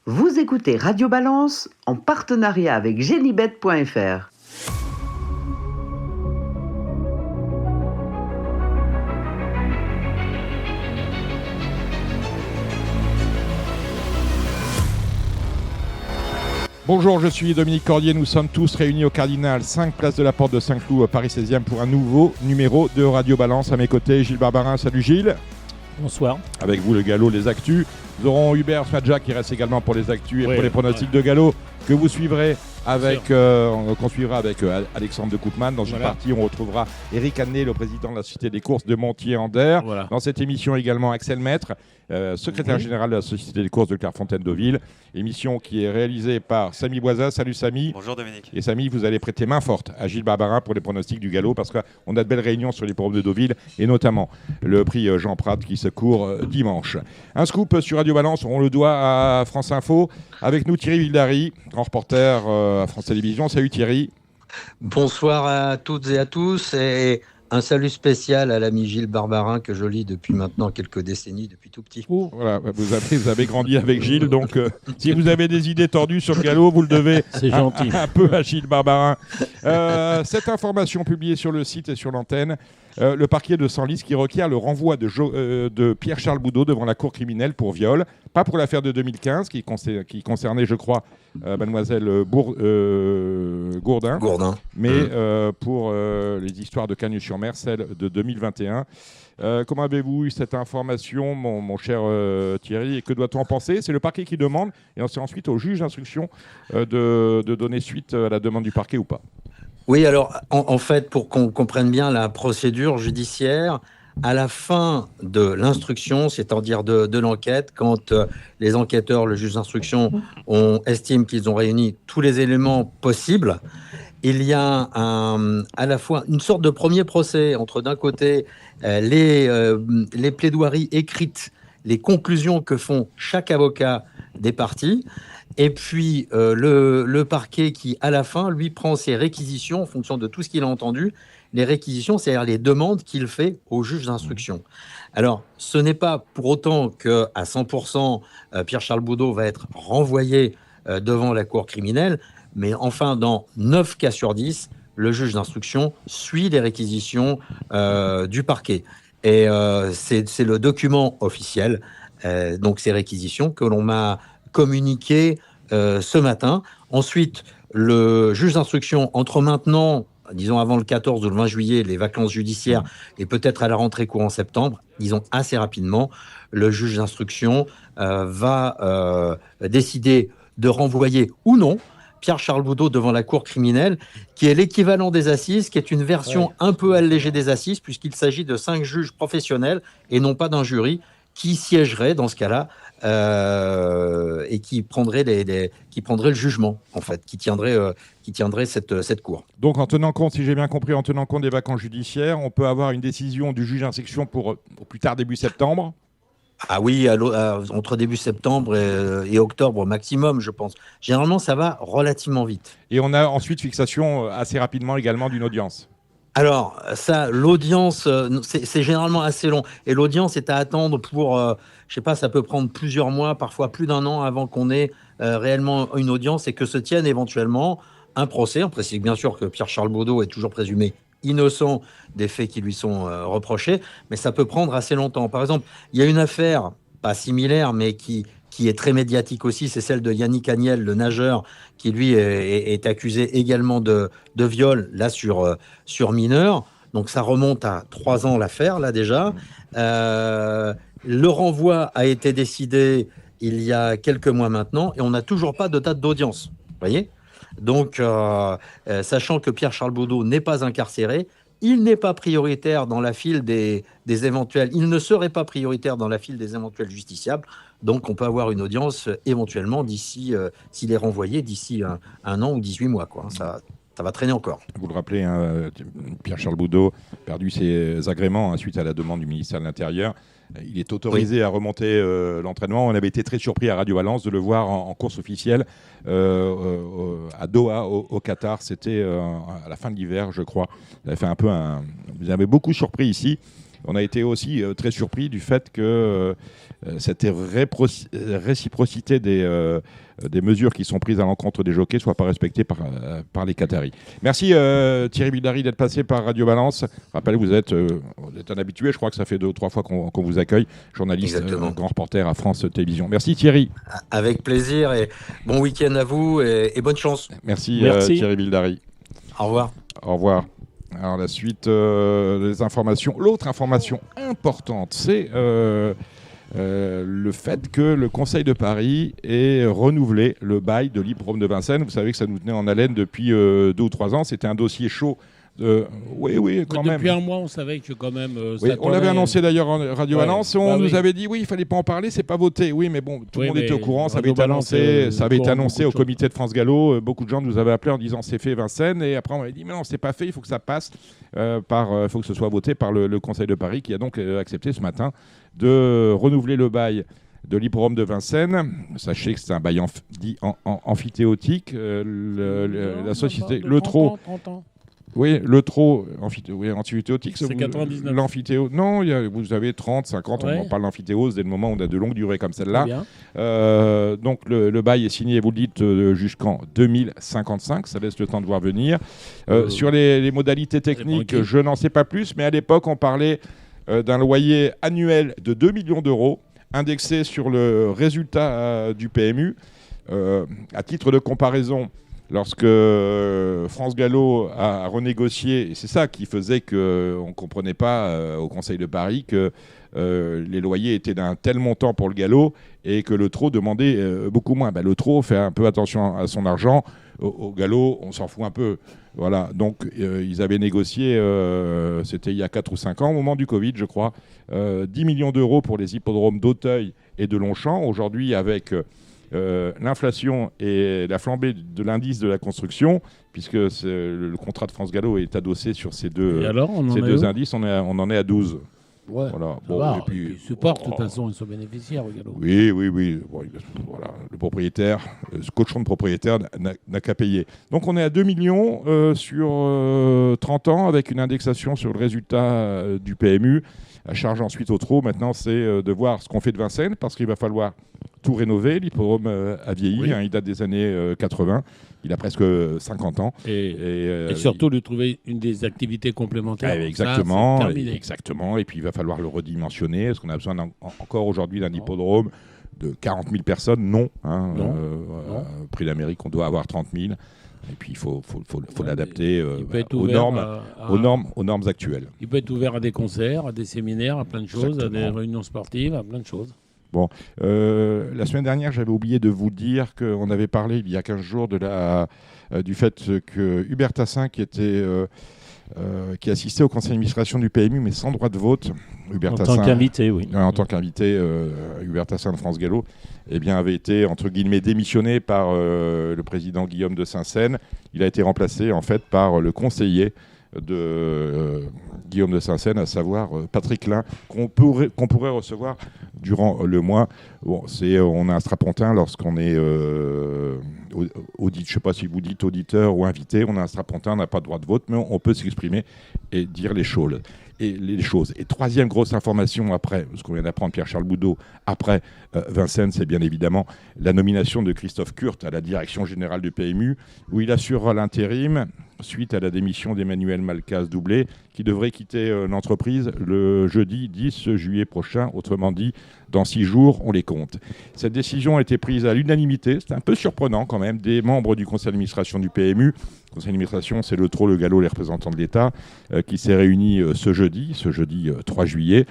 Vous écoutez Radio Balance en partenariat avec Genibet.fr. Bonjour, je suis Dominique Cordier, nous sommes tous réunis au Cardinal, 5 place de la Porte de Saint-Cloud, Paris 16e, pour un nouveau numéro de Radio Balance. À mes côtés, Gilles Barbarin. Salut Gilles. Bonsoir. Avec vous, le galop, les actus. Nous aurons Hubert Smadja qui reste également pour les actus et pour les pronostics de galop que vous suivrez avec, qu'on suivra avec Alexandre de Koopman. Dans une partie, on retrouvera Eric Annet, le président de la Société des courses de Montier-Ander. Voilà. Dans cette émission également, Axel Maître, secrétaire général de la Société des courses de Clairefontaine-Deauville. Émission qui est réalisée par Samy Boisa. Salut Samy. Bonjour Dominique. Et Samy, vous allez prêter main forte à Gilles Barbarin pour les pronostics du galop parce qu'on a de belles réunions sur les programmes de Deauville et notamment le prix Jean Prat qui se court dimanche. Un scoop sur Radio Balance, on le doit à France Info. Avec nous Thierry Vildary, grand reporter à France Télévisions. Salut Thierry. Bonsoir à toutes et à tous et un salut spécial à l'ami Gilles Barbarin que je lis depuis maintenant quelques décennies, depuis tout petit. Voilà, vous avez grandi avec Gilles, donc si vous avez des idées tordues sur le galop, vous le devez un peu à Gilles Barbarin. Cette information publiée sur le site et sur l'antenne, le parquet de Senlis qui requiert le renvoi de Pierre-Charles Boudot devant la cour criminelle pour viol, pas pour l'affaire de 2015 qui concernait, je crois, mademoiselle Gourdin, mais pour les histoires de Cagnes-sur-Mer, celle de 2021. Comment avez-vous eu cette information, mon cher Thierry, et que doit-on en penser? C'est le parquet qui demande, et c'est ensuite au juge d'instruction de donner suite à la demande du parquet ou pas. Oui, alors en fait, pour qu'on comprenne bien la procédure judiciaire, à la fin de l'instruction, c'est-à-dire de l'enquête, quand les enquêteurs, le juge d'instruction, estiment qu'ils ont réuni tous les éléments possibles, il y a à la fois une sorte de premier procès entre d'un côté les plaidoiries écrites, les conclusions que font chaque avocat des parties, et puis le parquet qui, à la fin, lui prend ses réquisitions en fonction de tout ce qu'il a entendu. Les réquisitions, c'est-à-dire les demandes qu'il fait au juge d'instruction. Alors, ce n'est pas pour autant qu'à 100%, Pierre-Charles Boudot va être renvoyé devant la cour criminelle, mais enfin, dans 9 cas sur 10, le juge d'instruction suit les réquisitions du parquet. Et c'est le document officiel, donc ces réquisitions, que l'on m'a communiquées ce matin. Ensuite, le juge d'instruction, entre maintenant, disons avant le 14 ou le 20 juillet, les vacances judiciaires, et peut-être à la rentrée courant septembre, disons assez rapidement, le juge d'instruction va décider de renvoyer ou non Pierre-Charles Boudot devant la cour criminelle, qui est l'équivalent des assises, qui est une version un peu allégée des assises, puisqu'il s'agit de 5 juges professionnels et non pas d'un jury qui siégerait dans ce cas-là et qui prendrait le jugement, en fait, qui tiendrait cette cour. Donc, en tenant compte, si j'ai bien compris, en tenant compte des vacances judiciaires, on peut avoir une décision du juge d'instruction pour au plus tard début septembre. Ah oui, entre début septembre et octobre maximum, je pense. Généralement, ça va relativement vite. Et on a ensuite fixation assez rapidement également d'une audience. Alors, ça, l'audience, c'est généralement assez long. Et l'audience est à attendre pour, je sais pas, ça peut prendre plusieurs mois, parfois plus d'1 an avant qu'on ait réellement une audience et que se tienne éventuellement un procès. On précise bien sûr que Pierre-Charles Boudot est toujours présumé innocent des faits qui lui sont reprochés, mais ça peut prendre assez longtemps. Par exemple, il y a une affaire, pas similaire, mais qui est très médiatique aussi, c'est celle de Yannick Agnel, le nageur, qui lui est accusé également de viol, là sur mineur. Donc ça remonte à 3 ans l'affaire, là déjà. Le renvoi a été décidé il y a quelques mois maintenant, et on n'a toujours pas de date d'audience. Vous voyez ? Donc, sachant que Pierre-Charles Boudot n'est pas incarcéré, il n'est pas prioritaire dans la file des éventuels. Il ne serait pas prioritaire dans la file des éventuels justiciables. Donc, on peut avoir une audience éventuellement d'ici, s'il est renvoyé, d'ici un an ou 18 mois, quoi. Ça va traîner encore. Vous le rappelez, Pierre-Charles Boudot a perdu ses agréments suite à la demande du ministère de l'Intérieur. Il est autorisé à remonter l'entraînement. On avait été très surpris à Radio Balance de le voir en course officielle à Doha, au Qatar. C'était à la fin de l'hiver, je crois. Vous avez beaucoup surpris ici. On a été aussi très surpris du fait que cette réciprocité des mesures qui sont prises à l'encontre des jockeys ne soit pas respectée par les Qataris. Merci Thierry Bildary d'être passé par Radio Balance. Rappelez, vous êtes un habitué, je crois que ça fait 2 ou 3 fois qu'on vous accueille, journaliste, grand reporter à France Télévisions. Merci Thierry. Avec plaisir et bon week-end à vous et bonne chance. Merci. Thierry Bildary. Au revoir. Au revoir. Alors la suite des informations. L'autre information importante, c'est le fait que le Conseil de Paris ait renouvelé le bail de l'hippodrome de Vincennes. Vous savez que ça nous tenait en haleine depuis 2 ou 3 ans. C'était un dossier chaud. Oui, quand même. Depuis un mois, on savait que quand même. On l'avait annoncé d'ailleurs en Radio Balance. On nous avait dit il fallait pas en parler, c'est pas voté. Oui, mais bon, tout le monde était au courant. Ça avait été annoncé au comité de France Gallo. Beaucoup de gens nous avaient appelé en disant c'est fait Vincennes. Et après on avait dit mais non, c'est pas fait. Il faut que ça passe faut que ce soit voté par le Conseil de Paris qui a donc accepté ce matin de renouveler le bail de l'hippodrome de Vincennes. Sachez que c'est un bail dit amphithéotique. La société Le Trot. 30 ans. Oui, le trot amphithéotique. C'est 99. L'amphithéose. Non, vous avez 30, 50, on parle d'amphithéose dès le moment où on a de longues durées comme celle-là. Donc le bail est signé, vous le dites, jusqu'en 2055. Ça laisse le temps de voir venir. Sur les modalités techniques, je n'en sais pas plus, mais à l'époque, on parlait d'un loyer annuel de 2 millions d'euros, indexé sur le résultat du PMU. À titre de comparaison, lorsque France Gallo a renégocié, et c'est ça qui faisait qu'on ne comprenait pas au Conseil de Paris que les loyers étaient d'un tel montant pour le galop et que le trot demandait beaucoup moins. Le trot fait un peu attention à son argent. Au galop, on s'en fout un peu. Voilà. Donc, ils avaient négocié, c'était il y a 4 ou 5 ans, au moment du Covid, je crois, 10 millions d'euros pour les hippodromes d'Auteuil et de Longchamp. Aujourd'hui, avec l'inflation et la flambée de l'indice de la construction, puisque le contrat de France Gallo est adossé sur ces deux indices, on en est à 12. Ouais, voilà. Et puis, ils supportent, de toute façon, ils sont bénéficiaires au galop. Oui. Bon, voilà. Le propriétaire, ce cochon de propriétaire n'a qu'à payer. Donc on est à 2 millions sur 30 ans avec une indexation sur le résultat du PMU. À charge ensuite au trot. Maintenant, c'est de voir ce qu'on fait de Vincennes, parce qu'il va falloir tout rénover. L'hippodrome a vieilli, il date des années 80. Il a presque 50 ans. Et surtout, lui trouver une des activités complémentaires. Exactement. Et puis, il va falloir le redimensionner. Est-ce qu'on a besoin encore aujourd'hui d'un hippodrome de 40 000 personnes ? Non. Prix d'Amérique, on doit avoir 30 000. Et puis, il faut l'adapter aux normes actuelles. Il peut être ouvert à des concerts, à des séminaires, à plein de choses, à des réunions sportives, à plein de choses. Bon, la semaine dernière, j'avais oublié de vous dire qu'on avait parlé il y a 15 jours du fait que Hubert Tassin, qui assistait au conseil d'administration du PMU, mais sans droit de vote, en tant qu'invité, oui. En tant qu'invité, Hubert Tassin de France Gallo, avait été, entre guillemets, démissionné par le président Guillaume de Saint-Seine. Il a été remplacé, en fait, par le conseiller de Guillaume de Saint-Seine, à savoir Patrick Lin, qu'on pourrait recevoir durant le mois. Bon, on a un strapontin lorsqu'on est je ne sais pas si vous dites auditeur ou invité, on a un strapontin, on n'a pas de droit de vote, mais on peut s'exprimer et dire les choses. Et troisième grosse information après, ce qu'on vient d'apprendre, Pierre-Charles Boudot, après Vincennes, c'est bien évidemment la nomination de Christophe Kurt à la direction générale du PMU, où il assurera l'intérim suite à la démission d'Emmanuel Malcaz-Doublé, qui devrait quitter l'entreprise le jeudi 10 juillet prochain, autrement dit, dans 6 jours, on les compte. Cette décision a été prise à l'unanimité, c'est un peu surprenant quand même, des membres du conseil d'administration du PMU. Le conseil d'administration, c'est le trot, le galop, les représentants de l'État, qui s'est réuni ce jeudi 3 juillet.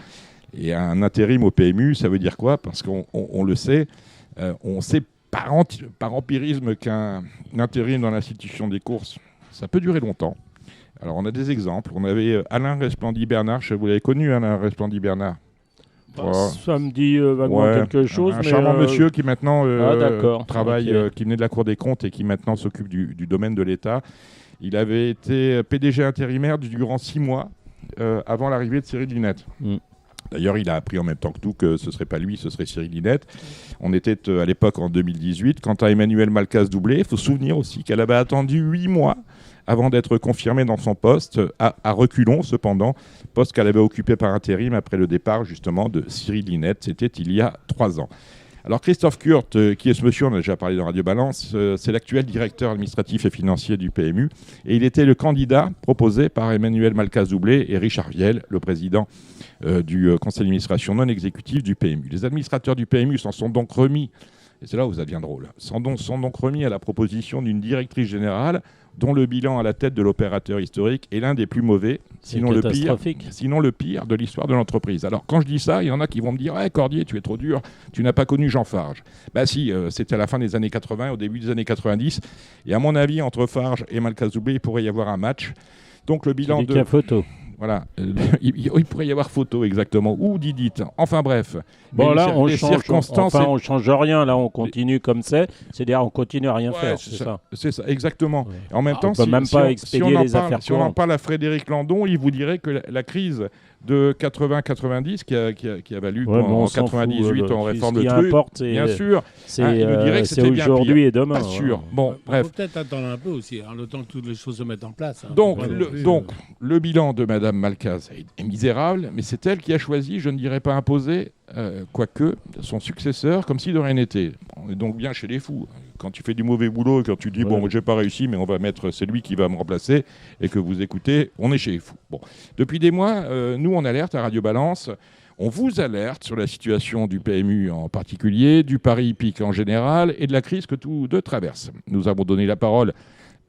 Et un intérim au PMU, ça veut dire quoi ? Parce qu'on le sait, on sait par empirisme qu'un intérim dans l'institution des courses, ça peut durer longtemps. Alors, on a des exemples. On avait Alain Resplandy-Bernard. Vous l'avez connu, Alain Resplandy-Bernard ? Ça me dit vaguement quelque chose. Un charmant monsieur qui maintenant travaille, qui venait de la Cour des comptes et qui maintenant s'occupe du domaine de l'État. Il avait été PDG intérimaire durant 6 mois avant l'arrivée de Cyril Linette. D'ailleurs, il a appris en même temps que nous que ce ne serait pas lui, ce serait Cyril Linette. On était à l'époque en 2018. Quant à Emmanuel Malcaz Doublé, il faut se souvenir aussi qu'elle avait attendu 8 mois avant d'être confirmée dans son poste, à reculons cependant, poste qu'elle avait occupé par intérim après le départ justement de Cyril Linette. C'était il y a 3 ans. Alors Christophe Kurt, qui est ce monsieur, on a déjà parlé dans Radio Balance, c'est l'actuel directeur administratif et financier du PMU, et il était le candidat proposé par Emmanuel Malcaz Doublé et Richard Viel, le président du conseil d'administration non exécutif du PMU. Les administrateurs du PMU s'en sont donc remis, et c'est là où ça devient drôle, sont donc remis à la proposition d'une directrice générale dont le bilan à la tête de l'opérateur historique est l'un des plus mauvais, sinon le pire de l'histoire de l'entreprise. Alors quand je dis ça, il y en a qui vont me dire hey, « Cordier, tu es trop dur, tu n'as pas connu Jean Farge ». Bah si, c'était à la fin des années 80, au début des années 90, et à mon avis, entre Farge et Malcaz Doublé, il pourrait y avoir un match. Donc le bilan de... photo. Voilà, il pourrait y avoir photo exactement, ou Didit, enfin bref. Bon là, on change rien, là on continue comme c'est-à-dire on continue à rien faire, c'est ça. C'est ça, exactement. Ouais. En même temps, on peut même pas expédier les affaires si on en parle à Frédéric Landon, il vous dirait que la crise de 80-90 qui a valu en 98 on réforme le truc, bien sûr, il nous dirait que c'était bien aujourd'hui pire. Et demain. Pas sûr. Bon, bref. Il faut peut-être attendre un peu aussi, le temps que toutes les choses se mettent en place. Donc, le bilan de Madame Malcaz est misérable, mais c'est elle qui a choisi, je ne dirais pas imposé, quoique, son successeur, comme si de rien n'était. On est donc bien chez les fous. Quand tu fais du mauvais boulot, quand tu dis bon, j'ai pas réussi, mais on va mettre, c'est lui qui va me remplacer, et que vous écoutez, on est chez les fous. Bon, depuis des mois, nous on alerte à Radio Balance. On vous alerte sur la situation du PMU en particulier, du pari hippique en général, et de la crise que tous deux traversent. Nous avons donné la parole.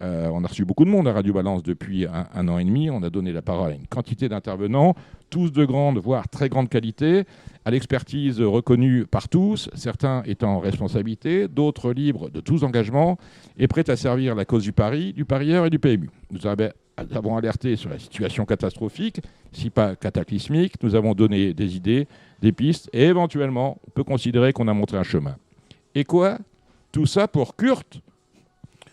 On a reçu beaucoup de monde à Radio Balance depuis un an et demi. On a donné la parole à une quantité d'intervenants, tous de grande, voire très grande qualité, à l'expertise reconnue par tous, certains étant en responsabilité, d'autres libres de tous engagements et prêts à servir la cause du pari, du parieur et du PMU. Nous avons alerté sur la situation catastrophique, si pas cataclysmique. Nous avons donné des idées, des pistes et éventuellement, on peut considérer qu'on a montré un chemin. Et quoi ? Tout ça pour Kurt ?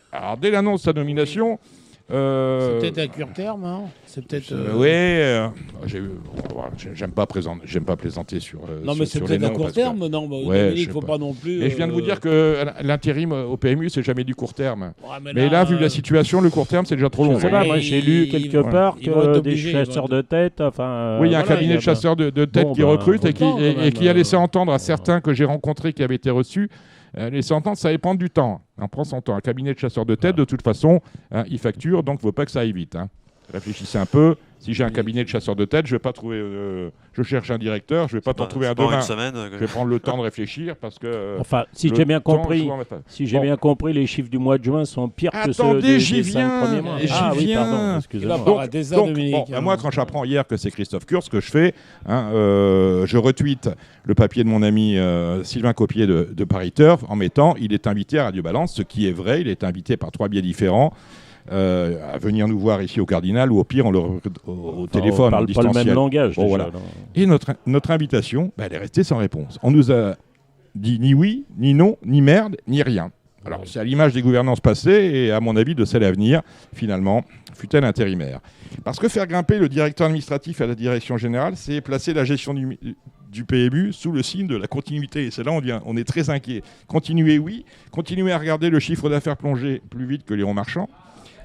Alors, dès l'annonce de sa nomination... c'est peut-être à court terme, hein. C'est peut-être... j'aime pas plaisanter sur non, mais c'est peut-être à court terme, non. Il ne faut pas non plus... Mais je viens de vous dire que l'intérim au PMU, c'est jamais du court terme. Ouais, mais là, vu la situation, le court terme, c'est déjà trop long. Moi, j'ai lu quelque part que des chasseurs de tête... Oui, il y a un cabinet de chasseurs de tête qui recrute et qui a laissé entendre à certains que j'ai rencontrés qui avaient été reçus. Laisser entendre, ça va prendre du temps. On prend son temps. Un cabinet de chasseurs de tête, de toute façon, il facture, donc il ne faut pas que ça aille vite. Réfléchissez un peu. Si j'ai un cabinet de chasseurs de tête, je vais pas trouver. Je cherche un directeur, je vais pas t'en trouver un demain. Je vais prendre le temps de réfléchir parce que. Enfin, si j'ai bien compris, les chiffres du mois de juin sont pires que ceux des 5 premiers mois. J'y viens. Pardon, excusez-moi. Moi, quand j'apprends hier que c'est Christophe Kurt, ce que je fais, je retweete le papier de mon ami Sylvain Copier de Paris Turf en mettant il est invité à Radio Balance, ce qui est vrai. Il est invité par 3 biais différents. À venir nous voir ici au Cardinal ou au pire au téléphone. On ne parle pas le même langage. Bon, voilà. Et notre invitation, elle est restée sans réponse. On nous a dit ni oui, ni non, ni merde, ni rien. Alors c'est à l'image des gouvernances passées et à mon avis de celles à venir, finalement, fut-elle intérimaire. Parce que faire grimper le directeur administratif à la direction générale, c'est placer la gestion du PMU sous le signe de la continuité. Et c'est là on est très inquiet. Continuer, oui. Continuer à regarder le chiffre d'affaires plonger plus vite que les ronds marchands.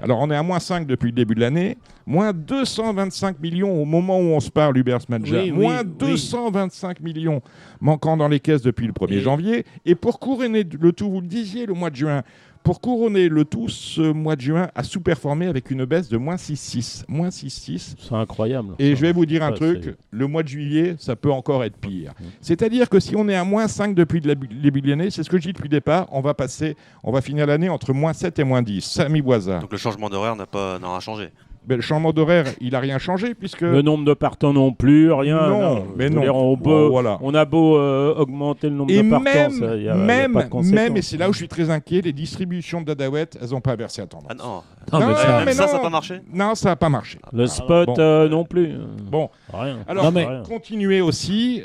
Alors, on est à moins 5 depuis le début de l'année, moins 225 millions au moment où on se parle, Hubert Smadja, moins 225 millions manquant dans les caisses depuis le 1er janvier. Et pour couronner le tout, vous le disiez, le mois de juin, pour couronner le tout, ce mois de juin a sous-performé avec une baisse de moins 6,6. Moins 6,6. C'est incroyable. Et je vais vous dire un truc, le mois de juillet, ça peut encore être pire. C'est-à-dire que si on est à moins 5 depuis le début de l'année, c'est ce que je dis depuis le départ, on va finir l'année entre moins 7 et moins 10. Samy Boisard. Donc le changement d'horaire n'aura changé. Ben, le changement d'horaire, il n'a rien changé puisque... Le nombre de partants non plus, rien. Non, mais non. On a beau augmenter le nombre de partants, il n'y a pas de conséquences. Et c'est là où je suis très inquiet, les distributions de Dadaouette, elles n'ont pas versé à tendance. Ah non. Ça n'a pas marché. Non, ça n'a pas marché. Le spot non plus. Bon, rien. Alors, continuer aussi,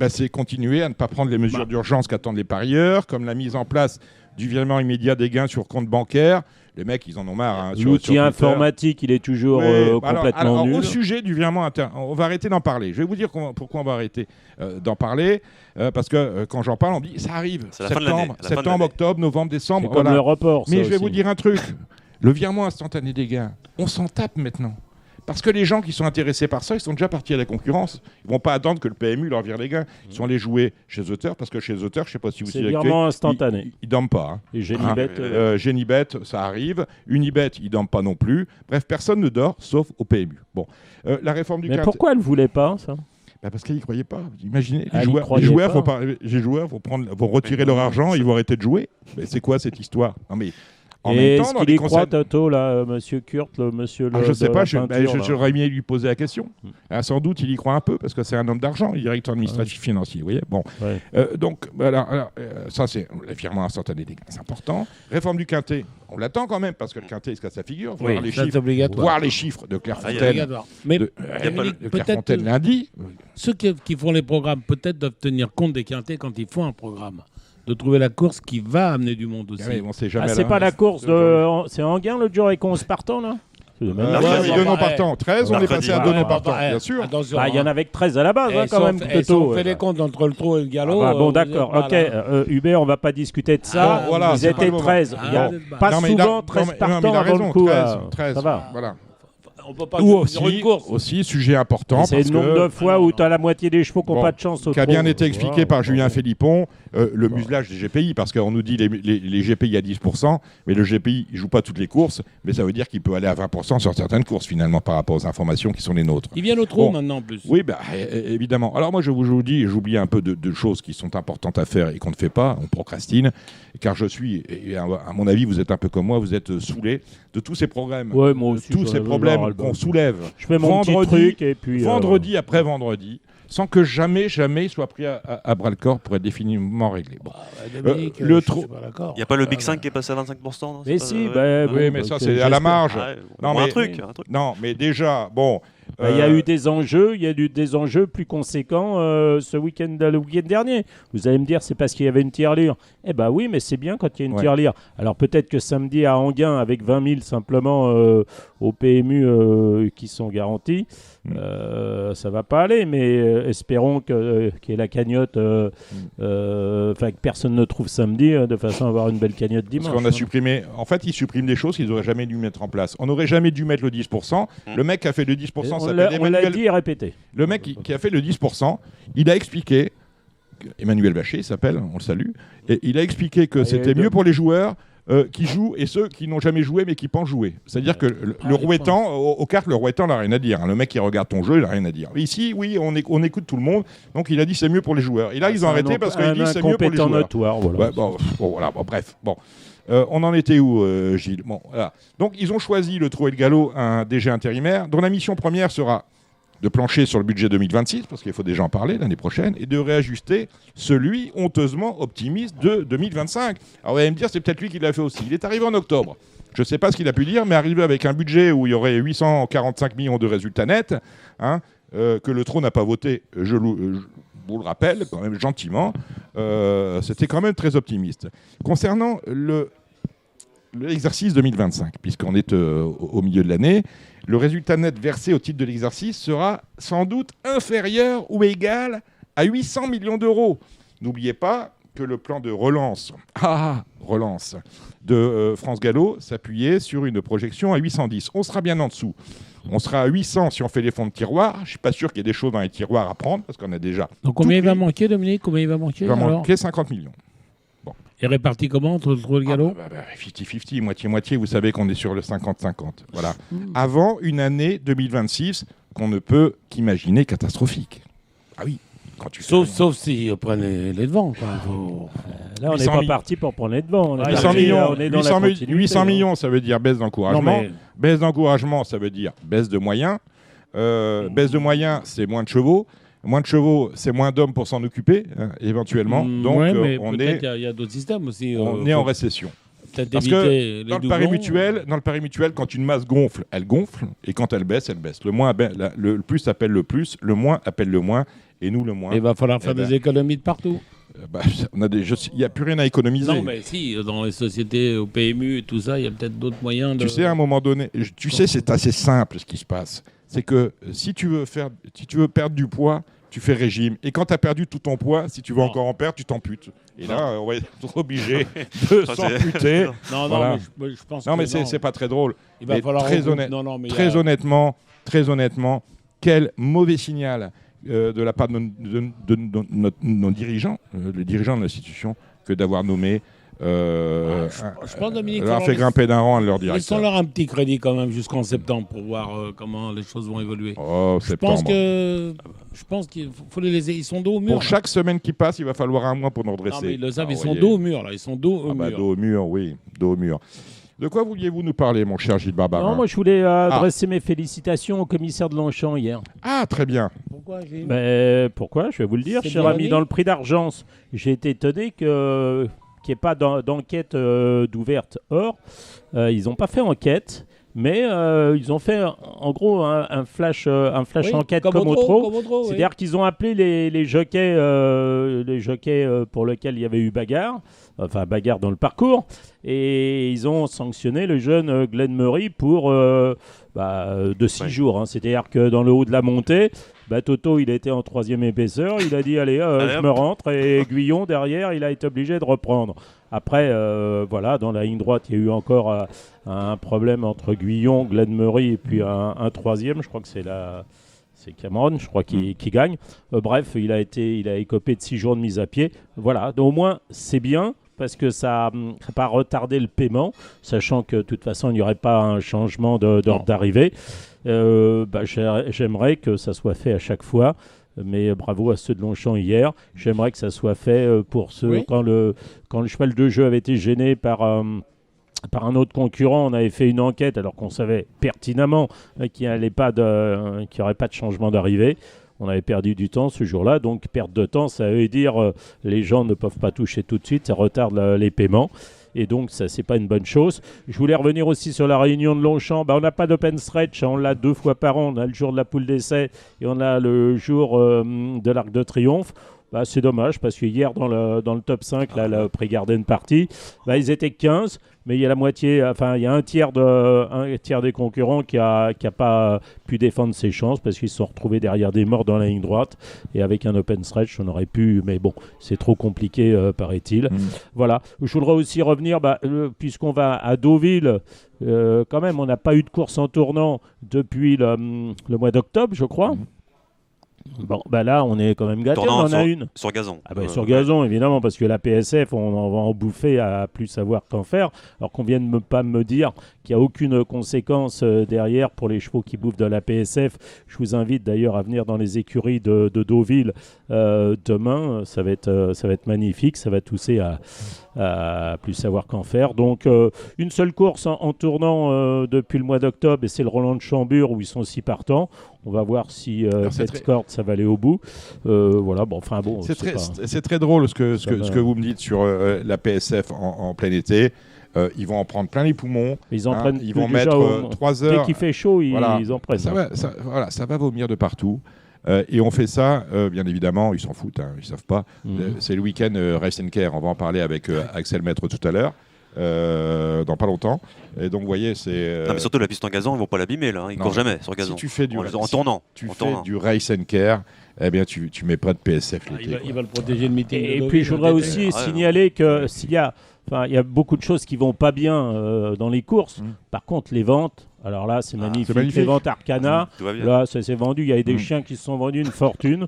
c'est continuer à ne pas prendre les mesures d'urgence qu'attendent les parieurs, comme la mise en place du virement immédiat des gains sur compte bancaire. Les mecs, ils en ont marre. Hein, l'outil informatique, il est toujours complètement nul. Au sujet du virement interne, on va arrêter d'en parler. Je vais vous dire pourquoi on va arrêter d'en parler. Parce que quand j'en parle, on me dit ça arrive. Septembre, octobre, novembre, décembre. C'est comme le report. Mais je vais vous dire un truc. Le virement instantané des gains, on s'en tape maintenant. Parce que les gens qui sont intéressés par ça, ils sont déjà partis à la concurrence. Ils ne vont pas attendre que le PMU leur vire les gains. Ils sont allés jouer chez Auteur, parce que chez Auteur, je ne sais pas si vous savez. C'est virement instantané. Ils ne dorment pas. Hein. Et Genibet, Genibet, ça arrive. Unibet, ils ne dorment pas non plus. Bref, personne ne dort, sauf au PMU. Bon. La réforme du Mais pourquoi elle ne voulait pas, ça ? Parce qu'ils n'y croyaient pas. Imaginez, les joueurs vont retirer leur argent, ils vont arrêter de jouer. Mais c'est quoi cette histoire ? Non, mais... Est-ce qu'il y croit, Toto, là, monsieur Kurt, monsieur le... Je ne sais pas, j'aurais aimé lui poser la question. Sans doute, il y croit un peu, parce que c'est un homme d'argent, il est directeur administratif financier, vous voyez. Bon. Donc, ça, c'est le virement instantané des gains, c'est important. Réforme du Quintet, on l'attend quand même, parce que le Quintet, il se casse la figure. Voir les chiffres de Clairefontaine. Mais de Clairefontaine lundi. Ceux qui font les programmes, peut-être, doivent tenir compte des Quintets quand ils font un programme. De trouver la course qui va amener du monde aussi. C'est pas la course c'est Enghien le jour avec 11 partants là. Deux non partants. 13, on est passé à 2 non partants, bien sûr. Il y en avait que 13 à la base, quand même. Si on fait les comptes entre le trot et le galop. Bon, d'accord, ok. Hubert, on va pas discuter de ça. Vous étiez 13. Il n'y a pas souvent 13 partants avant le coup. 13, ça va. Voilà. On peut pas une course. Aussi, sujet important. C'est le nombre de fois où tu as la moitié des chevaux qui n'ont pas de chance. Qui a bien été expliqué par Julien Philippon, le muselage des GPI, parce qu'on nous dit les GPI à 10%, mais le GPI il joue pas toutes les courses, mais ça veut dire qu'il peut aller à 20% sur certaines courses finalement par rapport aux informations qui sont les nôtres. Il vient au trot maintenant en plus. Oui, évidemment. Alors moi je vous dis, j'oublie un peu de choses qui sont importantes à faire et qu'on ne fait pas, on procrastine, car je suis, et à mon avis vous êtes un peu comme moi, vous êtes saoulés de tous ces problèmes, tous ces problèmes qu'on soulève. Je fais mon petit truc et puis vendredi après vendredi, sans que jamais il soit pris à bras le corps pour être définitivement réglé. Bon. Dominique, il n'y a pas le Big 5 qui est passé à 25%, non? Mais si, oui, mais ça c'est à la marge. Non, mais un truc. Non, mais déjà, bon. Il y a eu des enjeux, plus conséquents le week-end dernier. Vous allez me dire, c'est parce qu'il y avait une tirelire. Eh bien oui, mais c'est bien quand il y a une tirelire. Alors peut-être que samedi à Enghien, avec 20 000 simplement au PMU qui sont garantis, ça va pas aller. Mais espérons qu'il y ait la cagnotte, que personne ne trouve samedi, de façon à avoir une belle cagnotte dimanche. Parce qu'on a supprimé... En fait, ils suppriment des choses qu'ils n'auraient jamais dû mettre en place. On n'aurait jamais dû mettre le 10%. Le mec qui a fait le 10%... On l'a dit et répété. Le mec qui a fait le 10%, il a expliqué, Emmanuel Bachet il s'appelle, on le salue, et il a expliqué que c'était mieux pour les joueurs qui jouent et ceux qui n'ont jamais joué mais qui pensent jouer. C'est-à-dire que le rouettant, aux cartes, le rouettant n'a rien à dire. Hein. Le mec qui regarde ton jeu, il n'a rien à dire. Ici, oui, on écoute tout le monde, donc il a dit c'est mieux pour les joueurs. Et là, ils ont arrêté parce qu'il dit c'est mieux pour les joueurs. Notoire, voilà. Bref, bon. On en était où, Gilles? Bon, voilà. Donc, ils ont choisi le trot et le galop, un DG intérimaire, dont la mission première sera de plancher sur le budget 2026, parce qu'il faut déjà en parler l'année prochaine, et de réajuster celui honteusement optimiste de 2025. Alors, vous allez me dire, c'est peut-être lui qui l'a fait aussi. Il est arrivé en octobre. Je ne sais pas ce qu'il a pu dire, mais arrivé avec un budget où il y aurait 845 millions de résultats nets, que le trot n'a pas voté, je vous le rappelle, quand même gentiment, c'était quand même très optimiste. Concernant l'exercice 2025, puisqu'on est au milieu de l'année, le résultat net versé au titre de l'exercice sera sans doute inférieur ou égal à 800 millions d'euros. N'oubliez pas que le plan de relance de France Gallo s'appuyait sur une projection à 810. On sera bien en dessous. On sera à 800 si on fait les fonds de tiroir. Je ne suis pas sûr qu'il y ait des choses dans les tiroirs à prendre, parce qu'on a déjà... Donc combien il va manquer, Dominique? Combien il va manquer? Il va manquer 50 millions. Bon. Et réparti comment entre le trot et le galop? 50-50, moitié-moitié. Vous savez qu'on est sur le 50-50. Voilà. Avant une année 2026 qu'on ne peut qu'imaginer catastrophique. Ah oui. Sauf s'ils prennent les devants. Là, on n'est pas parti pour prendre les devants. 800 millions, ça veut dire baisse d'encouragement. Baisse d'encouragement, ça veut dire baisse de moyens. Baisse de moyens, c'est moins de chevaux. Moins de chevaux, c'est moins d'hommes pour s'en occuper, éventuellement. Donc, il y a d'autres systèmes aussi. On est en récession. Parce que dans le pari mutuel, quand une masse gonfle, elle gonfle. Et quand elle baisse, elle baisse. Le plus appelle le plus, le moins appelle le moins. Et nous, le moins. Il va falloir faire des économies de partout. Il n'y a plus rien à économiser. Non, mais si, dans les sociétés au PMU et tout ça, il y a peut-être d'autres moyens de... Tu sais, à un moment donné, c'est assez simple ce qui se passe. C'est que si tu veux perdre du poids, tu fais régime. Et quand tu as perdu tout ton poids, si tu veux encore en perdre, tu t'amputes. Et là, on va être obligé de s'amputer. Non, voilà. mais je pense non, que mais c'est pas très drôle. Il va falloir très honnêtement, quel mauvais signal de la part de nos dirigeants, les dirigeants de l'institution, que d'avoir nommé je pense, Dominique, leur fait grimper d'un rang à leur directeur. Laissons-leur un petit crédit quand même jusqu'en septembre pour voir comment les choses vont évoluer. Septembre. Je pense qu'il faut les laisser. Ils sont dos au mur. Pour chaque semaine qui passe, il va falloir un mois pour nous redresser. Non, mais ils le savent, ils sont dos au mur, là. Ils sont dos au mur. Dos au mur, oui. Dos au mur. De quoi vouliez-vous nous parler, mon cher Gilles Barbarin? Non, moi je voulais adresser mes félicitations au commissaire de Longchamp hier. Ah, très bien. Pourquoi, Gilles? Pourquoi? Je vais vous le dire, cher ami. Dans le prix d'Argence, j'ai été étonné qu'il n'y ait pas d'enquête d'ouverte. Or, ils n'ont pas fait enquête. Mais ils ont fait en gros un flash enquête comme Autreau. C'est-à-dire qu'ils ont appelé les jockeys pour lesquels il y avait eu bagarre dans le parcours, et ils ont sanctionné le jeune Glenn Murray pour de 6 jours. Hein. C'est-à-dire que dans le haut de la montée, Toto il était en 3e épaisseur, il a dit allez je me rentre, et Guyon derrière il a été obligé de reprendre. Après dans la ligne droite il y a eu encore un problème entre Guyon, Glenn Murray et puis un 3e, je crois que c'est Cameron, je crois, qui gagne. Bref, il a écopé de 6 jours de mise à pied. Voilà, donc au moins c'est bien, parce que ça n'a pas retardé le paiement, sachant que de toute façon il n'y aurait pas un changement d'ordre d'arrivée. J'aimerais que ça soit fait à chaque fois, mais bravo à ceux de Longchamp hier. J'aimerais que ça soit fait pour ceux quand le cheval de jeu avait été gêné par un autre concurrent. On avait fait une enquête alors qu'on savait pertinemment qu'il n'y aurait pas de changement d'arrivée. On avait perdu du temps ce jour-là, donc perte de temps, ça veut dire les gens ne peuvent pas toucher tout de suite, ça retarde les paiements. Et donc, ça, c'est pas une bonne chose. Je voulais revenir aussi sur la réunion de Longchamp. On n'a pas d'open stretch, on l'a 2 fois par an. On a le jour de la poule d'essai et on a le jour de l'Arc de Triomphe. C'est dommage, parce que hier, dans le top 5, là, le Prix Garden Party, ils étaient 15, mais il y a un tiers des concurrents qui a pas pu défendre ses chances, parce qu'ils se sont retrouvés derrière des morts dans la ligne droite, et avec un open stretch, on aurait pu, mais bon, c'est trop compliqué, paraît-il. Voilà. Je voudrais aussi revenir, puisqu'on va à Deauville, quand même, on n'a pas eu de course en tournant depuis le mois d'octobre, je crois. Bon, là, on est quand même gâtés, on en a une. Sur gazon. Sur gazon, évidemment, parce que la PSF, on va en bouffer à plus savoir qu'en faire. Alors qu'on vient de pas me dire qu'il n'y a aucune conséquence derrière pour les chevaux qui bouffent de la PSF. Je vous invite d'ailleurs à venir dans les écuries de Deauville demain. Ça va être magnifique, ça va tousser à plus savoir qu'en faire. Donc, une seule course en tournant depuis le mois d'octobre, et c'est le Roland de Chambure où ils sont 6 partants. On va voir si Petcort, ça va aller au bout. C'est très drôle ce que vous me dites sur la PSF en plein été. Ils vont en prendre plein les poumons. Ils en prennent. Ils vont mettre 3 heures. Dès qu'il fait chaud, ils en prennent. Ça va vomir de partout. Et on fait ça, bien évidemment, ils s'en foutent, ils ne savent pas. C'est le week-end Race and Care. On va en parler avec Axel Maître tout à l'heure. Dans pas longtemps, et donc vous voyez c'est mais surtout la piste en gazon, ils vont pas l'abîmer là, ils courent jamais sur gazon. Si tu fais du en tournant, du race and care, eh bien tu mets pas de PSF l'été. Il va le protéger le meeting. Et puis je voudrais aussi signaler que il y a beaucoup de choses qui vont pas bien dans les courses. Par contre les ventes, alors là c'est magnifique. Les ventes Arcana, là ça s'est vendu, il y a des chiens qui se sont vendus une fortune.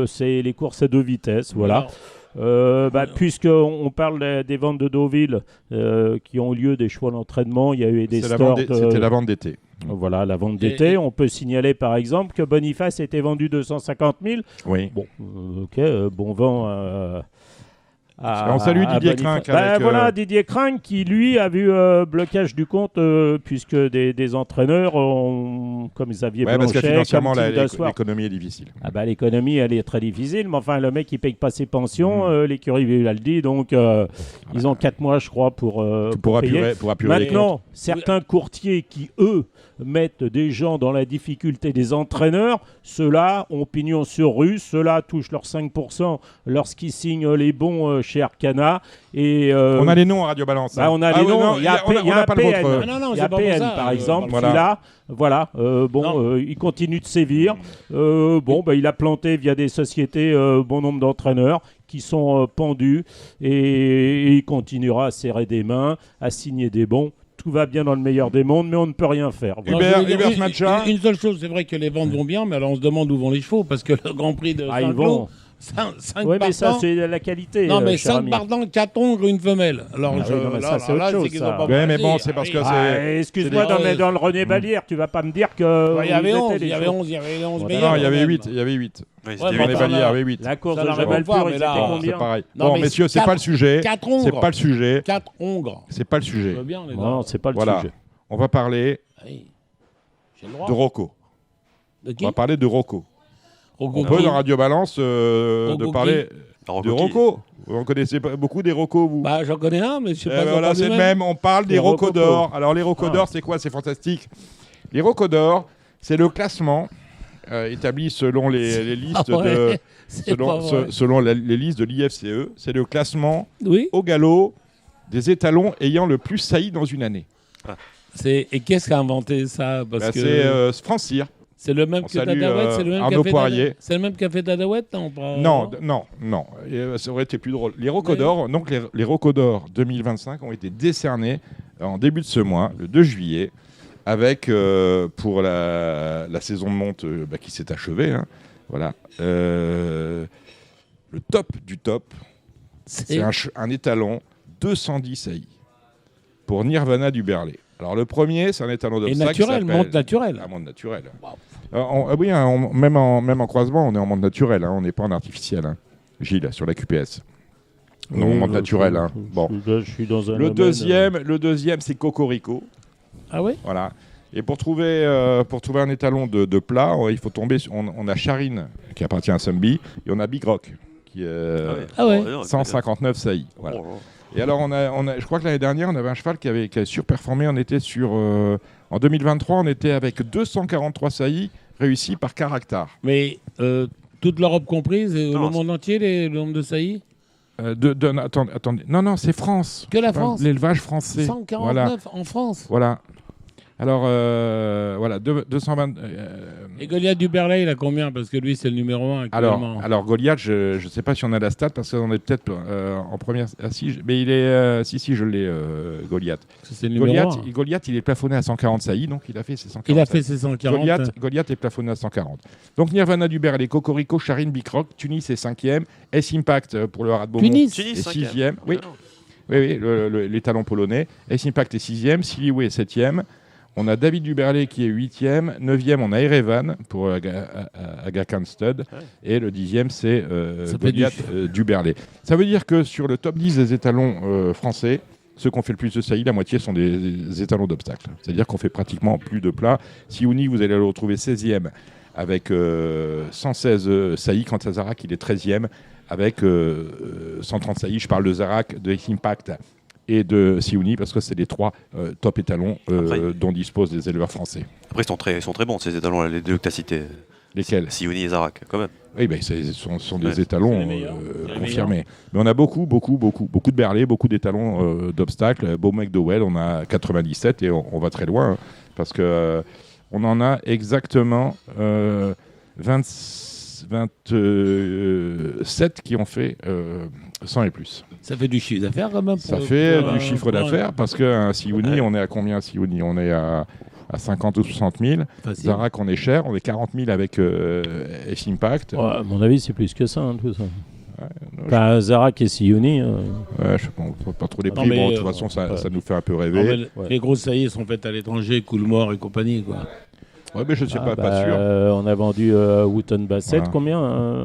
C'est les courses à 2 vitesses, voilà. Puisqu'on parle des ventes de Deauville qui ont eu lieu, des chevaux d'entraînement, il y a eu des stores. C'était la vente d'été. Voilà, la vente d'été. On peut signaler par exemple que Boniface a été vendu 250 000. Oui. Bon, bon vent On salue Didier Crinck. Voilà, Didier Crinck qui, lui, a vu blocage du compte puisque des entraîneurs, comme Xavier Blanchet, parce que financièrement, comme Tim Dassoir. l'économie est difficile. L'économie, elle est très difficile, mais enfin, le mec, il paye pas ses pensions, l'écurie Vivaldi, donc ils ont 4 mois, je crois, pour payer. Pour apurer Maintenant, certains courtiers qui, eux, mettent des gens dans la difficulté des entraîneurs, ceux-là ont pignon sur rue, ceux-là touchent leurs 5% lorsqu'ils signent les bons chez Arcana. Et, on a les noms à Radio Balance. On a les noms. Il y a PN. Il y a PN, par exemple, qui là, il continue de sévir. Il a planté via des sociétés bon nombre d'entraîneurs qui sont pendus et il continuera à serrer des mains, à signer des bons. Tout va bien dans le meilleur des mondes, mais on ne peut rien faire. Hubert Smatcha. Une seule chose, c'est vrai que les ventes vont bien, mais alors on se demande où vont les chevaux, parce que le Grand Prix de Saint-Cloud, 5 oui, mais ça, c'est la qualité. Non, mais 5 partants, 4 ongles, une femelle. Alors, ça, c'est autre chose. Oui, mais bon, c'est parce que c'est... Excuse-moi, dans le René Vallière, tu vas pas me dire que... Il y avait 11 Non, il y avait 8. Il y avait 8. René Vallière avait 8. La course de Jabalpur, c'était combien? C'est pareil. Bon, messieurs, c'est pas le sujet. 4 ongles. C'est pas le sujet. 4 ongles. C'est pas le sujet. Non, c'est pas le sujet. On va parler de Rocco. De qui? On va parler de Rocco. On peut dans Radio Balance de parler de Rocco. Vous connaissez pas beaucoup des Rocco, vous? Bah, j'en connais un, mais je sais pas. Voilà, c'est le même. On parle des Rocco d'or. Alors, les Rocco d'or, c'est quoi? C'est fantastique. Les Rocco d'or, c'est le classement établi selon les listes selon les listes de l'IFCE. C'est le classement au galop des étalons ayant le plus sailli dans une année. Et qu'est-ce qui a inventé ça? C'est France Cyr. C'est le même que Tadawet, c'est le même Arnaud Poirier. C'est le même qu'a fait Tadawet, non, ça aurait été plus drôle. Les Rocco d'or, donc les Rocco d'or 2025 ont été décernés en début de ce mois, le 2 juillet, avec pour la saison de monte qui s'est achevée. Voilà, le top du top, c'est un étalon 210 saillies pour Nirvana du Berlay. Alors le premier, c'est un étalon d'obstacle. Et naturel, monte naturel. Un monte naturel. Wow. Oui, même en croisement, on est en monte naturel. On n'est pas en artificiel. Gilles, sur la QPS. On est en monte naturel. Bon. Je suis dans un le deuxième, c'est Cocorico. Ah oui. Voilà. Et pour trouver un étalon de plat, il faut tomber. On a Charine qui appartient à Sumby et on a Big Rock qui est 159 saillies. Voilà. Et alors, je crois que l'année dernière, on avait un cheval qui avait surperformé. On était en 2023, on était avec 243 saillies réussies par Caractère. Mais toute l'Europe comprise, le monde entier, le nombre de saillies attendez. Non, c'est France. Que la France. L'élevage français. 149 en France. Voilà. Alors, 220... Et Goliath du Berlay, il a combien? Parce que lui, c'est le numéro 1 actuellement. Alors Goliath, je ne sais pas si on a la stat, parce qu'on est peut-être en première... mais il est... si, je l'ai, Goliath. C'est le numéro 1. Goliath, il est plafonné à 140 saillies, donc il a fait ses 140. Goliath est plafonné à 140. Donc Nirvana du Berlay, Cocorico, Charine, Bicroc, Tunis est 5e, S-Impact pour le Haras de Beaumont Tunis est 6e. Oui, les talons polonais. S-Impact est 6e, Siliwe est 7e. On a David Duberlet qui est 8e. 9e, on a Erevan pour Aga Khan Stud. Et le 10e, c'est Goliath Duberlet. Ça veut dire que sur le top 10 des étalons français, ceux qui ont fait le plus de saillies, la moitié sont des étalons d'obstacles. C'est-à-dire qu'on fait pratiquement plus de plats. Siouni, vous allez le retrouver 16e avec 116 saillies. Quant à Zarak, il est 13e avec 130 saillies. Je parle de Zarak, de Impact et de Siouni, parce que c'est les 3 top étalons dont disposent les éleveurs français. Après, ils sont très bons, ces étalons-là, les deux que tu as cités. Lesquels? Siouni et Zarak, quand même. Oui, ce sont des étalons confirmés. Mais on a beaucoup de berlets, beaucoup d'étalons d'obstacles. Beau McDowell, on a 97 et on va très loin, parce que on en a exactement 27 qui ont fait 100 et plus. Ça fait du chiffre d'affaires quand même. Ça fait du chiffre d'affaires parce qu'un Siouni, on est à combien à Siouni? On est à 50 ou 60 000. Facile. Zarak, on est cher. On est 40 000 avec S-Impact. Ouais, à mon avis, c'est plus que ça, tout ça. Zarak et Siouni. Je ne sais pas trop les prix. De toute façon, ça nous fait un peu rêver. Les grosses saillies sont faites à l'étranger, Coolmore et compagnie, quoi. Ouais, mais je ne sais pas sûr. On a vendu Wooton Bassett, Voilà. combien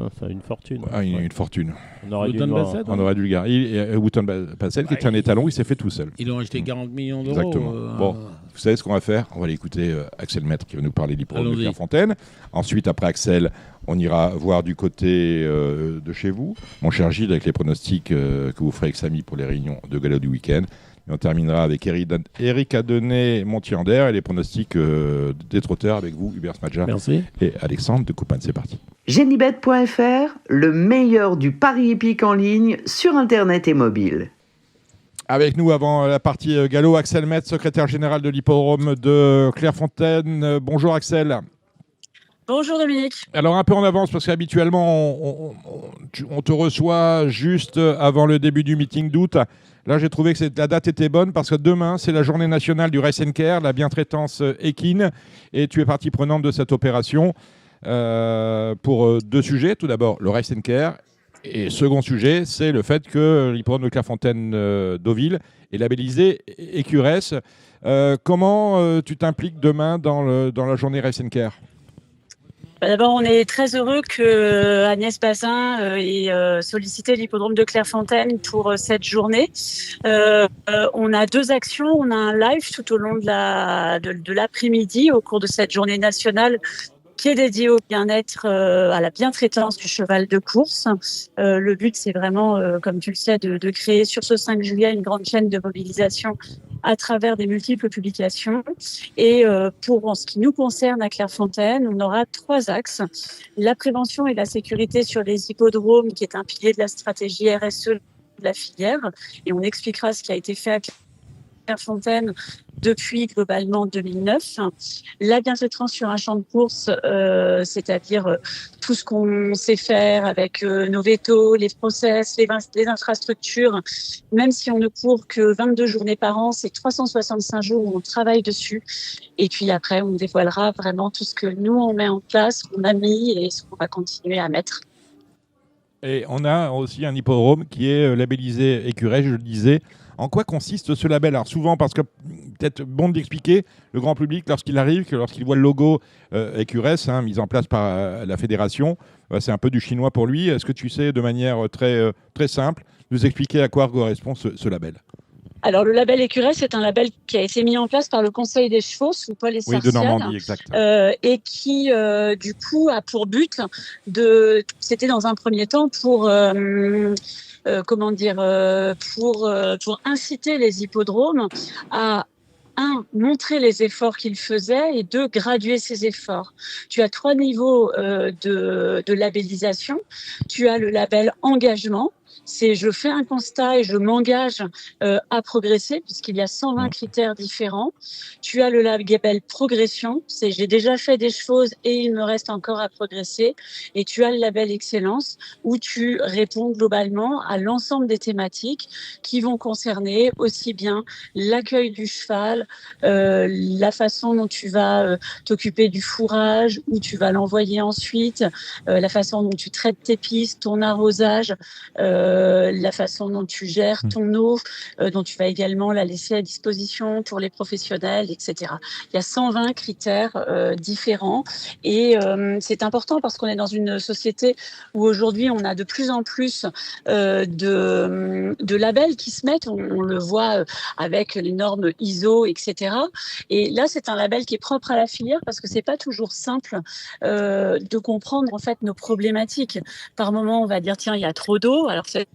enfin, une fortune. Une fortune. On aurait dû Wooton le vendre. Bassett, On aurait dû le garder. Wooton Bassett, qui était un étalon, il s'est fait tout seul. Ils ont acheté 40 millions d'euros. Exactement. Bon, vous savez ce qu'on va faire? On va aller écouter Axel Maître qui va nous parler de l'hippodrome de Allons-y. Clairefontaine. Ensuite, après Axel, on ira voir du côté de chez vous, mon cher Gilles, avec les pronostics que vous ferez avec Samy pour les réunions de gala du week-end. Et on terminera avec Eric Adenet, Montier-Ander, et les pronostics des trotteurs avec vous, Hubert Smadja Merci. et Alexandre de Coupane. C'est parti. Genibet.fr, le meilleur du pari hippique en ligne sur Internet et mobile. Avec nous avant la partie galop, Axel Maître, secrétaire général de l'hippodrome de Clairefontaine. Bonjour Axel. Bonjour Dominique. Alors un peu en avance parce qu'habituellement on te reçoit juste avant le début du meeting d'août. Là j'ai trouvé que la date était bonne parce que demain c'est la journée nationale du Race and Care, la bientraitance équine, et tu es partie prenante de cette opération pour deux sujets. Tout d'abord le Race and Care, et second sujet c'est le fait que l'hippodrome de Clairefontaine Deauville est labellisé Écuresse. Comment tu t'impliques demain dans la journée Race and Care? D'abord, on est très heureux que Agnès Bazin ait sollicité l'hippodrome de Clairefontaine pour cette journée. On a deux actions. On a un live tout au long de l'après-midi au cours de cette journée nationale qui est dédié au bien-être, à la bientraitance du cheval de course. Le but, c'est vraiment, comme tu le sais, de créer sur ce 5 juillet une grande chaîne de mobilisation à travers des multiples publications. Et en ce qui nous concerne à Clairefontaine, on aura 3 axes. La prévention et la sécurité sur les hippodromes, qui est un pilier de la stratégie RSE de la filière. Et on expliquera ce qui a été fait à Clairefontaine depuis globalement 2009. La bientraitance sur un champ de course, c'est-à-dire tout ce qu'on sait faire avec nos vétos, les process, les infrastructures. Même si on ne court que 22 journées par an, c'est 365 jours où on travaille dessus. Et puis après, on dévoilera vraiment tout ce que nous, on met en place, qu'on a mis et ce qu'on va continuer à mettre. Et on a aussi un hippodrome qui est labellisé Écuresse, je le disais. En quoi consiste ce label? Alors souvent, parce que peut-être bon d'expliquer, le grand public, lorsqu'il arrive, lorsqu'il voit le logo Écuresse, mis en place par la fédération, c'est un peu du chinois pour lui. Est-ce que tu sais, de manière très, très simple, nous expliquer à quoi correspond ce label? Alors, le label Écuresse, c'est un label qui a été mis en place par le Conseil des chevaux sous Paul Essartiade. Oui, de Normandie, exact. Et qui, du coup, a pour but c'était dans un premier temps pour inciter les hippodromes à montrer les efforts qu'ils faisaient et 2, graduer ces efforts. Tu as 3 niveaux de labellisation. Tu as le label engagement. C'est je fais un constat et je m'engage à progresser puisqu'il y a 120 critères différents. Tu as le label progression, c'est j'ai déjà fait des choses et il me reste encore à progresser. Et tu as le label excellence où tu réponds globalement à l'ensemble des thématiques qui vont concerner aussi bien l'accueil du cheval, la façon dont tu vas t'occuper du fourrage, où tu vas l'envoyer ensuite, la façon dont tu traites tes pistes, ton arrosage, la façon dont tu gères ton eau, dont tu vas également la laisser à disposition pour les professionnels, etc. Il y a 120 critères différents et c'est important parce qu'on est dans une société où aujourd'hui on a de plus en plus de labels qui se mettent, on le voit avec les normes ISO, etc. Et là c'est un label qui est propre à la filière parce que c'est pas toujours simple de comprendre en fait nos problématiques. Par moment on va dire tiens il y a trop d'eau, alors c'est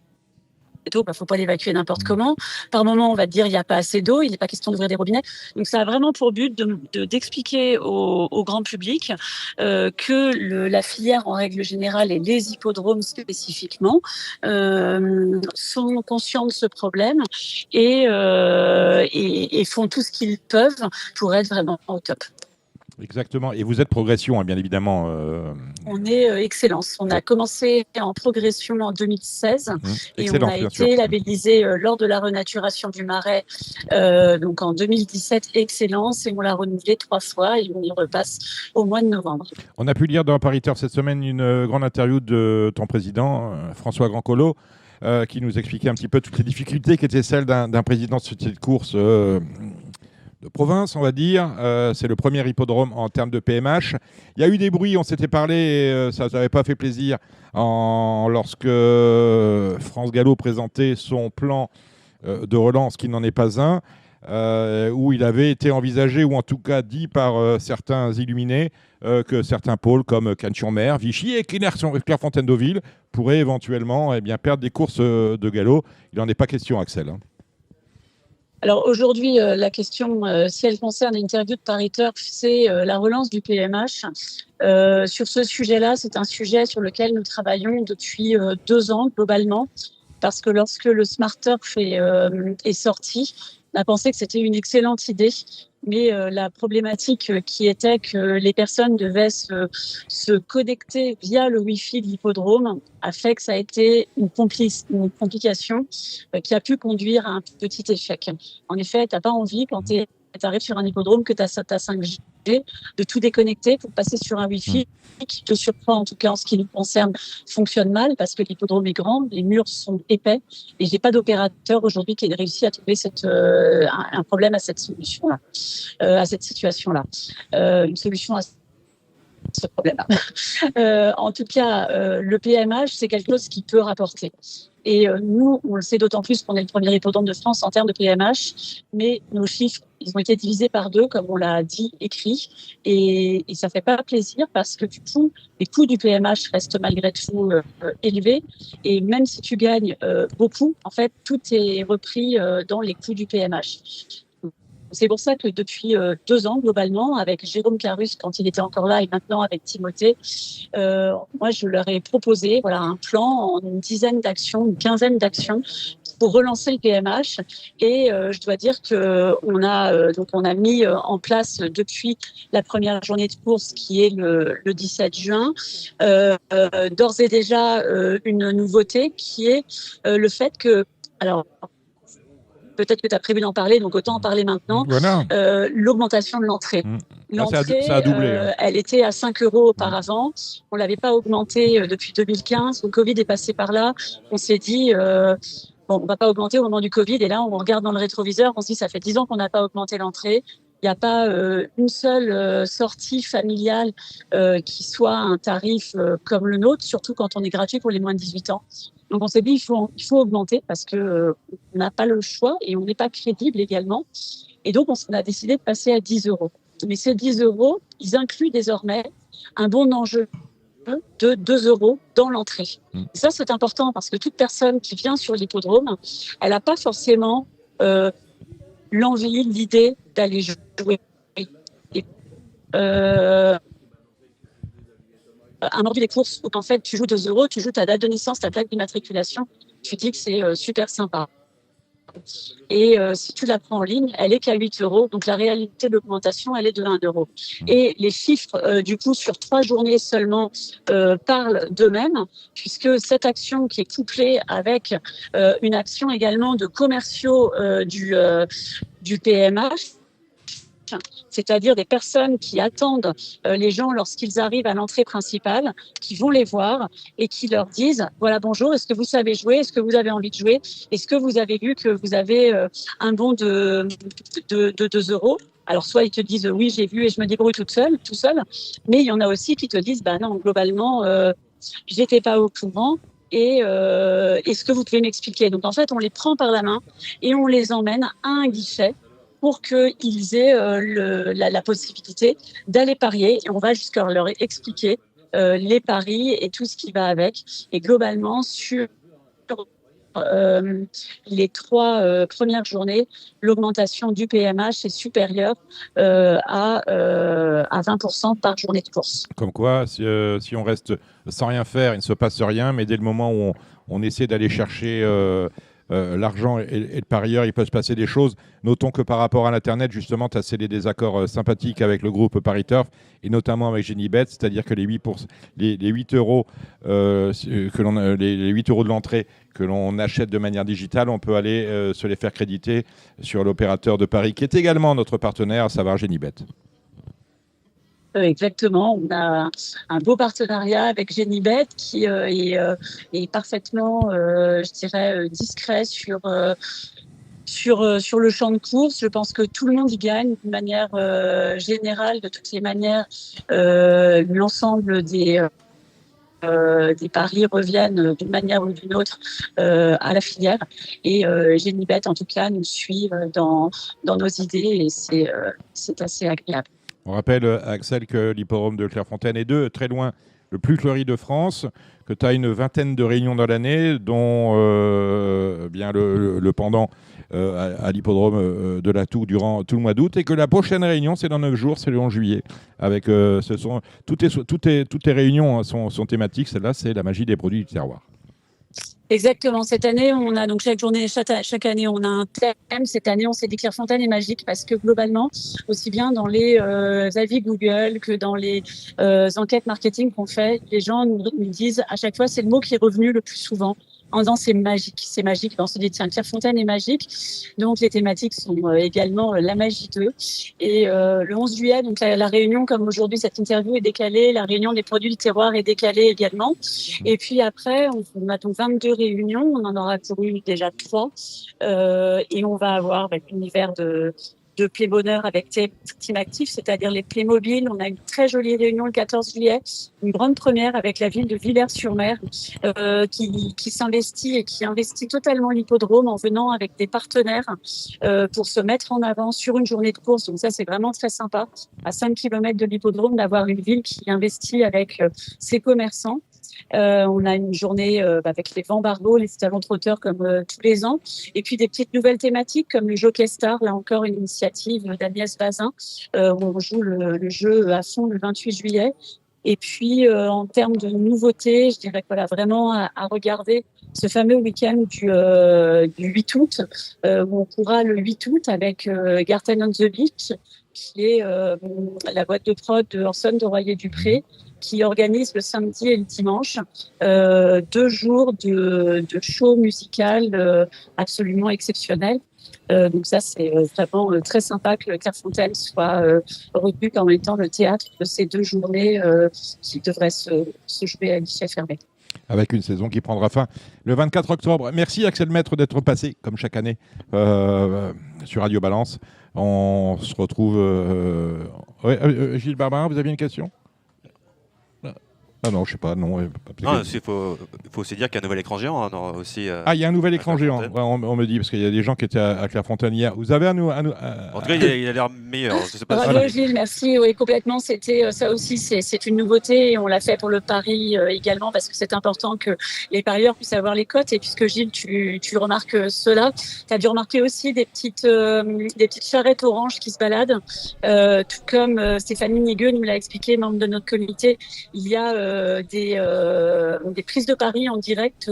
d'eau, faut pas l'évacuer n'importe comment. Par moment, on va te dire il n'y a pas assez d'eau, il n'est pas question d'ouvrir des robinets. Donc, ça a vraiment pour but d'expliquer au grand public que la filière en règle générale et les hippodromes spécifiquement sont conscients de ce problème et font tout ce qu'ils peuvent pour être vraiment au top. Exactement. Et vous êtes progression, bien évidemment. On est excellence. On a commencé en progression en 2016 et on a été labellisé lors de la renaturation du Marais, donc en 2017 excellence, et on l'a renouvelé 3 fois et on y repasse au mois de novembre. On a pu lire dans Pariteur cette semaine une grande interview de ton président, François Grandcolo, qui nous expliquait un petit peu toutes les difficultés qui étaient celles d'un président de société de course de province, on va dire. C'est le premier hippodrome en termes de PMH. Il y a eu des bruits, on s'était parlé, et ça n'avait pas fait plaisir lorsque France Gallo présentait son plan de relance, qui n'en est pas un, où il avait été envisagé, ou en tout cas dit par certains illuminés, que certains pôles comme Cannes-sur-Mer, Vichy et Clairefontaine-Deauville pourraient éventuellement perdre des courses de galop. Il n'en est pas question, Axel. Alors aujourd'hui, la question, si elle concerne l'interview de Paris Turf, c'est la relance du PMH. Sur ce sujet-là, c'est un sujet sur lequel nous travaillons depuis 2 ans globalement, parce que lorsque le Smart Turf est sorti, on a pensé que c'était une excellente idée, mais la problématique qui était que les personnes devaient se connecter via le Wi-Fi de l'hippodrome a fait que ça a été une complication qui a pu conduire à un petit échec. En effet, tu n'as pas envie, quand tu arrives sur un hippodrome, que tu as ta 5G, de tout déconnecter pour passer sur un Wi-Fi qui te surprend, en tout cas en ce qui nous concerne, fonctionne mal parce que l'hippodrome est grand, les murs sont épais et j'ai pas d'opérateur aujourd'hui qui ait réussi à trouver un problème à cette solution-là, à cette situation-là, une solution à ce problème-là. En tout cas, le PMH, c'est quelque chose qui peut rapporter. Et nous, on le sait d'autant plus qu'on est le premier hippodrome de France en termes de PMH, mais nos chiffres, ils ont été divisés par 2, comme on l'a dit, écrit, et ça fait pas plaisir parce que du coup, les coûts du PMH restent malgré tout élevés, et même si tu gagnes beaucoup, en fait, tout est repris dans les coûts du PMH. C'est pour ça que depuis 2 ans, globalement, avec Jérôme Carus, quand il était encore là, et maintenant avec Timothée, moi, je leur ai proposé un plan en une dizaine d'actions, une quinzaine d'actions pour relancer le PMH. Et je dois dire qu'on a mis en place depuis la première journée de course, qui est le 17 juin, d'ores et déjà une nouveauté qui est le fait que... Alors, peut-être que tu as prévu d'en parler, donc autant en parler maintenant. Voilà. L'augmentation de l'entrée. L'entrée, ça a doublé. elle était à 5 € auparavant. On ne l'avait pas augmentée depuis 2015. Le Covid est passé par là. On s'est dit, on ne va pas augmenter au moment du Covid. Et là, on regarde dans le rétroviseur, on se dit, ça fait 10 ans qu'on n'a pas augmenté l'entrée. Il n'y a pas une seule sortie familiale qui soit un tarif comme le nôtre, surtout quand on est gratuit pour les moins de 18 ans. Donc on s'est dit il faut augmenter parce que on n'a pas le choix et on n'est pas crédible également. Et donc on a décidé de passer à 10 €. Mais ces 10 €, ils incluent désormais un bon d'enjeu de 2 € dans l'entrée. Et ça c'est important parce que toute personne qui vient sur l'hippodrome, elle n'a pas forcément l'envie, l'idée d'aller jouer. Un mordu des courses où en fait tu joues 2 €, tu joues ta date de naissance, ta plaque d'immatriculation, tu dis que c'est super sympa. Et si tu la prends en ligne, elle est qu'à 8 €. Donc la réalité de l'augmentation, elle est de 1 €. Et les chiffres, du coup, sur 3 journées seulement, parlent d'eux-mêmes, puisque cette action qui est couplée avec une action également de commerciaux du PMH, c'est-à-dire des personnes qui attendent les gens lorsqu'ils arrivent à l'entrée principale, qui vont les voir et qui leur disent « Voilà, bonjour, est-ce que vous savez jouer? Est-ce que vous avez envie de jouer? Est-ce que vous avez vu que vous avez un bon de 2 €? » Alors, soit ils te disent « Oui, j'ai vu et je me débrouille tout seul. » Mais il y en a aussi qui te disent « Bah non, globalement, j'étais pas au courant. » Et est-ce que vous pouvez m'expliquer? Donc, en fait, on les prend par la main et on les emmène à un guichet pour qu'ils aient la possibilité d'aller parier. Et on va jusqu'à leur expliquer les paris et tout ce qui va avec. Et globalement, sur les 3 premières journées, l'augmentation du PMH est supérieure à 20% par journée de course. Comme quoi, si on reste sans rien faire, il ne se passe rien, mais dès le moment où on essaie d'aller chercher l'argent et le parieur, il peut se passer des choses. Notons que par rapport à l'Internet, justement, tu as scellé des accords sympathiques avec le groupe Paris Turf et notamment avec Genibet, c'est-à-dire que les 8 €, les 8 € les 8 € de l'entrée que l'on achète de manière digitale, on peut aller se les faire créditer sur l'opérateur de Paris, qui est également notre partenaire, à savoir Genibet. Exactement, on a un beau partenariat avec Genibet qui est parfaitement, je dirais, discret sur sur le champ de course. Je pense que tout le monde y gagne d'une manière générale, de toutes les manières. L'ensemble des paris reviennent d'une manière ou d'une autre à la filière. Et Génibet, en tout cas, nous suit dans nos idées et c'est assez agréable. On rappelle, Axel, que l'hippodrome de Clairefontaine est de très loin le plus fleuri de France, que tu as une vingtaine de réunions dans l'année, dont bien le pendant à l'hippodrome de la Tour durant tout le mois d'août, et que la prochaine réunion, c'est dans 9 jours, c'est le 11 juillet. Avec, toutes les réunions sont thématiques. Celle-là, c'est la magie des produits du terroir. Exactement. Cette année, on a donc chaque année, on a un thème. Cette année, on s'est dit Clairefontaine est magique parce que globalement, aussi bien dans les avis Google que dans les enquêtes marketing qu'on fait, les gens nous disent à chaque fois, c'est le mot qui est revenu le plus souvent. En disant c'est magique, c'est magique. On se dit tiens, Clairefontaine est magique. Donc les thématiques sont également la magie 2. Et le 11 juillet, donc la réunion, comme aujourd'hui cette interview est décalée, la réunion des produits du terroir est décalée également. Et puis après, on a donc 22 réunions, on en aura couru déjà 3. Et on va avoir l'univers de Playbonheur avec Team Actif, c'est-à-dire les Playmobil. On a une très jolie réunion le 14 juillet, une grande première avec la ville de Villers-sur-Mer qui s'investit et qui investit totalement l'hippodrome en venant avec des partenaires pour se mettre en avant sur une journée de course. Donc ça, c'est vraiment très sympa. À 5 km de l'hippodrome, d'avoir une ville qui investit avec ses commerçants. On a une journée avec les vents barbeaux, les salons trotteurs comme tous les ans. Et puis des petites nouvelles thématiques comme le Jockey Star, là encore une initiative d'Agnès Bazin, où on joue le jeu à fond le 28 juillet. Et puis en termes de nouveautés, je dirais que vraiment à regarder ce fameux week-end du 8 août, où on courra le 8 août avec Garten on the Beach, qui est la boîte de prod de Orson de Royer-Dupré, qui organise le samedi et le dimanche 2 jours de show musical absolument exceptionnel. Donc ça, c'est vraiment très sympa que Clairefontaine soit retenu en même temps le théâtre de ces 2 journées qui devraient se jouer à guichet fermé. Avec une saison qui prendra fin le 24 octobre. Merci Axel Maître d'être passé, comme chaque année, sur Radio Balance. On se retrouve... Gilles Barbarin, vous aviez une question ? Ah non, je sais pas, non. Non, il faut aussi dire qu'il y a un nouvel écran géant aussi. Il y a un nouvel écran géant. Ouais, on me dit, parce qu'il y a des gens qui étaient à Clairefontaine hier. Vous avez En tout cas, il a l'air meilleur. Je sais pas Bravo Gilles, merci. Oui, complètement. C'était ça aussi, c'est une nouveauté. On l'a fait pour le pari également parce que c'est important que les parieurs puissent avoir les cotes. Et puisque Gilles, tu remarques cela, tu as dû remarquer aussi des petites charrettes oranges qui se baladent. Tout comme Stéphanie Nigueux nous l'a expliqué, membre de notre comité, il y a des prises de paris en direct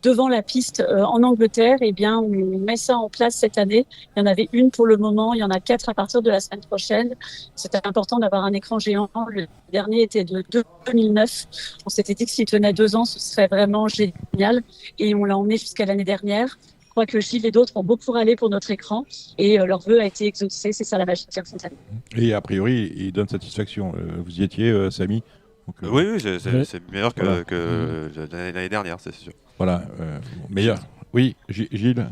devant la piste en Angleterre. Eh bien, on met ça en place cette année. Il y en avait une pour le moment, il y en a 4 à partir de la semaine prochaine. C'était important d'avoir un écran géant. Le dernier était de 2009. On s'était dit que s'il tenait 2 ans, ce serait vraiment génial. Et on l'a emmené jusqu'à l'année dernière. Je crois que Gilles et d'autres ont beaucoup râlé pour notre écran et leur vœu a été exaucé. C'est ça la magie de Clairefontaine. Et a priori, il donne satisfaction. Vous y étiez, Samy ? Donc, oui, c'est meilleur que l'année dernière, c'est sûr. Voilà, meilleur. Oui, Gilles.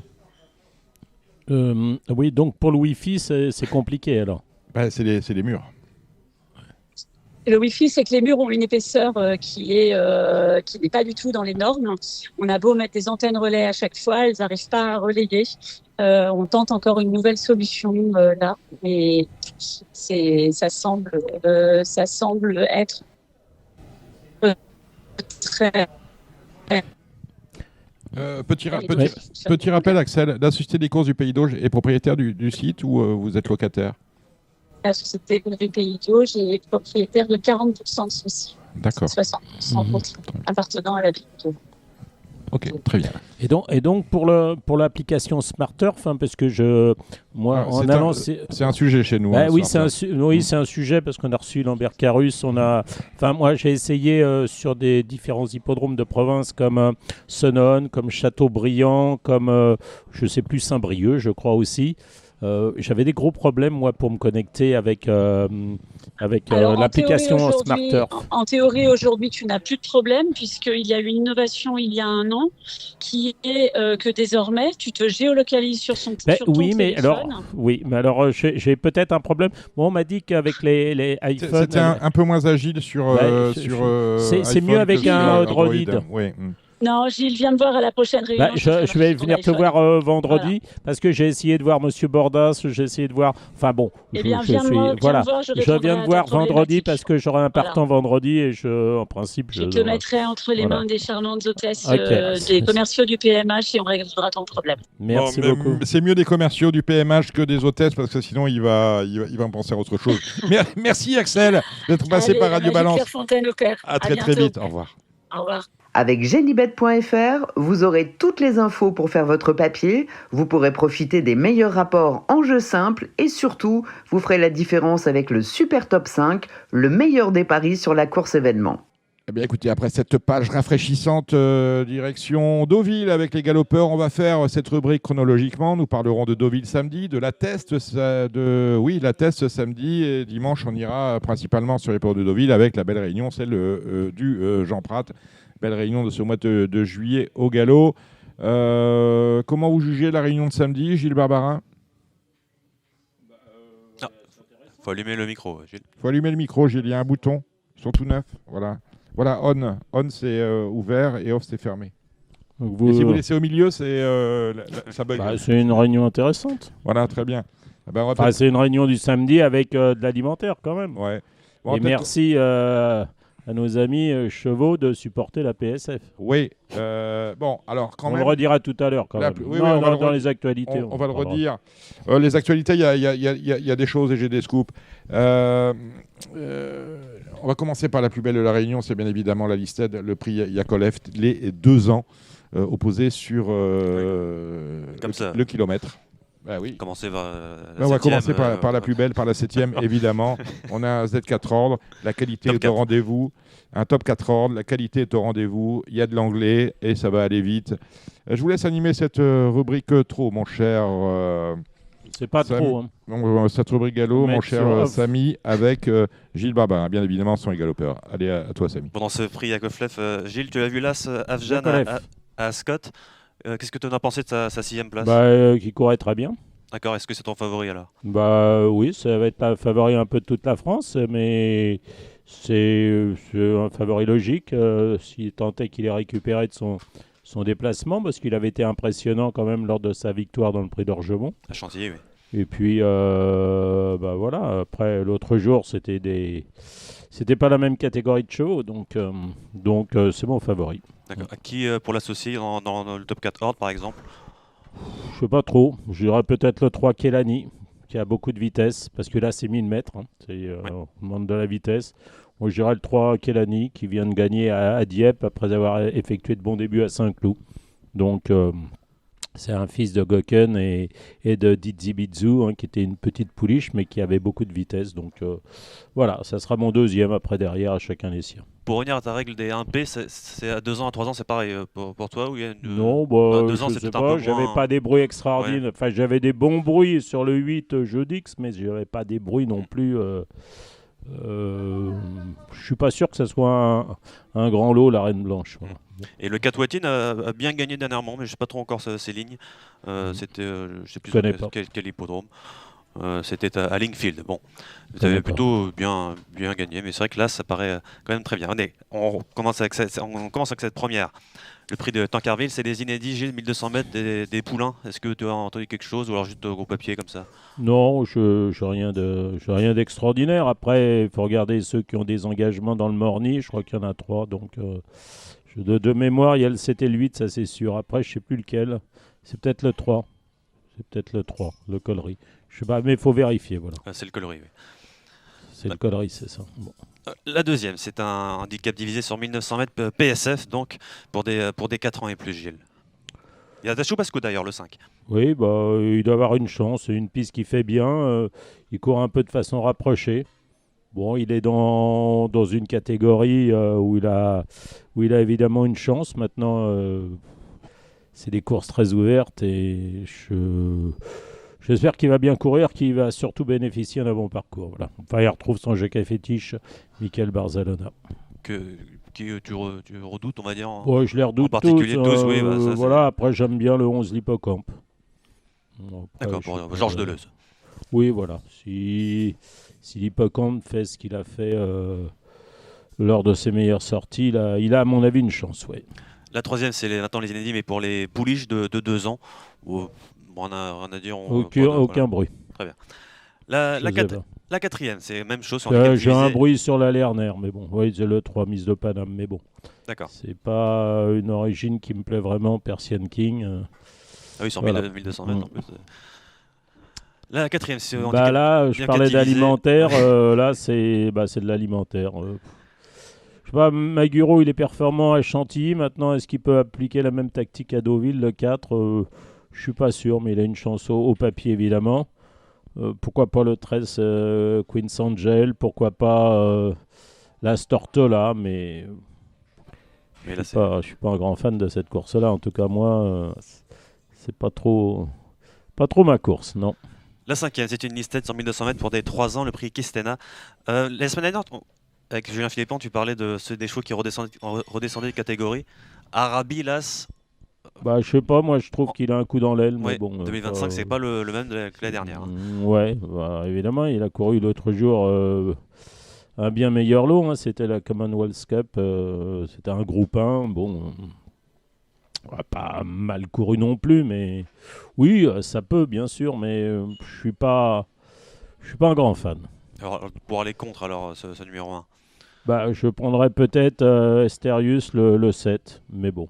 Oui, donc pour le Wi-Fi, c'est compliqué alors. C'est les murs. Le Wi-Fi, c'est que les murs ont une épaisseur qui n'est pas du tout dans les normes. On a beau mettre des antennes relais à chaque fois, elles n'arrivent pas à relayer. On tente encore une nouvelle solution là, mais ça semble être très... Petit rappel, Axel, la Société des courses du Pays d'Auge est propriétaire du site ou vous êtes locataire ? La Société du Pays d'Auge est propriétaire de 40% de son site. D'accord. 60% appartenant à la ville d'Auge. Ok, très bien. Et donc pour l'application Smarturf, parce que c'est un sujet chez nous. Oui, c'est un sujet parce qu'on a reçu Lambert Carus. Moi, j'ai essayé sur des différents hippodromes de province comme Senon, comme Châteaubriand, comme je sais plus Saint-Brieuc, je crois aussi. J'avais des gros problèmes, moi, pour me connecter avec Alors, l'application Smart Turf. en théorie, aujourd'hui, tu n'as plus de problème puisqu'il y a eu une innovation il y a un an qui est que désormais, tu te géolocalises sur ton Oui, mais téléphone. alors, j'ai peut-être un problème. Moi, on m'a dit qu'avec les iPhones... C'était un peu moins agile sur c'est mieux avec un Android. Oui. Non, Gilles, viens me voir à la prochaine réunion. Je vais venir te voir vendredi parce que j'ai essayé de voir Monsieur Bordas, j'ai essayé de voir... Enfin bon, eh bien, viens me voir, je viens te voir vendredi parce que j'aurai un partant vendredi et en principe... Je te mettrai entre les mains des charmantes hôtesses des commerciaux du PMH et on réglera ton problème. Merci beaucoup. C'est mieux des commerciaux du PMH que des hôtesses parce que sinon il va en penser à autre chose. Merci Axel d'être passé par Radio Balance. À très vite. Au revoir. Au revoir. Avec Genibet.fr, vous aurez toutes les infos pour faire votre papier, vous pourrez profiter des meilleurs rapports en jeu simple et surtout, vous ferez la différence avec le Super Top 5, le meilleur des paris sur la course événement. Eh bien, écoutez, après cette page rafraîchissante, direction Deauville avec les galopeurs, on va faire cette rubrique chronologiquement. Nous parlerons de Deauville samedi, de la Teste, la Teste samedi et dimanche, on ira principalement sur les ports de Deauville avec la belle réunion, celle du Jean Prat. Belle réunion de ce mois de juillet au galop. Comment vous jugez la réunion de samedi, Gilles Barbarin ? Faut allumer le micro, Gilles. Faut allumer le micro, Gilles. Il y a un bouton. Ils sont tout neufs. Voilà, on. On, c'est ouvert et off, c'est fermé. Et si vous laissez au milieu, ça bug. C'est une réunion intéressante. Voilà, très bien. C'est une réunion du samedi avec de l'alimentaire quand même. Ouais. Bon, et merci à nos amis chevaux de supporter la PSF. Oui. Bon, alors quand même... On le redira tout à l'heure quand même. Dans les actualités. On va le redire. Les actualités, il y a des choses et j'ai des scoops. On va commencer par la plus belle de la Réunion, c'est bien évidemment la Listed, le prix Yakolev, les 2 ans opposés sur le kilomètre. Bah oui. On va commencer par la plus belle, par la 7e, évidemment. On a un Z4 ordre, la qualité est au rendez-vous. Un top 4 ordre, la qualité est au rendez-vous. Il y a de l'anglais et ça va aller vite. Je vous laisse animer cette rubrique trop, mon cher. C'est pas trop. Cette rubrique galop, mon cher Samy, avec Gilles Barbarin. Bien évidemment, ce sont les galopeurs. Allez, à toi, Samy. Pendant ce prix Yakovlev, Gilles, tu as vu l'As Afjan à Scott. Qu'est-ce que tu en as pensé de sa 6e place ? Qui courait très bien. D'accord, est-ce que c'est ton favori alors ? Oui, ça va être un favori un peu de toute la France, mais c'est un favori logique s'il tentait qu'il ait récupéré de son déplacement, parce qu'il avait été impressionnant quand même lors de sa victoire dans le Prix d'Orgemont. À Chantilly, oui. Et puis, voilà, après l'autre jour, c'était pas la même catégorie de chevaux, donc c'est mon favori. D'accord. À qui pour l'associer dans le top 4 ordre, par exemple ? Je sais pas trop. Je dirais peut-être le 3 Kelani, qui a beaucoup de vitesse, parce que là, c'est 1000 mètres. On demande de la vitesse. Moi, je dirais le 3 Kelani, qui vient de gagner à Dieppe, après avoir effectué de bons débuts à Saint-Cloud. Donc... c'est un fils de Goken et de Dizibidzu, qui était une petite pouliche, mais qui avait beaucoup de vitesse. Donc voilà, ça sera mon 2e après derrière à chacun des siens. Pour revenir à ta règle des 1P, c'est à 2 ans, à 3 ans, c'est pareil pour toi ou il y a Non, 2 ans, je c'est sais peut-être pas, un peu j'avais moins... pas des bruits extraordinaires. Ouais. Enfin, j'avais des bons bruits sur le 8 Jeudix, mais j'avais pas des bruits non plus. Je suis pas sûr que ce soit un grand lot, la Reine Blanche. Voilà. Et le Catwatin a bien gagné dernièrement, mais je sais pas trop encore ses lignes. C'était, je sais plus quel hippodrome. C'était à Lingfield. Bon, vous avez plutôt bien gagné, mais c'est vrai que là, ça paraît quand même très bien. On commence avec cette première. Le prix de Tancarville, c'est des inédits, Gilles, 1200 mètres, des poulains. Est-ce que tu as entendu quelque chose ou alors juste gros papier comme ça ? Non, je n'ai rien d'extraordinaire. Après, il faut regarder ceux qui ont des engagements dans le Morny. Je crois qu'il y en a 3. Donc, de mémoire, c'était le 8, ça c'est sûr. Après, je ne sais plus lequel. C'est peut-être le 3. Le Collery. Je sais pas, mais il faut vérifier. Voilà. C'est le Collery, oui. C'est le Collery, c'est ça. Bon. La deuxième, c'est un handicap divisé sur 1900 mètres PSF, donc pour des 4 ans et plus, Gilles. Il y a Dachou Pasco d'ailleurs, le 5. Oui, il doit avoir une chance. C'est une piste qui fait bien. Il court un peu de façon rapprochée. Bon, il est dans une catégorie où il a évidemment une chance. Maintenant, c'est des courses très ouvertes et J'espère qu'il va bien courir, qu'il va surtout bénéficier d'un bon parcours. Voilà. Enfin, il retrouve son jockey fétiche, Michael Barzalona. Tu redoutes, on va dire. Ouais, je les redoute en particulier tous. Oui, ça, voilà. Après, j'aime bien le 11 l'Hippocampe. D'accord, pour Georges Deleuze. Oui, voilà. Si l'Hippocampe fait ce qu'il a fait lors de ses meilleures sorties, il a à mon avis une chance. Ouais. La troisième, c'est maintenant les inédits, mais pour les pouliches de 2 ans. Où, on n'a rien à dire. Aucun bruit. Très bien. La quatrième, c'est la même chose. J'ai un bruit sur la Lerner, mais bon, oui, c'est le 3 Miss de Paname, mais bon. D'accord. C'est pas une origine qui me plaît vraiment, Persian King. Ah oui, sur 1200 mètres en plus. Là, la quatrième, c'est là, je parlais d'alimentaire. Là, c'est de l'alimentaire. Je sais pas, Maguro, il est performant à Chantilly. Maintenant, est-ce qu'il peut appliquer la même tactique à Deauville, le 4 je suis pas sûr, mais il a une chance au papier, évidemment. Pourquoi pas le 13 Queen's Angel, pourquoi pas la Stortola, mais je suis pas un grand fan de cette course-là. En tout cas, moi, c'est pas trop ma course, non. La cinquième, c'est une listette sur 1200 mètres pour des 3 ans, le prix Kistena. La semaine dernière, avec Julien Philippon, tu parlais des chevaux qui redescendaient de catégorie. Arabi, Las... je sais pas, moi je trouve qu'il a un coup dans l'aile. Ouais, mais bon, 2025, c'est pas le même que la dernière. Ouais, évidemment, il a couru l'autre jour un bien meilleur lot. C'était la Commonwealth Cup, c'était un groupe 1. Bon, pas mal couru non plus, mais oui, ça peut bien sûr, mais je suis pas un grand fan. Alors, pour aller contre alors ce numéro 1 je prendrais peut-être Asterius le 7, mais bon.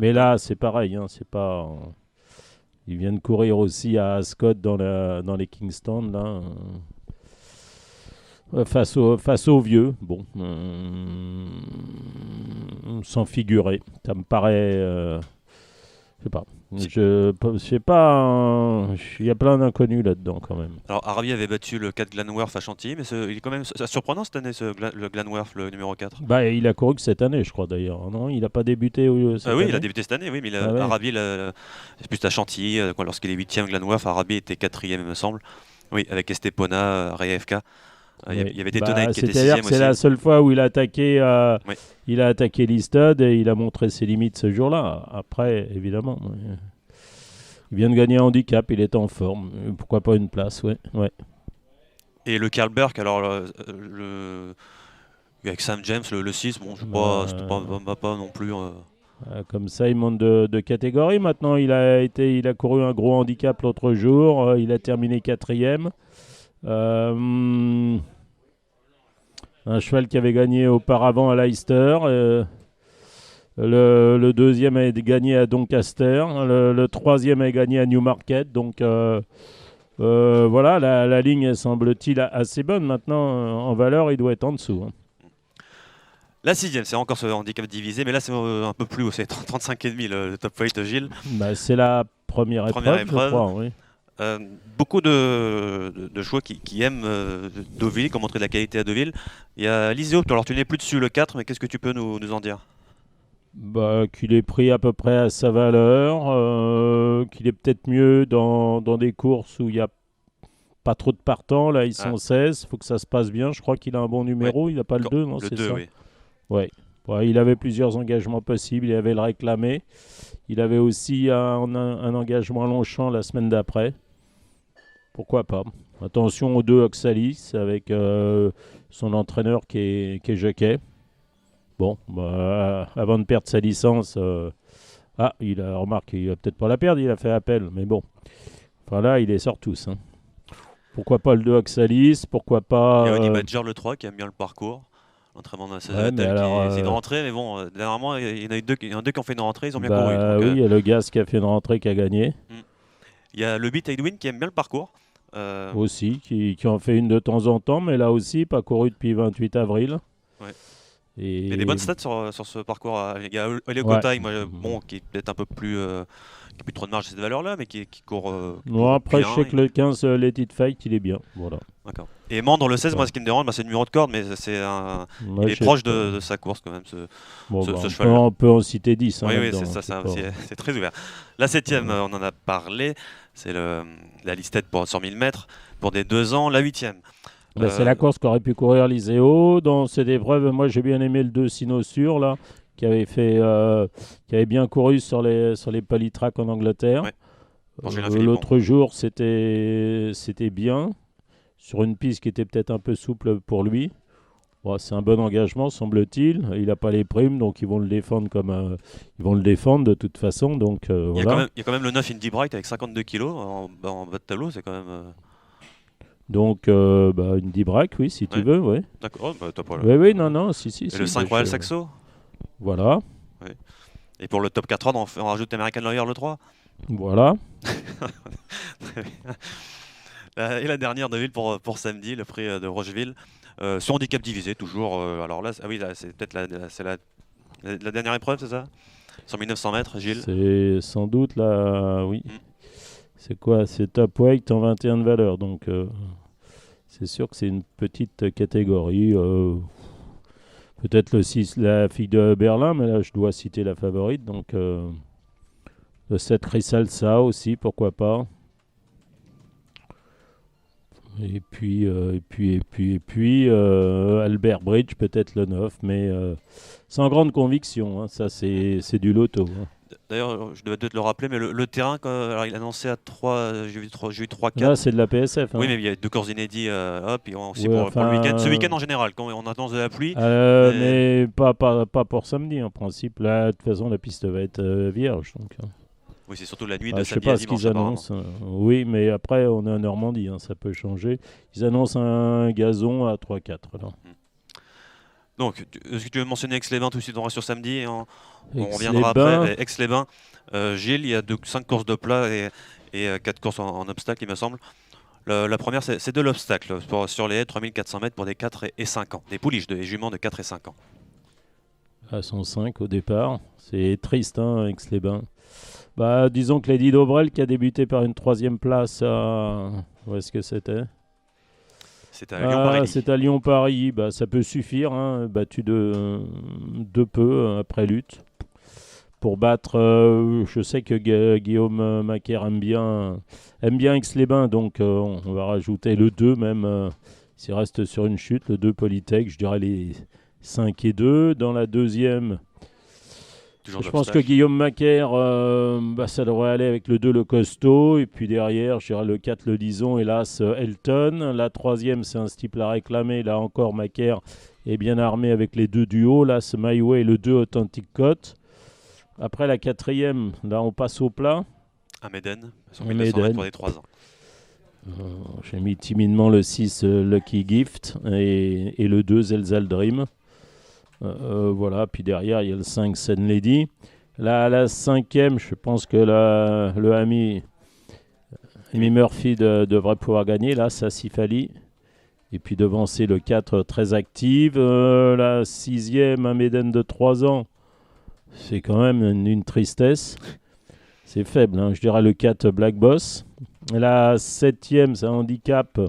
Mais là, c'est pareil, c'est pas. Ils viennent courir aussi à Ascot dans les Kingston là, face aux vieux. Bon, sans figurer, ça me paraît. Je sais pas. Je sais pas. Il y a plein d'inconnus là-dedans quand même. Alors Arabi avait battu le 4 Glanworth à Chantilly, mais il est quand même surprenant cette année, le Glanworth, le numéro 4. Il a couru que cette année, je crois d'ailleurs. Non, il n'a pas débuté cette année. Oui, il a débuté cette année, oui, mais Arabi, c'est plus à Chantilly, lorsqu'il est 8e Glanworth, Arabi était 4e, il me semble. Oui, avec Estepona, Ray FK. Il y avait Daytona qui était 6e aussi. C'est la seule fois où il a attaqué Listad et il a montré ses limites ce jour-là. Après, évidemment, il vient de gagner un handicap, il est en forme. Pourquoi pas une place, ouais. Et le Karl Burke, alors avec Sam James, le 6, bon, je sais pas, c'était pas non plus. Comme ça, il monte de catégorie. Maintenant, il a couru un gros handicap l'autre jour. Il a terminé 4e. Un cheval qui avait gagné auparavant à Leicester. Le deuxième a gagné à Doncaster. Le troisième a gagné à Newmarket. Donc voilà, la ligne semble-t-il assez bonne. Maintenant, en valeur, il doit être en dessous. La 6e, c'est encore ce handicap divisé, mais là c'est un peu plus haut, c'est 35,5 le top weight, Gilles. C'est la première épreuve. Je crois, oui. Beaucoup de chevaux qui aiment Deauville, qui ont montré de la qualité à Deauville. Il y a Liseo, alors tu n'es plus dessus le 4, mais qu'est-ce que tu peux nous en dire? Qu'il est pris à peu près à sa valeur, qu'il est peut-être mieux dans des courses où il n'y a pas trop de partants. Là, ils sont 16, il faut que ça se passe bien. Je crois qu'il a un bon numéro, il n'a pas le 2, non? Le 2, oui. Ouais. Il avait plusieurs engagements possibles, il avait le réclamé. Il avait aussi un engagement à Longchamp la semaine d'après. Pourquoi pas? Attention aux 2 Oxalis avec son entraîneur qui est jockey. Bon, avant de perdre sa licence, il a remarqué, il va peut-être pas la perdre, il a fait appel, mais bon. Enfin là, il est sur tous. Pourquoi pas le 2 Oxalis? Pourquoi pas... Il y a Honey Badger le 3 qui aime bien le parcours. L'entraînement de la saison, c'est une rentrée, mais bon, dernièrement, il y en a eu 2 qui ont fait une rentrée, ils ont bien couru. Donc, il y a le Gaz qui a fait une rentrée, qui a gagné. Il y a le Beat Edwin qui aime bien le parcours. Aussi, qui en fait une de temps en temps, mais là aussi, pas couru depuis 28 avril. Ouais. Il y a des bonnes stats sur ce parcours. Il y a Elio Kotai, qui est peut-être un peu plus... qui n'a plus trop de marge à cette valeur-là, mais qui court après, bien, je sais que le 15, Let It Fight, il est bien. Voilà. D'accord. Et Mandre, le 16, moi, ce qui me dérange, c'est le numéro de corde, mais il est proche de sa course, quand même, ce cheval. On peut en citer 10. Oui, c'est ça, c'est très ouvert. La 7e, on en a parlé. C'est la listette pour 100 000 mètres. Pour des 2 ans, la 8e. C'est la course qu'aurait pu courir Liseo. Dans cette épreuve, moi j'ai bien aimé le 2 Sinosur, là, qui avait bien couru sur les polytracks en Angleterre. Ouais. L'autre jour, c'était bien, sur une piste qui était peut-être un peu souple pour lui. Bon, c'est un bon engagement, semble-t-il. Il n'a pas les primes, donc ils vont le défendre ils vont le défendre de toute façon. Donc, il y voilà. a quand même le 9 Indy Bright avec 52 kg en bas de tableau, c'est quand même... Donc, une D-Brack, oui, si tu veux, oui. D'accord, t'as pas Oui, non, si. Et le 5 Royal Saxo. Voilà. Oui. Et pour le top 4 ordres, on rajoute American Lawyer le 3. Voilà. Et la dernière de ville pour samedi, le prix de Rocheville. Sur handicap divisé, toujours. Alors là, c'est peut-être la dernière épreuve, c'est ça? Sur 1900 mètres, Gilles. C'est sans doute là, oui. C'est quoi? C'est top weight en 21 de valeur, donc c'est sûr que c'est une petite catégorie. Peut-être la fille de Berlin, mais là je dois citer la favorite, donc le 7 Risalsa aussi, pourquoi pas. Et puis Albert Bridge, peut-être le 9, mais sans grande conviction, hein, ça c'est du loto. Hein. D'ailleurs, je devais peut-être le rappeler, mais le terrain, alors il annonçait à 3, j'ai eu 3-4. Là, c'est de la PSF. Hein. Oui, mais il y a 2 courses inédits, et aussi pour le week-end. Ce week-end en général, quand on annonce de la pluie. Mais pas pour samedi, en principe. Là, de toute façon, la piste va être vierge. Donc, oui, c'est surtout la nuit de samedi à dimanche. Je sais pas ce qu'ils annoncent. Oui, mais après, on est en Normandie, hein, ça peut changer. Ils annoncent un gazon à 3-4. Là. Donc, est-ce que tu veux mentionner Aix-les-Bains tout de suite? On reste sur samedi. On reviendra après. Aix-les-Bains, Gilles, il y a 5 courses de plat et 4 courses en obstacle, il me semble. La première, c'est de l'obstacle sur les 3400 mètres pour des 4 et 5 ans. Des pouliches, des juments de 4 et 5 ans. À 105 au départ. C'est triste, hein, Aix-les-Bains. Disons que Lady Dobrel, qui a débuté par une 3e place où est-ce que c'était? C'est à Lyon-Paris. C'est à Lyon-Paris. Ça peut suffire, hein, battu de peu après lutte. Pour battre, je sais que Guillaume Macaire aime bien Aix-les-Bains, donc on va rajouter le 2 même, s'il reste sur une chute, le 2 Polytech, je dirais les 5 et 2. Dans la deuxième, je pense que Guillaume Macaire, ça devrait aller avec le 2 le costaud, et puis derrière, je dirais le 4 le Dison, hélas Elton. La troisième, c'est un steeple à réclamer, là encore Macaire est bien armé avec les 2 du haut, là c'est My Way et le 2 Authentic Cote. Après la quatrième, là on passe au plat. À Méden, sur 1900 mètres pour les 3 ans. J'ai mis timidement le 6 Lucky Gift et le 2 Zelzal Dream. Voilà, puis derrière il y a le 5 Sen Lady. Là, à la 5e, je pense que le ami Murphy devrait pouvoir gagner. Là, Sassifali. Et puis devant, c'est le 4 très active. La 6e, un Méden de 3 ans. C'est quand même une tristesse. C'est faible, hein. Je dirais le 4 Black Boss. La 7e, c'est un handicap.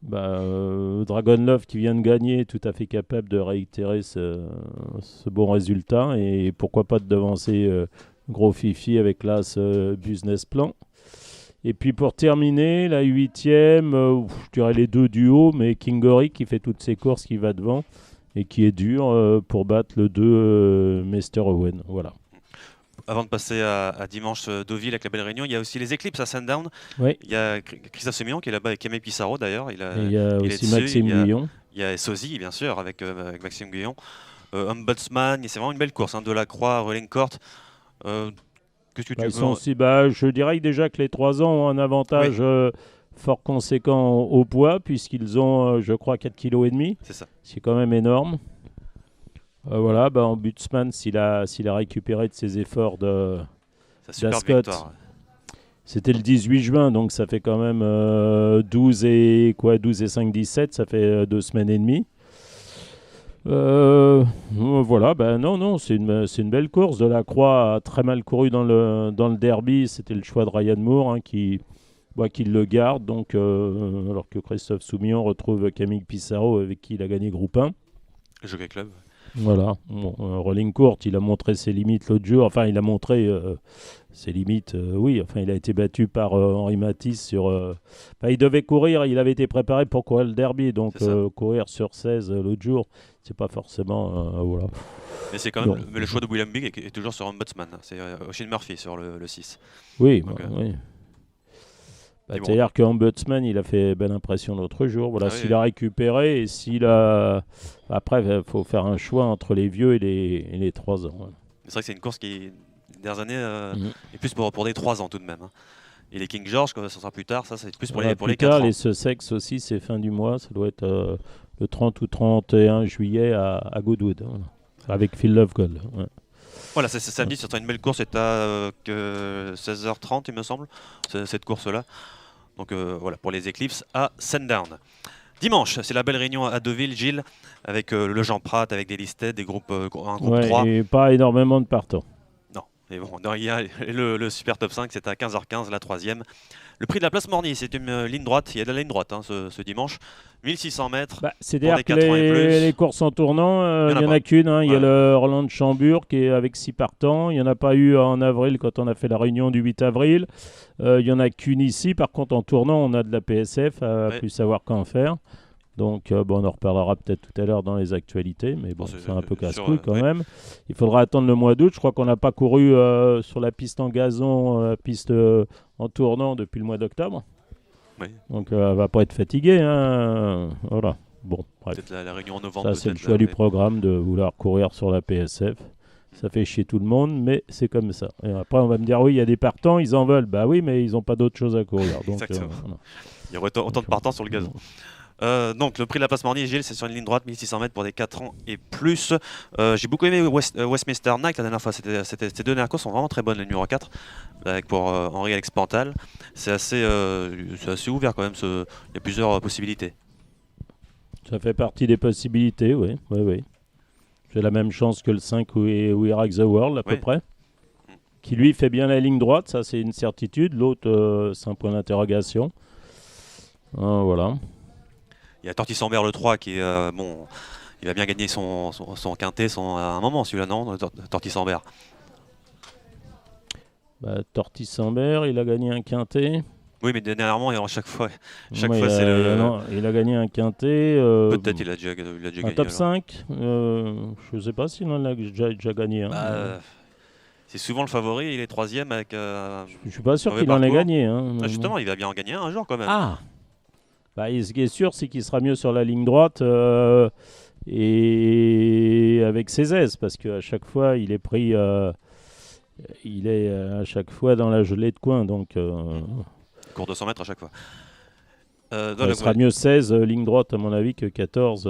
Dragon Love qui vient de gagner, tout à fait capable de réitérer ce bon résultat. Et pourquoi pas de devancer Gros Fifi avec l'As Business Plan. Et puis pour terminer, la 8e, je dirais les 2 du haut, mais Kingory qui fait toutes ses courses, qui va devant. Et qui est dur pour battre le 2 Mester Owen. Voilà. Avant de passer à dimanche Deauville avec la belle réunion, il y a aussi les éclipses à Sundown. Oui. Il y a Christophe Sémillon qui est là-bas avec Aimé Pissarro d'ailleurs. Il y a aussi Maxime Guyon. Il y a Sozy bien sûr avec Maxime Guyon. Ombudsman, c'est vraiment une belle course. Hein, Delacroix, Rolling Court. Qu'est-ce que tu veux? Je dirais déjà que les 3 ans ont un avantage fort conséquent au poids, puisqu'ils ont, je crois, 4,5 kg. C'est ça. C'est quand même énorme. Voilà, Ombudsman, s'il a récupéré de ses efforts d'Ascot, c'était le 18 juin, donc ça fait quand même 12 et 5, 17, ça fait 2 semaines et demie. Voilà, non, c'est une belle course. Delacroix a très mal couru dans le derby, c'était le choix de Ryan Moore, hein, qui le garde, donc, alors que Christophe Soumillon retrouve Camille Pissarro avec qui il a gagné Groupe 1. Jockey Club. Voilà. Bon, Rolling Court, il a montré ses limites l'autre jour. Enfin, il a montré ses limites, oui. Enfin, il a été battu par Henri Matisse sur... il devait courir, il avait été préparé pour courir le derby. Donc, courir sur 16 l'autre jour, c'est pas forcément... voilà. Mais c'est quand même le choix de William Big est toujours sur Ombudsman. C'est Oisin Murphy sur le 6. Oui, donc, oui. C'est-à-dire qu'Ombudsman, il a fait belle impression l'autre jour. Voilà, s'il a récupéré et s'il a... Après, il faut faire un choix entre les vieux et les 3 ans. Voilà. C'est vrai que c'est une course qui, dernières années, est plus pour des 3 ans tout de même. Hein. Et les King George, ça sera plus tard, ça c'est plus pour les 4 ans. Les Sussex aussi, c'est fin du mois. Ça doit être le 30 ou 31 juillet à Goodwood. Voilà. Avec Phil Lovegold. Ouais. Voilà, c'est samedi, c'est une belle course. C'est à 16h30, il me semble, cette course-là. Donc voilà, pour les Eclipses à Sandown. Dimanche, c'est la belle réunion à Deauville, Gilles, avec le Jean Prat, avec des listés, des groupes, un groupe 3. Et pas énormément de partants. Non, et bon, il y a le Super Top 5, c'est à 15h15, la 3e. Le prix de la place Morny, c'est une ligne droite, il y a de la ligne droite ce dimanche. 1600 mètres. C'est-à-dire que les courses en tournant, il n'y en a qu'une. Il y a le Roland de Chambourg qui est avec 6 partants. Il n'y en a pas eu en avril quand on a fait la réunion du 8 avril. Il n'y en a qu'une ici. Par contre, en tournant, on a de la PSF, plus savoir qu'en faire. Donc, on en reparlera peut-être tout à l'heure dans les actualités, mais bon, c'est un peu casse-couille quand même. Il faudra attendre le mois d'août. Je crois qu'on n'a pas couru sur la piste en gazon, la piste en tournant depuis le mois d'octobre. Oui. Donc, elle ne va pas être fatiguée. Hein. Voilà. Bon, bref. Peut-être la réunion en novembre. Ça, c'est le choix du programme de vouloir courir sur la PSF. Ça fait chier tout le monde, mais c'est comme ça. Et après, on va me dire, oui, il y a des partants, ils en veulent. Bah oui, mais ils n'ont pas d'autre chose à courir. Donc, exactement. Voilà. Il y aurait autant de partants sur le gazon. Donc le prix de la place Morny, Gilles, c'est sur une ligne droite, 1600 mètres pour des 4 ans et plus. J'ai beaucoup aimé Westminster Night la dernière fois. Ces deux dernières courses sont vraiment très bonnes, le numéro 4 pour Henri Alex Pantal. C'est assez ouvert quand même, il y a plusieurs possibilités. Ça fait partie des possibilités, oui. J'ai la même chance que le 5 We Rock the World à peu près. Qui lui fait bien la ligne droite, ça c'est une certitude. L'autre, c'est un point d'interrogation. Voilà. Il y a Tortis-Ambert le 3 qui est il va bien gagner son quintet à un moment celui-là, non, Tortis-Ambert. Tortis-Ambert, il a gagné un quintet. Oui, mais dernièrement, et chaque fois c'est il a gagné un quintet. Peut-être il a déjà gagné. Un top 5. Je ne sais pas s'il en a déjà gagné. C'est souvent le favori, il est 3e avec. Je ne suis pas sûr qu'il en ait gagné. Hein. Justement, il va bien en gagner un jour quand même. Ce qui est sûr, c'est qu'il sera mieux sur la ligne droite et avec ses aises, parce qu'à chaque fois, il est pris. Il est à chaque fois dans la gelée de coin. Donc, court 200 mètres à chaque fois. Il sera mieux 16 ligne droite, à mon avis, que 14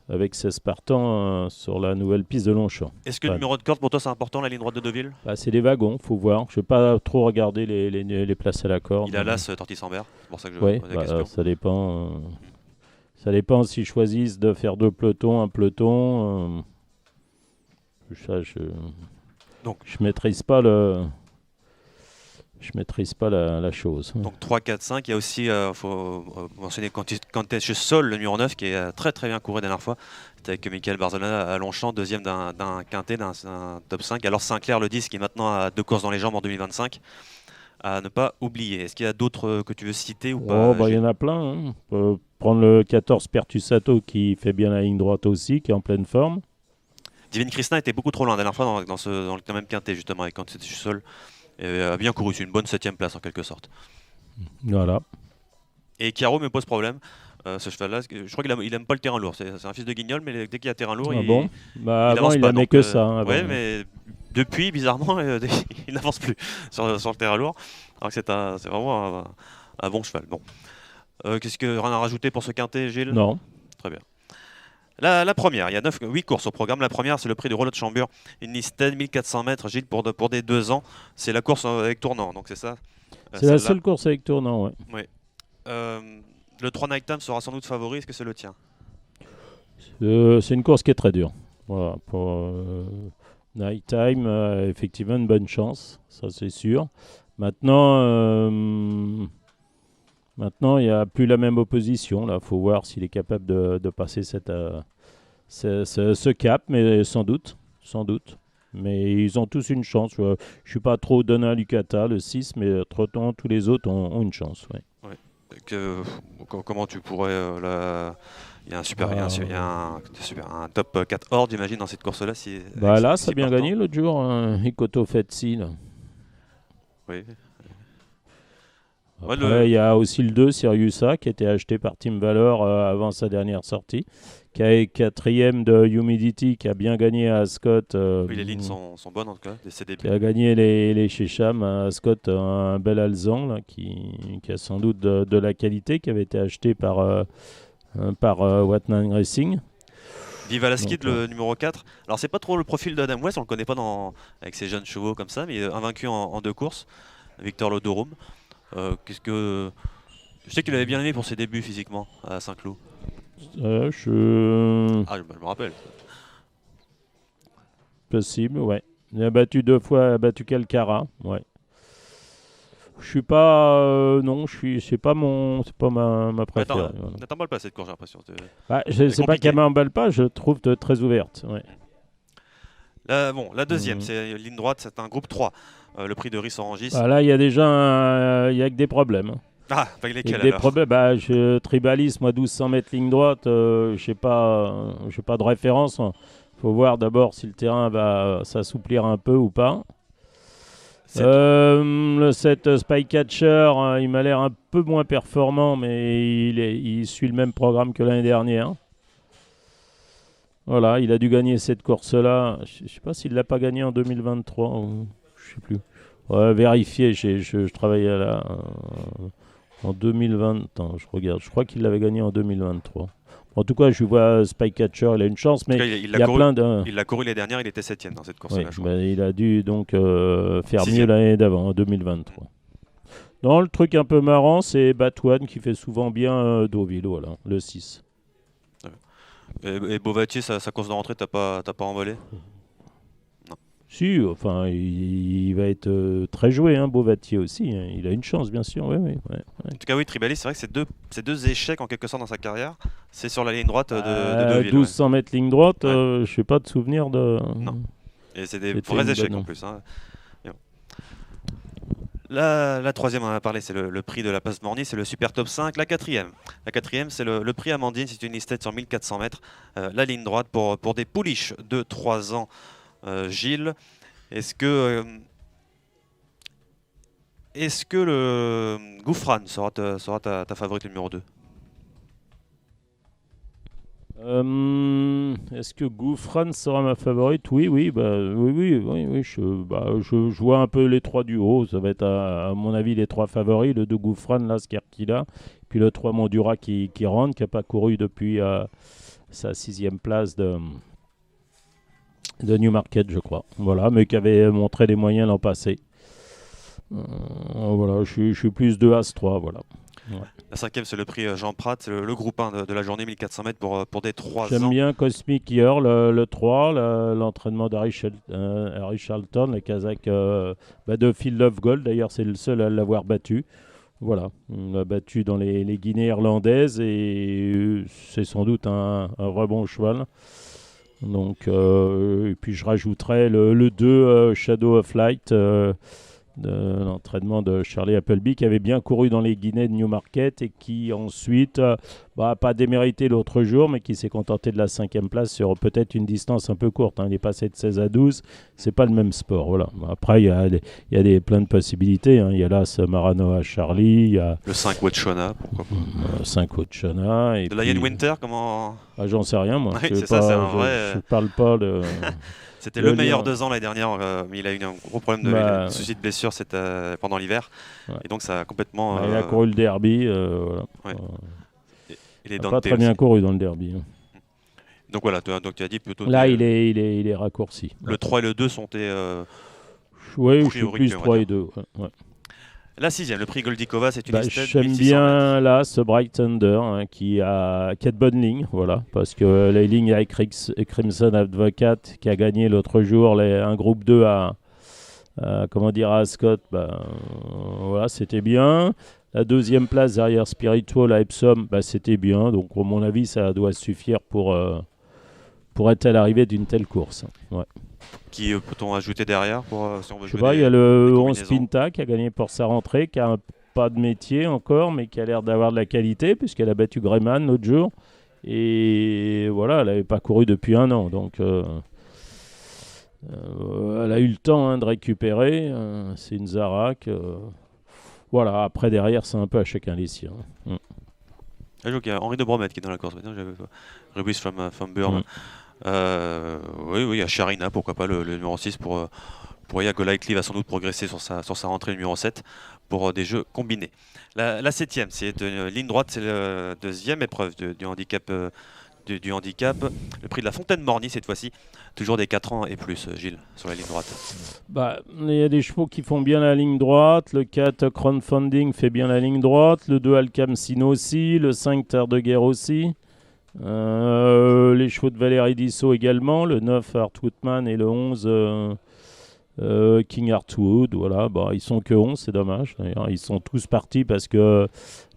avec 16 partants sur la nouvelle piste de Longchamp. Est-ce que le numéro de corde, pour toi, c'est important, la ligne droite de Deauville ? C'est des wagons, il faut voir. Je ne vais pas trop regarder les places à la corde. Il a l'as Tortis-Ambert, c'est pour ça que je pose la question. Ça dépend. Ça dépend s'ils choisissent de faire 2 pelotons, un peloton. Donc, je maîtrise pas la chose. Donc 3, 4, 5. Il y a aussi, faut mentionner Contentious Sol, le numéro 9, qui est très très bien couru la dernière fois. C'était avec Michael Barzona à Longchamp, deuxième d'un quintet, d'un top 5. Alors Sinclair, le 10, qui est maintenant à 2 courses dans les jambes en 2025. À ne pas oublier. Est-ce qu'il y a d'autres que tu veux citer ou pas ? Il y en a plein. On peut prendre le 14 Pertusato qui fait bien la ligne droite aussi, qui est en pleine forme. Divine Krishna était beaucoup trop loin la dernière fois dans le même quintet, justement, avec Contentious Sol. Et a bien couru, c'est une bonne 7e place en quelque sorte. Voilà. Et Chiaro me pose problème. Ce cheval-là, je crois qu'il n'aime pas le terrain lourd. C'est un fils de Guignol, mais dès qu'il y a terrain lourd, avant, il n'aimait que ça. Oui, mais depuis, bizarrement, il n'avance plus sur le terrain lourd. Alors que c'est vraiment un bon cheval. Bon. Qu'est-ce que rien à rajouter pour ce quintet, Gilles ? Non. Très bien. La première, il y a 8 courses au programme. La première, c'est le prix du Rollo de Chambure. Une Nisten, 1400 mètres, Gilles, pour des 2 ans. C'est la course avec tournant, donc c'est ça. C'est la seule course avec tournant, oui. Oui. Le 3 Nighttime sera sans doute favori. Est-ce que c'est le tien ? C'est une course qui est très dure. Voilà, pour Nighttime, effectivement, une bonne chance, ça c'est sûr. Maintenant, il n'y a plus la même opposition. Il faut voir s'il est capable de passer cette ce cap, mais sans doute. Mais ils ont tous une chance. Je ne suis pas trop donné à Lucata, le 6, mais entre-temps, tous les autres ont une chance. Ouais. Comment tu pourrais... Il y a un top 4 hors, j'imagine, dans cette course-là. Là, ça a bien gagné l'autre jour, Ikoto Fetsi. Là. Oui. Après, il y a aussi le 2, Siriusa, qui a été acheté par Team Valor avant sa dernière sortie, qui est 4e de Humidity, qui a bien gagné à Ascot. Oui, les lignes sont bonnes en tout cas, ses débuts. Qui a gagné les Chesham à Ascot, un bel alezan là, qui a sans doute de la qualité, qui avait été acheté par Watnan Racing. Viva la Skid, le numéro 4. Alors, c'est pas trop le profil d'Adam West, on le connaît pas avec ses jeunes chevaux comme ça, mais invaincu en 2 courses, Victor Lodorum. Je sais qu'il avait bien aimé pour ses débuts physiquement à Saint-Cloud. Je me rappelle. Possible, ouais. Il a battu 2 fois, Calcara, ouais. Je suis pas, c'est pas ma préférée. Ne t'emballe pas cette course, j'ai l'impression. C'est pas qu'elle m'emballe pas, je trouve très ouverte. Ouais. La deuxième, c'est ligne droite, c'est un groupe 3. Le prix de Rissorangis. Là, il y a déjà il y a que des problèmes. Ah, pas lesquels alors? Problèmes. Tribalis, moi, 1200 mètres ligne droite, je n'ai pas de référence. Il faut voir d'abord si le terrain va s'assouplir un peu ou pas. Le 7 Spycatcher, il m'a l'air un peu moins performant, mais il suit le même programme que l'année dernière. Voilà, il a dû gagner cette course-là. Je ne sais pas s'il ne l'a pas gagné en 2023. Je ne sais plus. Vérifier, je travaillais là en 2020. Attends, je regarde. Je crois qu'il l'avait gagné en 2023. En tout cas, je vois Spycatcher, il a une chance, mais il y a plein de... Il l'a couru l'année dernière, il était 7e dans cette course-là. Il a dû donc faire mieux l'année d'avant, en 2023. Non, le truc un peu marrant, c'est Batouane qui fait souvent bien Deauville, voilà, le 6. Et Beauvatier, sa course de rentrée, t'as pas emballé? Non. Si, enfin, il va être très joué, Beauvatier aussi. Hein. Il a une chance, bien sûr. Ouais. En tout cas, oui, Tribalis, c'est vrai que ces deux échecs, en quelque sorte, dans sa carrière, c'est sur la ligne droite de Deauville. 1200 mètres ligne droite, je n'ai pas de souvenir de... Non. Et c'est des vrais échecs, en plus. La troisième, on en a parlé, c'est le prix de la Passe Morny, c'est le Super Top 5. La quatrième, c'est le prix Amandine, c'est une listette sur 1400 mètres. La ligne droite pour des pouliches de 3 ans. Gilles, est-ce que le Gouffran sera ta favorite numéro 2? Est-ce que Gouffran sera ma favorite? Oui. Je vois un peu les 3 du haut. Ça va être à mon avis les 3 favoris. Le 2 Gouffran, là, Skerkila. Puis le 3 Mondura qui rentre, qui n'a pas couru depuis sa 6e place de Newmarket, je crois. Voilà, mais qui avait montré les moyens l'an passé. Voilà, je suis plus 2 As 3, voilà. Ouais. La 5e, c'est le prix Jean Prat, c'est le groupe 1 de la journée, 1400 mètres pour des 3 ans. J'aime bien Cosmic Year, le 3, l'entraînement d'Harry Charlton, le Kazakh de Phil Love Gold. D'ailleurs, c'est le seul à l'avoir battu. Voilà, on l'a battu dans les Guinées irlandaises et c'est sans doute un vrai bon cheval. Donc, et puis je rajouterais le 2 Shadow of Light de l'entraînement de Charlie Appleby, qui avait bien couru dans les Guinées de Newmarket et qui ensuite pas démérité l'autre jour, mais qui s'est contenté de la 5e place sur peut-être une distance un peu courte. Il est passé de 16 à 12, c'est pas le même sport. Voilà. Après, il y a plein de possibilités. Il y a là ce Maranoa Charlie, il y a le 5 Watchona, pourquoi pas. 5 Watchona. De Lion Winter, comment? J'en sais rien, moi. Oui, je parle pas de... C'était le meilleur 2 ans l'année dernière, mais il a eu un gros problème de souci de blessure pendant l'hiver. Ouais. Et donc ça a complètement... il a couru le derby. Voilà. Ouais. Il n'a pas très bien couru dans le derby. Donc voilà, donc tu as dit plutôt... Là, il est raccourci. Le 3 et le 2 sont tes... oui, je suis plus 3 et 2. Ouais. La 6e, le prix Goldikova, c'est une listette. J'aime bien là ce Bright Thunder qui a de bonnes lignes, voilà, parce que les lignes avec Crimson Advocate qui a gagné l'autre jour un groupe 2 à Ascot, voilà, c'était bien. La 2e place derrière Spiritual à Epsom, c'était bien. Donc à mon avis, ça doit suffire pour pourrait-elle arriver d'une telle course. Ouais. Qui peut-on ajouter derrière pour, si on veut jouer il y a le 11 Pinta qui a gagné pour sa rentrée, qui a pas de métier encore, mais qui a l'air d'avoir de la qualité, puisqu'elle a battu Greyman l'autre jour. Et voilà, elle n'avait pas couru depuis 1 an. Donc, elle a eu le temps de récupérer. C'est une Zarak. Voilà, après, derrière, c'est un peu à chacun les siens. Il y a Henri de Bromette qui est dans la course. Rubis from Burn. Oui, il y a Sharina, pourquoi pas, le numéro 6 pour Yago Likely va sans doute progresser sur sa rentrée numéro 7 pour des jeux combinés. La 7e, c'est une ligne droite, c'est la deuxième épreuve du handicap. Du handicap, le prix de la Fontaine-Morny cette fois-ci, toujours des 4 ans et plus, Gilles, sur la ligne droite. Il y a des chevaux qui font bien la ligne droite, le 4 Crowdfunding fait bien la ligne droite, le 2 Alcamsino aussi, le 5 Terre de Guerre aussi, les chevaux de Valérie Dissot également, le 9 Art Woodman et le 11 King Artwood, voilà, ils sont que 11, c'est dommage. D'ailleurs, ils sont tous partis parce que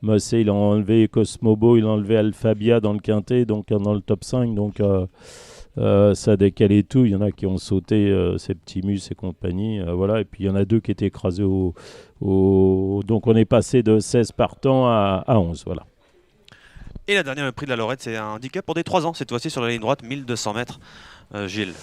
Mossé, il a enlevé Cosmobo, il a enlevé Alphabia dans le quintet, donc dans le top 5, donc ça a décalé tout. Il y en a qui ont sauté Septimus et compagnie, voilà, et puis il y en a 2 qui étaient écrasés donc on est passé de 16 partants à 11, voilà. Et la dernière, le prix de la Lorette, c'est un handicap pour des 3 ans, cette fois-ci sur la ligne droite, 1200 mètres, Gilles.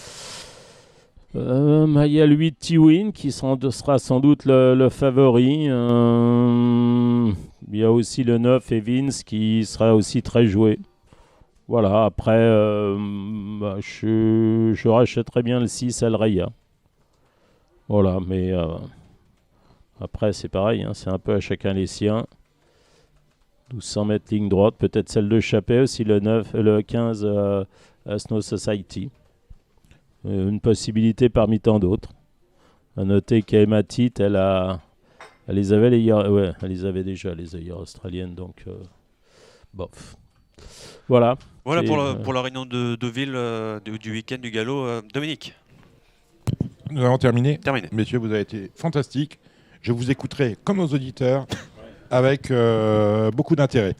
Il y a le 8 T-Win qui sera sans doute le favori. Il y a aussi le 9 Evans qui sera aussi très joué. Voilà, après, je rachèterais bien le 6 Alreya. Voilà, mais après, c'est pareil, c'est un peu à chacun les siens. 1200 mètres ligne droite, peut-être celle de Chappé aussi, le 15 Snow Society. Une possibilité parmi tant d'autres. À noter qu'Emma Titt, elle les avait elle les avait déjà, les œillères australiennes, donc bof. Voilà. Voilà pour la réunion de ville du week-end du galop. Dominique. Nous avons terminé. Terminé. Messieurs, vous avez été fantastiques. Je vous écouterai comme nos auditeurs avec beaucoup d'intérêt.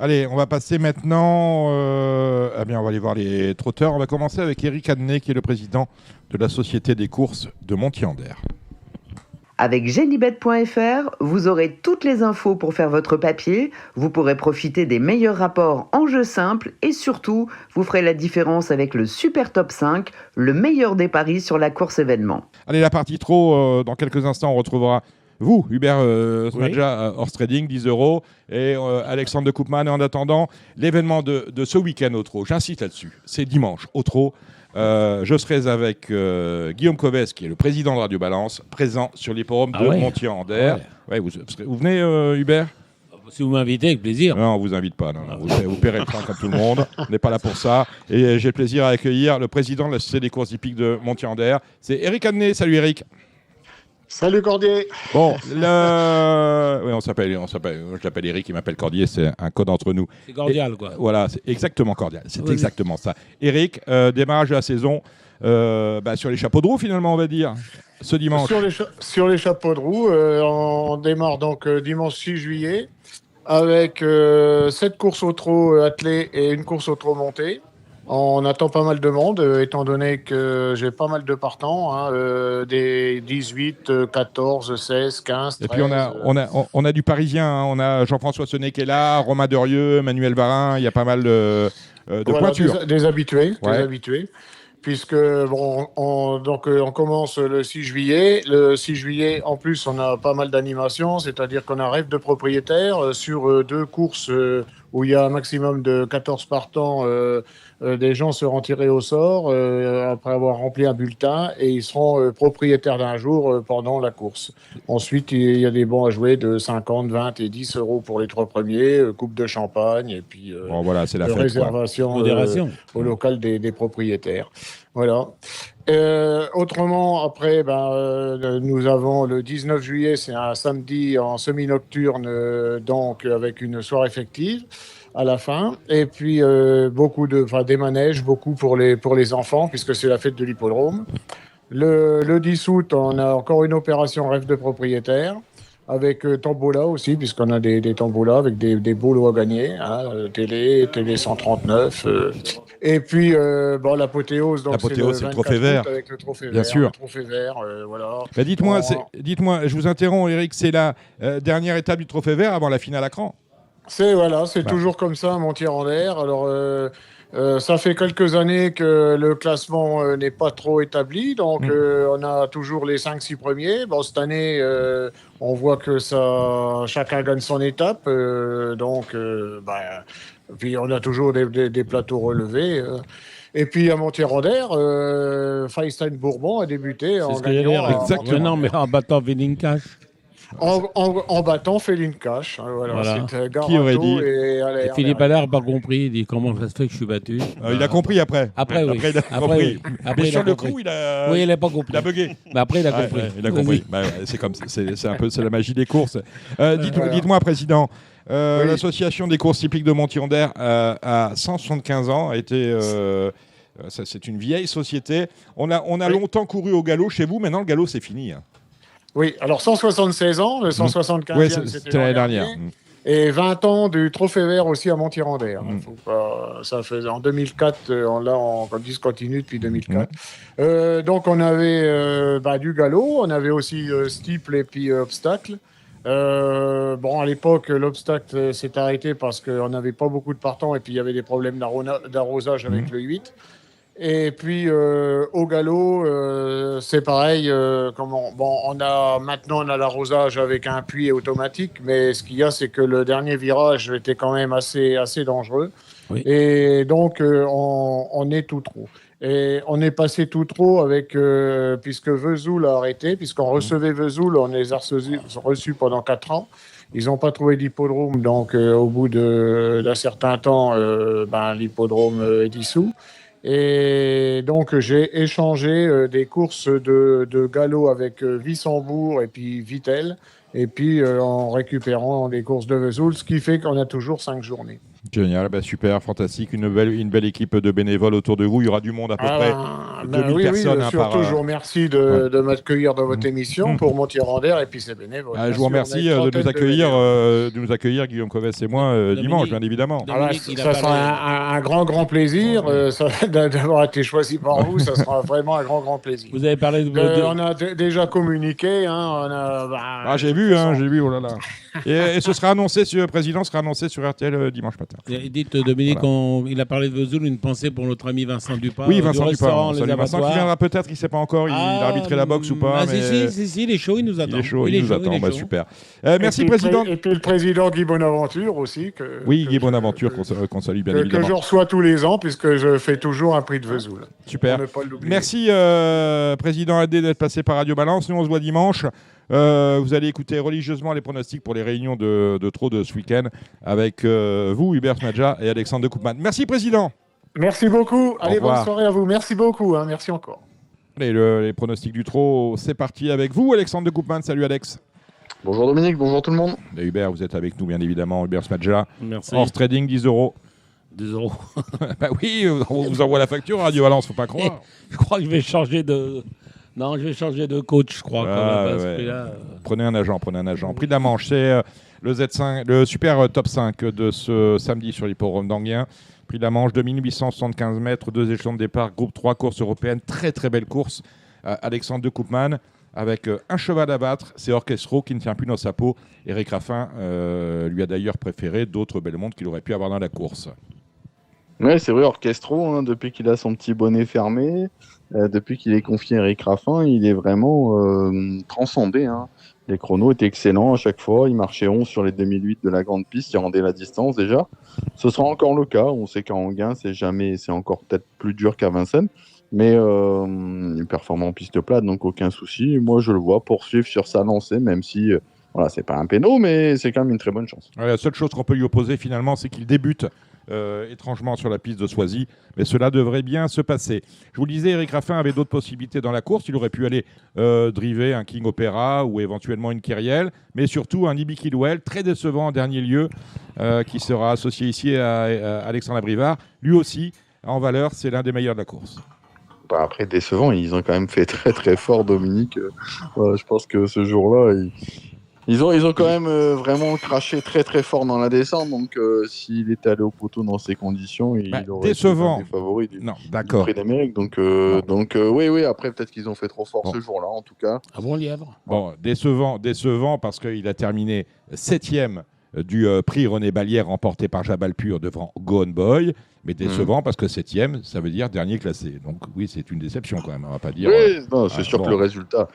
Allez, on va passer maintenant, on va aller voir les trotteurs. On va commencer avec Eric Adnet, qui est le président de la Société des courses de Montier-en-Der. Avec Genibet.fr, vous aurez toutes les infos pour faire votre papier, vous pourrez profiter des meilleurs rapports en jeu simple et surtout, vous ferez la différence avec le Super Top 5, le meilleur des paris sur la course événement. Allez, la partie trop, dans quelques instants, on retrouvera vous, Hubert Smadja, Horse Trading, 10 €, et Alexandre de Koopman. Et en attendant, l'événement de ce week-end au trot, j'insiste là-dessus, c'est dimanche au trot. Je serai avec Guillaume Covès, qui est le président de Radio Balance, présent sur l'hippodrome de Montier-en-Der. Ouais, vous venez, Hubert ? Si vous m'invitez, avec plaisir. Non, on ne vous invite pas. Non. Vous paierez le train comme tout le monde. On n'est pas là pour ça. Et j'ai le plaisir à accueillir le président de la Société des courses hippiques de Montier-en-Der. C'est Eric Adnet. Salut Eric. Salut Cordier. Bon, je l'appelle Eric, il m'appelle Cordier, c'est un code entre nous. C'est cordial, quoi. Voilà, c'est exactement cordial, c'est exactement ça. Eric, démarrage de la saison sur les chapeaux de roue finalement, on va dire, ce dimanche. Sur les chapeaux de roue, on démarre donc dimanche 6 juillet avec 7 courses au trot attelées et une course au trot montée. On attend pas mal de monde, étant donné que j'ai pas mal de partants, des 18, 14, 16, 15, 13. Et puis on a du Parisien, on a Jean-François Sonnet qui est là, Romain Derieux, Manuel Varin, il y a pas mal de pointures. Des habitués, puisque on commence le 6 juillet. Le 6 juillet, en plus, on a pas mal d'animations, c'est-à-dire qu'on a un rêve de propriétaire sur 2 courses où il y a un maximum de 14 partants. Des gens seront tirés au sort après avoir rempli un bulletin et ils seront propriétaires d'un jour pendant la course. Ensuite, il y a des bons à jouer de 50, 20 et 10 € pour les 3 premiers, coupe de champagne et puis c'est la fête, réservation au local des propriétaires. Voilà. Autrement, après, nous avons le 19 juillet, c'est un samedi en semi-nocturne, donc avec une soirée effective à la fin. Et puis, des manèges, beaucoup pour les enfants, puisque c'est la fête de l'hippodrome. Le 10 août, on a encore une opération rêve de propriétaire, avec Tambola aussi, puisqu'on a des Tambola avec des beaux lots à gagner, télé 139. Et puis, l'apothéose, donc l'apothéose, c'est le trophée vert. Avec le trophée Bien vert, sûr. Le trophée vert, voilà. Bah, dites-moi, je vous interromps, Eric, c'est la dernière étape du trophée vert avant la finale à Cran. C'est toujours comme ça, à Montier-en-Der. Alors, ça fait quelques années que le classement n'est pas trop établi, donc on a toujours les 5-6 premiers. Bon, cette année, on voit que chacun gagne son étape, puis on a toujours des plateaux relevés. Et puis à Montier-en-Der, Feinstein-Bourbon a débuté en gagnant. Exactement, mais en battant Velinkash. En battant Felinkash. Voilà. C'était Qui aurait dit et Philippe Allard n'a pas compris. Il dit comment ça se fait que je suis battu. Il a compris après. Après, oui. Il a compris. Après, mais sur le coup, il n'a pas compris. Il a bugué. Mais après, il a compris. Il a compris. C'est la magie des courses. Dites-moi, Président. L'association des courses typiques de Montier-en-Der a 175 ans, a été. C'est une vieille société. On a longtemps couru au galop chez vous. Maintenant, le galop, c'est fini. Oui, alors 176 ans, le 175e, c'était l'année dernière. Et 20 ans du Trophée Vert aussi à Montier-en-Der. Ça fait en 2004, on discontinue depuis 2004. Donc on avait du galop, on avait aussi steeple et puis obstacle. À l'époque, l'obstacle s'est arrêté parce qu'on n'avait pas beaucoup de partants et puis il y avait des problèmes d'arrosage avec le 8. Et puis au galop, c'est pareil. Maintenant on a l'arrosage avec un puits automatique, mais ce qu'il y a, c'est que le dernier virage était quand même assez dangereux. Oui. Et donc on est tout trop. Et on est passé tout trop avec puisque Vesoul a arrêté, puisqu'on recevait Vesoul, on les a reçus pendant 4 ans. Ils n'ont pas trouvé d'hippodrome, donc au bout d'un certain temps, l'hippodrome est dissous. Et donc, j'ai échangé des courses de galop avec Wissembourg et puis Vittel, et puis en récupérant des courses de Vesoul, ce qui fait qu'on a toujours 5 journées. Génial, super, fantastique. Une belle équipe de bénévoles autour de vous. Il y aura du monde à peu près 2000 personnes. Surtout, je vous remercie de m'accueillir dans votre émission pour Montier-en-Der et puis ses bénévoles. Je vous remercie de nous accueillir, Guillaume Covès et moi, dimanche, bien évidemment. Ça sera un grand plaisir d'avoir été choisi par vous. Ça sera vraiment un grand plaisir. Vous avez parlé de... On a déjà communiqué. J'ai vu, oh là là. Et ce sera annoncé, le président sera annoncé sur RTL dimanche matin. Et dites, Dominique, il a parlé de Vesoul, une pensée pour notre ami Vincent Dupas. Oui, Vincent Dupas. Salut Vincent qui viendra peut-être, il ne sait pas encore, il a arbitré la boxe ou pas. Si, il est chaud, il nous attend. Il nous attend, super. Merci, Président. Et puis le président Guy Bonaventure aussi. Guy Bonaventure, qu'on salue bien évidemment. Que je reçois tous les ans, puisque je fais toujours un prix de Vesoul. Super. Merci, Président Adé, d'être passé par Radio Balance. Nous, on se voit dimanche. Vous allez écouter religieusement les pronostics pour les réunions de trot de ce week-end avec vous, Hubert Smadja et Alexandre de Koopman. Merci, Président. Merci beaucoup. Allez, bonne soirée à vous. Merci beaucoup. Merci encore. Allez, les pronostics du trot, c'est parti avec vous, Alexandre de Koopman. Salut, Alex. Bonjour, Dominique. Bonjour, tout le monde. Et Hubert, vous êtes avec nous, bien évidemment. Hubert Smadja. Merci. Horse Trading, 10 €. 2 €. Oui, on vous envoie la facture, Radio Valence, faut pas croire. Je crois que je vais changer de... Non, je vais changer de coach, je crois. Prenez un agent. Prix de la Manche, c'est le Z5, le super top 5 de ce samedi sur l'hippodrome d'Anguien. Prix de la Manche, 2875 mètres, 2 échelons de départ, groupe 3, course européenne. Très très belle course. Alexandre de Koopman avec un cheval à battre, c'est Orchestro qui ne tient plus dans sa peau. Eric Raffin lui a d'ailleurs préféré d'autres belles montres qu'il aurait pu avoir dans la course. Oui, c'est vrai, Orchestro, depuis qu'il a son petit bonnet fermé, depuis qu'il est confié à Eric Raffin, il est vraiment transcendé. Les chronos étaient excellents à chaque fois. Il marchait 11 sur les 2008 de la grande piste, il rendait la distance déjà. Ce sera encore le cas. On sait qu'à Anguin, c'est encore peut-être plus dur qu'à Vincennes. Mais il performe en piste plate, donc aucun souci. Moi, je le vois poursuivre sur sa lancée, même si c'est pas un péno, mais c'est quand même une très bonne chance. La seule chose qu'on peut lui opposer finalement, c'est qu'il débute étrangement sur la piste de Soisy, mais cela devrait bien se passer. Je vous le disais, Eric Raffin avait d'autres possibilités dans la course. Il aurait pu aller driver un King Opera ou éventuellement une Kyrielle, mais surtout un Ibi Kidwell, très décevant en dernier lieu, qui sera associé ici à Alexandre Abrivard. Lui aussi, en valeur, c'est l'un des meilleurs de la course. Après, décevant, ils ont quand même fait très très fort, Dominique. Je pense que ce jour-là, Ils ont quand même vraiment craché très très fort dans la descente, donc s'il était allé au poteau dans ces conditions, il aurait été décevant. un des favoris du d'accord. Prix d'Amérique. Donc oui, après peut-être qu'ils ont fait trop fort ce jour-là, en tout cas. Ah bon, lièvre. Bon, décevant parce qu'il a terminé 7e du prix René Ballière remporté par Jabalpur devant Go On Boy, mais décevant parce que 7e, ça veut dire dernier classé. Donc oui, c'est une déception quand même, on va pas dire... Oui, c'est sûr que le résultat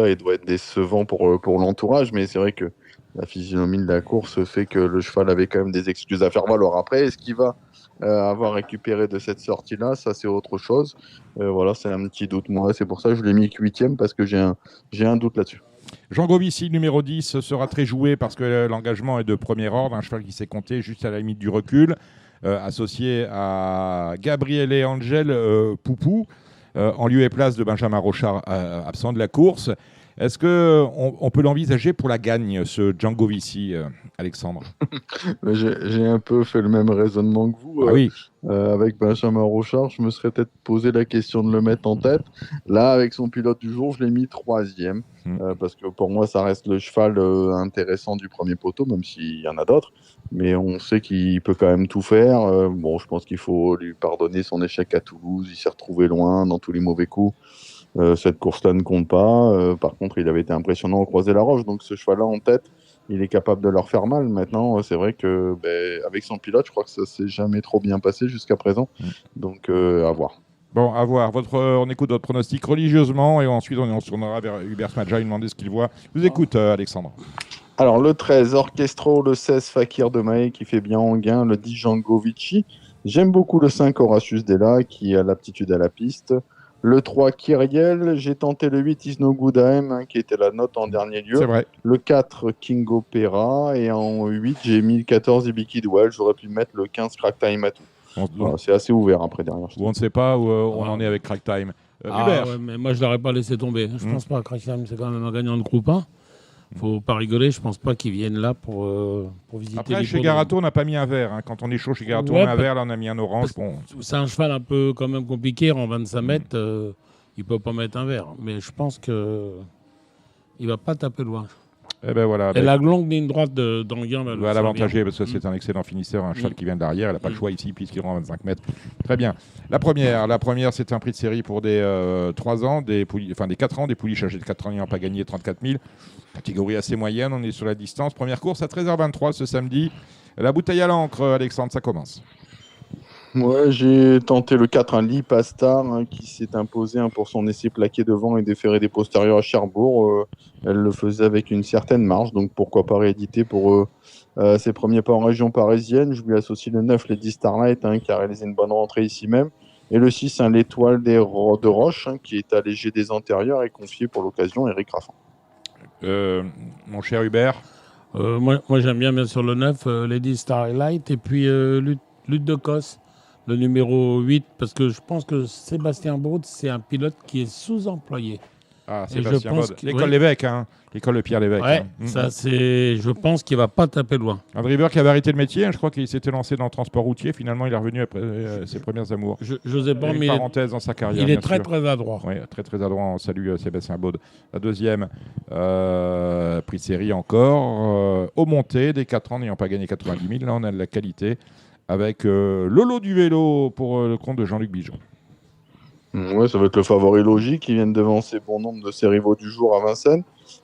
il doit être décevant pour l'entourage, mais c'est vrai que la physionomie de la course fait que le cheval avait quand même des excuses à faire valoir. Après, est-ce qu'il va avoir récupéré de cette sortie-là? Ça, c'est autre chose. Voilà, c'est un petit doute. Moi, c'est pour ça que je l'ai mis 8e, parce que j'ai un doute là-dessus. Jean Govici, numéro 10, sera très joué parce que l'engagement est de premier ordre, un cheval qui s'est compté juste à la limite du recul, associé à Gabriele Angel Poupou, en lieu et place de Benjamin Rochard, absent de la course. Est-ce qu'on peut l'envisager pour la gagne, ce Djangovici, Alexandre? J'ai un peu fait le même raisonnement que vous. Oui. Avec Benjamin Rochard, je me serais peut-être posé la question de le mettre en tête. Là, avec son pilote du jour, je l'ai mis 3e. Parce que pour moi, ça reste le cheval intéressant du premier poteau, même s'il y en a d'autres. Mais on sait qu'il peut quand même tout faire. Je pense qu'il faut lui pardonner son échec à Toulouse. Il s'est retrouvé loin dans tous les mauvais coups. Cette course-là ne compte pas. Par contre, il avait été impressionnant au Croisé-la-Roche. Donc ce cheval-là en tête, il est capable de leur faire mal. Maintenant, c'est vrai que avec son pilote, je crois que ça s'est jamais trop bien passé jusqu'à présent. Donc à voir. Bon, à voir. On écoute votre pronostic religieusement et ensuite on se tournera vers Hubert Smadja, lui demander ce qu'il voit. Je vous écoute, Alexandre. Alors le 13, Orchestro, le 16, Fakir de Maé qui fait bien en gain, le 10, Djangovici. J'aime beaucoup le 5, Horatius Della qui a l'aptitude à la piste. Le 3, Kyriel. J'ai tenté le 8, Isno Goudaem, qui était la note en dernier lieu. C'est vrai. Le 4, Kingo Pera. Et en 8, j'ai mis le 14, Ibiki Doual. J'aurais pu mettre le 15, Crack Time Atou. Voilà, c'est assez ouvert après derrière. On ne sait pas où on en est avec Crack Time. Hubert. Ouais, mais moi, je ne l'aurais pas laissé tomber. Je ne pense pas. Crack Time, c'est quand même un gagnant de groupe 1. Faut pas rigoler, je pense pas qu'ils viennent là pour visiter. Après, chez Garato, on n'a pas mis un vert. Hein. Quand on est chaud chez Garato, on met un vert, là on a mis un orange. Bon. C'est un cheval un peu quand même compliqué, en 25 mètres, il peut pas mettre un vert. Mais je pense que il va pas taper loin. Et ben voilà. Et la longue ligne droite d'Anguien va l'avantager parce que c'est un excellent finisseur, un cheval qui vient de derrière. Il n'a pas le choix ici puisqu'il rend à 25 mètres. Très bien. La première, c'est un prix de série pour des 3 ans, des 4 ans, des poulies chargées de 4 ans n'ayant pas gagné 34 000. Catégorie assez moyenne, on est sur la distance. Première course à 13h23 ce samedi. La bouteille à l'encre, Alexandre, ça commence. Ouais, j'ai tenté le 4, un Lee Pastar, qui s'est imposé pour son essai plaqué devant et déféré des postérieurs à Cherbourg. Elle le faisait avec une certaine marge, donc pourquoi pas rééditer pour ses premiers pas en région parisienne. Je lui associe le 9, Lady Starlight, qui a réalisé une bonne rentrée ici même. Et le 6, l'étoile de Roche, qui est allégé des antérieurs et confié pour l'occasion à Eric Raffin. Mon cher Hubert. Moi j'aime bien sûr le 9, Lady Starlight, et puis Lutte de Cosse, le numéro 8, parce que je pense que Sébastien Baud, c'est un pilote qui est sous-employé. Ah, Sébastien Baud. L'école Lévesque, l'école de Pierre Lévesque. Ouais, je pense qu'il va pas taper loin. Un driver qui avait arrêté le métier, je crois qu'il s'était lancé dans le transport routier, finalement il est revenu après ses premières amours. Je sais pas, mais parenthèse dans sa carrière. Il est très adroit. Oui, très adroit. On salue Sébastien Baud. La deuxième, prix de série encore, au monté, des 4 ans n'ayant pas gagné 90 000. Là on a de la qualité avec Lolo du vélo pour le compte de Jean-Luc Bijon. Ouais, ça va être le favori logique. Il vient de devancer bon nombre de ses rivaux du jour à Vincennes.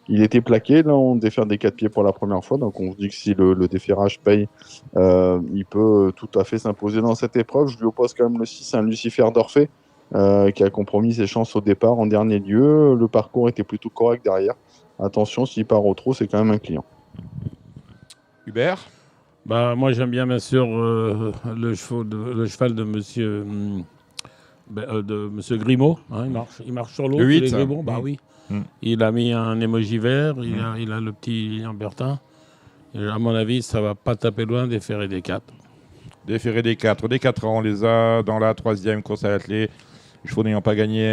Il était plaqué. Là, on défère des 4 pieds pour la première fois. Donc, on se dit que si le déferrage paye, il peut tout à fait s'imposer dans cette épreuve. Je lui oppose quand même le 6, un Lucifer d'Orphée, qui a compromis ses chances au départ en dernier lieu. Le parcours était plutôt correct derrière. Attention, s'il part au trot, c'est quand même un client. Hubert ? Moi, j'aime bien sûr, le cheval de monsieur... de M. Grimaud, il marche sur l'eau. Le 8, Grimaud, oui. Il a mis un émoji vert, il a le petit Lilian Bertin. Et à mon avis, ça va pas taper loin des ferrés des 4. Des ferrés des 4. Des 4 ans, on les a dans la 3e course à l'athlée. Les chevaux n'ayant pas gagné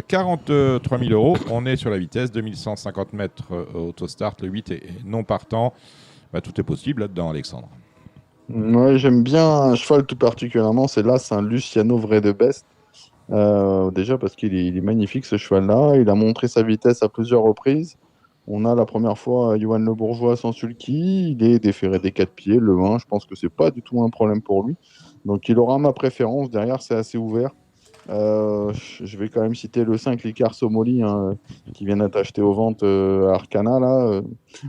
43 000 €. On est sur la vitesse, 2150 mètres autostart. Le 8 est non partant. Tout est possible là-dedans, Alexandre. Ouais, j'aime bien un cheval tout particulièrement. C'est un Luciano Vrai de Best. Déjà parce qu'il est magnifique ce cheval-là. Il a montré sa vitesse à plusieurs reprises. On a la première fois Johan Le Bourgeois sans sulky. Il est déféré des 4 pieds. Le 1, je pense que c'est pas du tout un problème pour lui. Donc il aura ma préférence. Derrière, c'est assez ouvert. Je vais quand même citer le 5, l'Icar Somoli, qui vient d'être acheté aux ventes à Arcana. Là.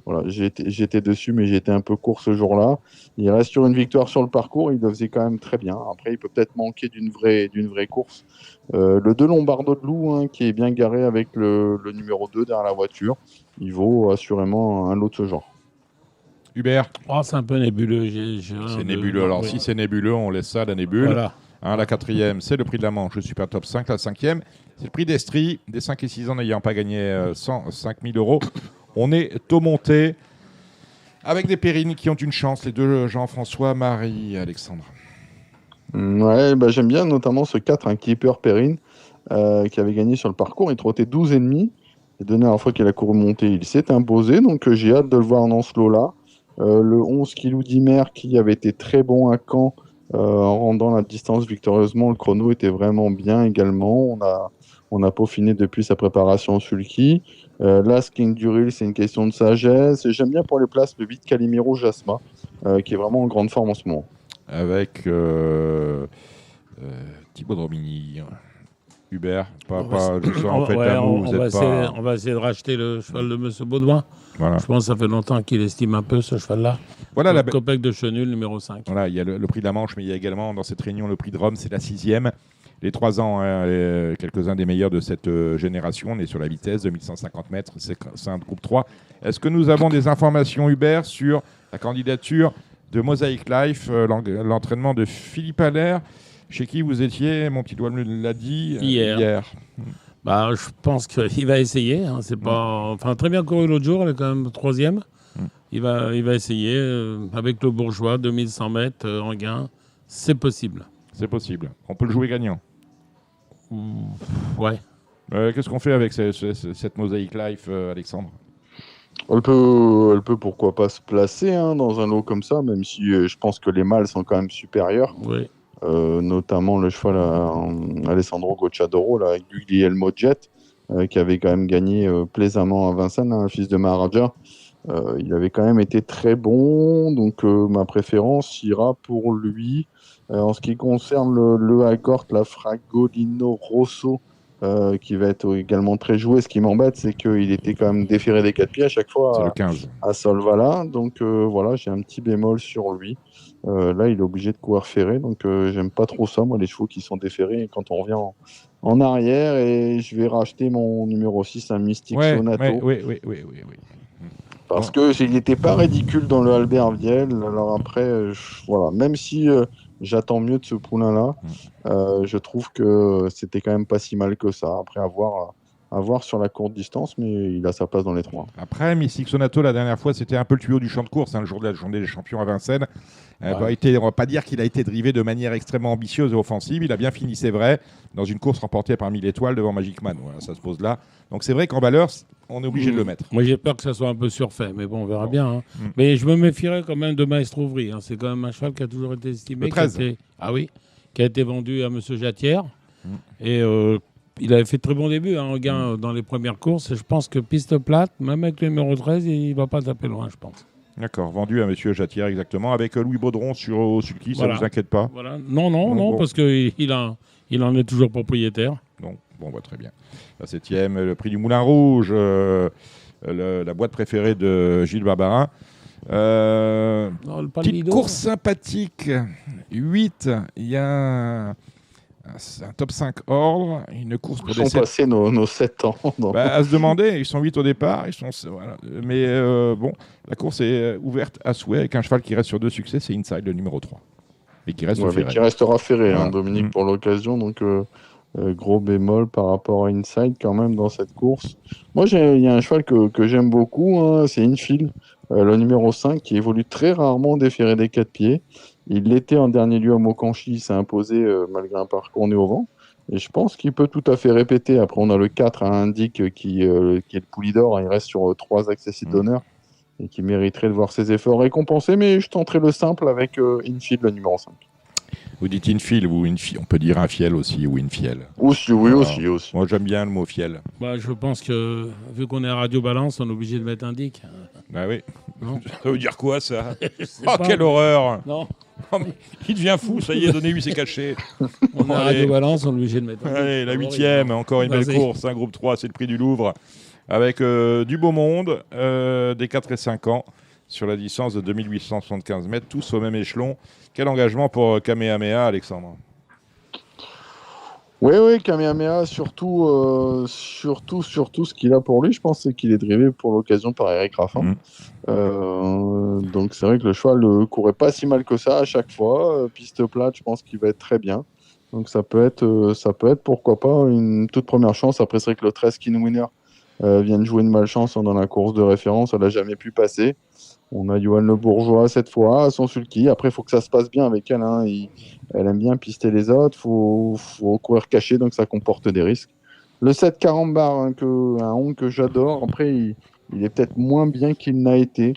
Voilà, j'étais dessus, mais j'ai été un peu court ce jour-là. Il reste sur une victoire sur le parcours. Il le faisait quand même très bien. Après, il peut peut-être manquer d'une vraie course. Le 2 Lombardo de Loup, qui est bien garé avec le numéro 2 derrière la voiture. Il vaut assurément un lot de ce genre. Hubert. C'est un peu nébuleux. C'est nébuleux. Alors, si c'est nébuleux, on laisse ça à la nébule. Voilà. La 4e, c'est le prix de la Manche, le Super Top 5. La 5e, c'est le prix d'Estrie. Des 5 et 6 ans n'ayant pas gagné 105 000 €. On est au monté avec des pérines qui ont une chance. Les deux Jean-François, Marie, Alexandre. Ouais, j'aime bien notamment ce 4, un Keeper Perrine, qui avait gagné sur le parcours. Il trottait 12,5. La dernière fois qu'il a couru monter, il s'est imposé. Donc j'ai hâte de le voir dans ce lot-là. Le 11 Kilou d'Imer, qui avait été très bon à Caen, en rendant la distance victorieusement. Le chrono était vraiment bien également. On a peaufiné depuis sa préparation au sulky. L'As King Duril, c'est une question de sagesse. Et j'aime bien pour les places le 8 Calimero Jasma, qui est vraiment en grande forme en ce moment. Avec Thibaut Dromini. Hubert, on va essayer de racheter le cheval de M. Baudouin. Voilà. Je pense que ça fait longtemps qu'il estime un peu ce cheval-là. Voilà le Copec de Chenul, numéro 5. Voilà, il y a le prix de la Manche, mais il y a également dans cette réunion le prix de Rome, c'est la 6e. Les 3 ans, quelques-uns des meilleurs de cette génération. On est sur la vitesse de 1150 mètres, c'est un groupe 3. Est-ce que nous avons des informations, Hubert, sur la candidature de Mosaic Life, l'entraînement de Philippe Allaire, chez qui vous étiez, mon petit doigt me l'a dit, hier. Je pense qu'il va essayer. C'est pas, très bien couru l'autre jour, il est quand même 3e. Il va essayer avec le Bourgeois, 2100 mètres en gain. C'est possible. C'est possible. On peut le jouer gagnant. Ouais. Qu'est-ce qu'on fait avec cette Mosaic Life, Alexandre ? Elle peut pourquoi pas se placer dans un lot comme ça, même si je pense que les mâles sont quand même supérieurs. Oui. Notamment le cheval Alessandro Gocciadoro là, avec Guglielmo Jet, qui avait quand même gagné plaisamment à Vincennes, un fils de Maharaja. Il avait quand même été très bon, donc ma préférence ira pour lui. En ce qui concerne le Agort, la Fragolino Rosso, qui va être également très joué. Ce qui m'embête, c'est qu'il était quand même déféré des 4 pieds à chaque fois à Solvala. Donc voilà, j'ai un petit bémol sur lui. Là, il est obligé de courir ferré, donc j'aime pas trop ça, moi, les chevaux qui sont déférés quand on revient en arrière. Et je vais racheter mon numéro 6, un Mystic Sonato. Oui. Parce qu'il n'était pas ridicule dans le Albert Viel. Alors après, voilà, même si j'attends mieux de ce poulain-là, je trouve que c'était quand même pas si mal que ça. Après, à voir sur la courte distance, mais il a sa place dans les 3. Après, Mystic Sonato, la dernière fois, c'était un peu le tuyau du champ de course, le jour de la journée des champions à Vincennes. On va pas dire qu'il a été drivé de manière extrêmement ambitieuse et offensive. Il a bien fini, c'est vrai, dans une course remportée par 1000 étoiles devant Magic Man. Voilà, ça se pose là. Donc c'est vrai qu'en valeur, on est obligé de le mettre. Moi, j'ai peur que ça soit un peu surfait, mais bon, on verra bien. Mais je me méfierais quand même de Maestro Ouvry. C'est quand même un cheval qui a toujours été estimé. Le 13. Qui a été vendu à M. Jatière. Et il avait fait de très bon début en gain dans les premières courses. Et je pense que piste plate, même avec le numéro 13, il ne va pas taper loin, je pense. D'accord, vendu à M. Jatière, exactement. Avec Louis Baudron au sulky, ça ne vous inquiète pas? Voilà. Non, parce qu'il en est toujours propriétaire. Donc, très bien. La 7e, le prix du Moulin Rouge, la boîte préférée de Gilles Barbarin. Petite course sympathique. 8, il y a un top 5 ordre, une course pour des 7. Ils sont passés nos 7 ans. À se demander, ils sont 8 au départ. Mais la course est ouverte à souhait avec un cheval qui reste sur 2 succès, c'est Inside, le numéro 3. Et qui reste ferré. Qui restera ferré, Dominique, pour l'occasion. Donc, gros bémol par rapport à Inside quand même dans cette course. Moi, il y a un cheval que j'aime beaucoup, c'est Infield, le numéro 5, qui évolue très rarement déféré des 4 pieds. Il l'était en dernier lieu à Mokanchi, il s'est imposé malgré un parcours né au vent. Et je pense qu'il peut tout à fait répéter. Après, on a le 4 à Indique qui est le Poulidor. Il reste sur 3 accessibles d'honneur et qui mériterait de voir ses efforts récompensés. Mais je tenterai le simple avec Infield, le numéro 5. Vous dites infiel ou on peut dire infiel aussi ou infiel. Aussi, oui, aussi. Moi, j'aime bien le mot fiel. Bah, je pense que, vu qu'on est à Radio Balance, on est obligé de mettre indique. Bah oui. Non. Ça veut dire quoi, ça? Oh, quelle horreur! Non. Oh, il devient fou, ça y est, donnez-lui ses cachets. On est à Radio Balance, on est obligé de mettre indique. Allez, la 8e, encore une belle course, groupe 3, c'est le prix du Louvre. Avec du beau monde, des 4 et 5 ans, sur la distance de 2875 mètres, tous au même échelon. Quel engagement pour Kamehameha, Alexandre? Oui, Kamehameha, surtout, ce qu'il a pour lui, je pense, c'est qu'il est drivé pour l'occasion par Eric Raffin. Donc c'est vrai que le cheval ne courait pas si mal que ça à chaque fois. Piste plate, je pense qu'il va être très bien. Donc ça peut être pourquoi pas une toute première chance. Après, c'est vrai que le 13 Kin Winner vient de jouer une malchance dans la course de référence, elle n'a jamais pu passer. On a Johan Le Bourgeois cette fois, à son sulky. Après, il faut que ça se passe bien avec elle. Hein. Elle aime bien pister les autres, faut courir caché, donc ça comporte des risques. Le 7 Carambar, un honk que j'adore. Après, il est peut-être moins bien qu'il n'a été.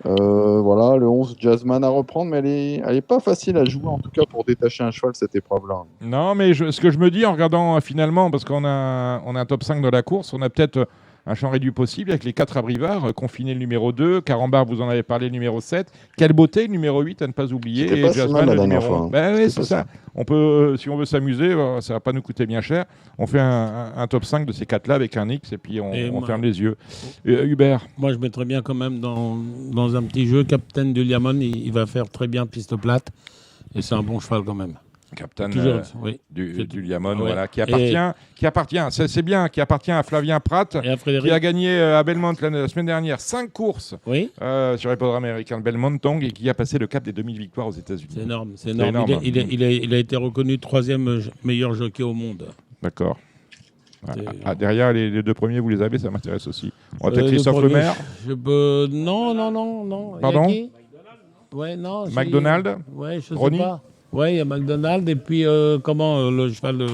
Voilà, le 11 Jazzman à reprendre, mais elle est pas facile à jouer, en tout cas pour détacher un cheval cette épreuve-là. Non, mais ce que je me dis en regardant finalement, parce qu'on a un top 5 de la course, on a peut-être un champ réduit possible avec les 4 abrivards, confiné le numéro 2, Carambar, vous en avez parlé, le numéro 7. Quelle beauté, le numéro 8, à ne pas oublier. C'était pas si mal la dernière fois. Hein. Ben oui, c'est ça. On peut, si on veut s'amuser, ça va pas nous coûter bien cher. On fait un top 5 de ces 4-là avec un X et puis on ferme les yeux. Hubert? Moi, je mettrais bien quand même dans un petit jeu, Captain du Liamon, il va faire très bien piste plate. Et c'est un bon cheval quand même. Captain oui. du Liamon, voilà, qui appartient, c'est bien, qui appartient à Flavien Pratt, qui a gagné à Belmont la semaine dernière 5 courses sur l'hippodrome américain de Belmont Tong et qui a passé le cap des 2000 victoires aux États-Unis. C'est énorme, c'est énorme. Il a été reconnu 3e meilleur jockey au monde. D'accord. Derrière, les 2 premiers, vous les avez, ça m'intéresse aussi. On va peut-être Christophe Lemaire. Non. Pardon? Ouais, non. McDonald? Ouais, je sais Ronnie? pas. Oui, il y a McDonald et puis le cheval de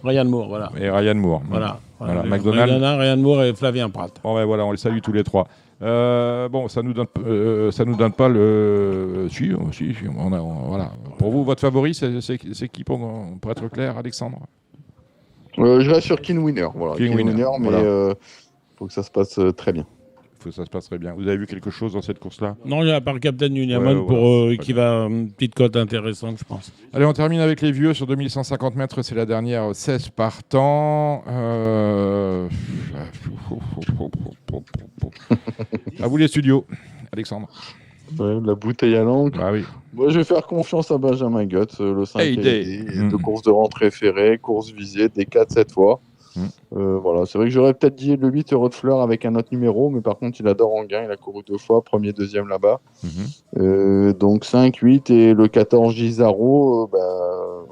Ryan Moore, voilà. Et Ryan Moore. Voilà. McDonald, Ryan Moore et Flavien Pratt. Bon, ben voilà, on les salue tous les 3. Bon, ça nous donne pas le. Si, voilà. Pour vous, votre favori, c'est qui pour être clair, Alexandre? Je reste sur Kin Winner. Voilà. Kin Winner, mais faut que ça se passe très bien. Ça se passe très bien. Vous avez vu quelque chose dans cette course-là? Non, il y a par Captain Uniamon qui va une petite cote intéressante, je pense. Allez, on termine avec les vieux sur 2150 mètres. C'est la dernière, 16 partants. À vous les studios, Alexandre. Ouais, la bouteille à l'encre. Ah oui. Moi, je vais faire confiance à Benjamin Gutt, le 5 de course de rentrée ferrée, course visée, des 4 cette fois. Voilà, c'est vrai que j'aurais peut-être dit le 8 Euro de Fleur avec un autre numéro, mais par contre il adore Anguin, il a couru 2 fois, premier, deuxième là-bas. Donc 5, 8 et le 14 Gisaro,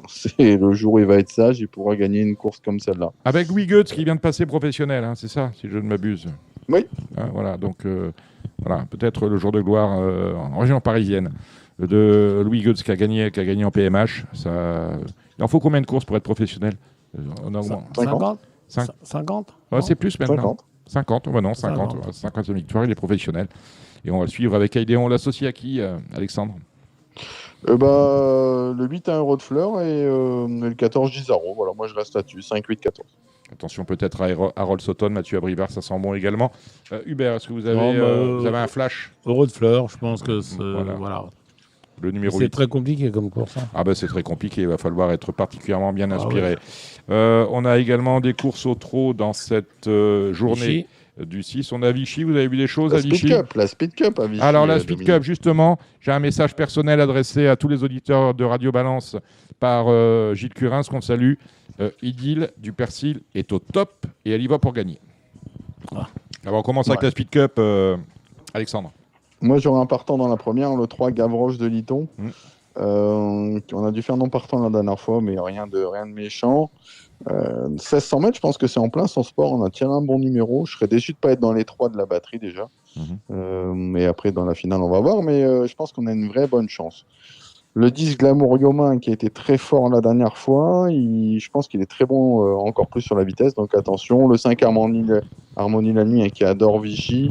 c'est le jour où il va être sage, il pourra gagner une course comme celle-là. Avec Louis Goetz qui vient de passer professionnel, hein, c'est ça, si je ne m'abuse. Oui. Voilà, donc voilà, peut-être le jour de gloire en région parisienne de Louis Goetz qui a gagné en PMH. Il en faut combien de courses pour être professionnel? 50 c'est plus maintenant. 50, non, 50 victoires, il est professionnel. Et on va le suivre avec Aidéon. On l'associe à qui, Alexandre? Le 8 à 1 Euro de Fleur et le 14 Gisaro. Voilà, moi je reste là-dessus, 5, 8, 14. Attention peut-être à Harold Sutton, Mathieu Abrivard, ça sent bon également. Hubert, est-ce que vous avez un flash? Euro de Fleur, je pense que c'est... Voilà. Le numéro c'est 8. très compliqué comme course. Hein. C'est très compliqué, il va falloir être particulièrement bien inspiré. On a également des courses au trot dans cette journée du 6. On a Vichy, vous avez vu des choses à Vichy? La Speed Cup à Vichy. Alors la Speed Cup, justement, j'ai un message personnel adressé à tous les auditeurs de Radio Balance par Gilles Curins, qu'on salue. Idylle du Persil est au top et elle y va pour gagner. Alors on commence avec la Speed Cup, Alexandre. Moi, j'aurais un partant dans la première, le 3 Gavroche de Liton. On a dû faire non partant la dernière fois, mais rien de méchant. 1600 mètres, je pense que c'est en plein son sport. On a tiré un bon numéro. Je serais déçu de ne pas être dans les 3 de la batterie déjà. Mais après, dans la finale, on va voir. Mais je pense qu'on a une vraie bonne chance. Le 10 Glamour Yomin, qui a été très fort la dernière fois, je pense qu'il est très bon encore plus sur la vitesse. Donc attention. Le 5 Harmonie la nuit, qui adore Vichy.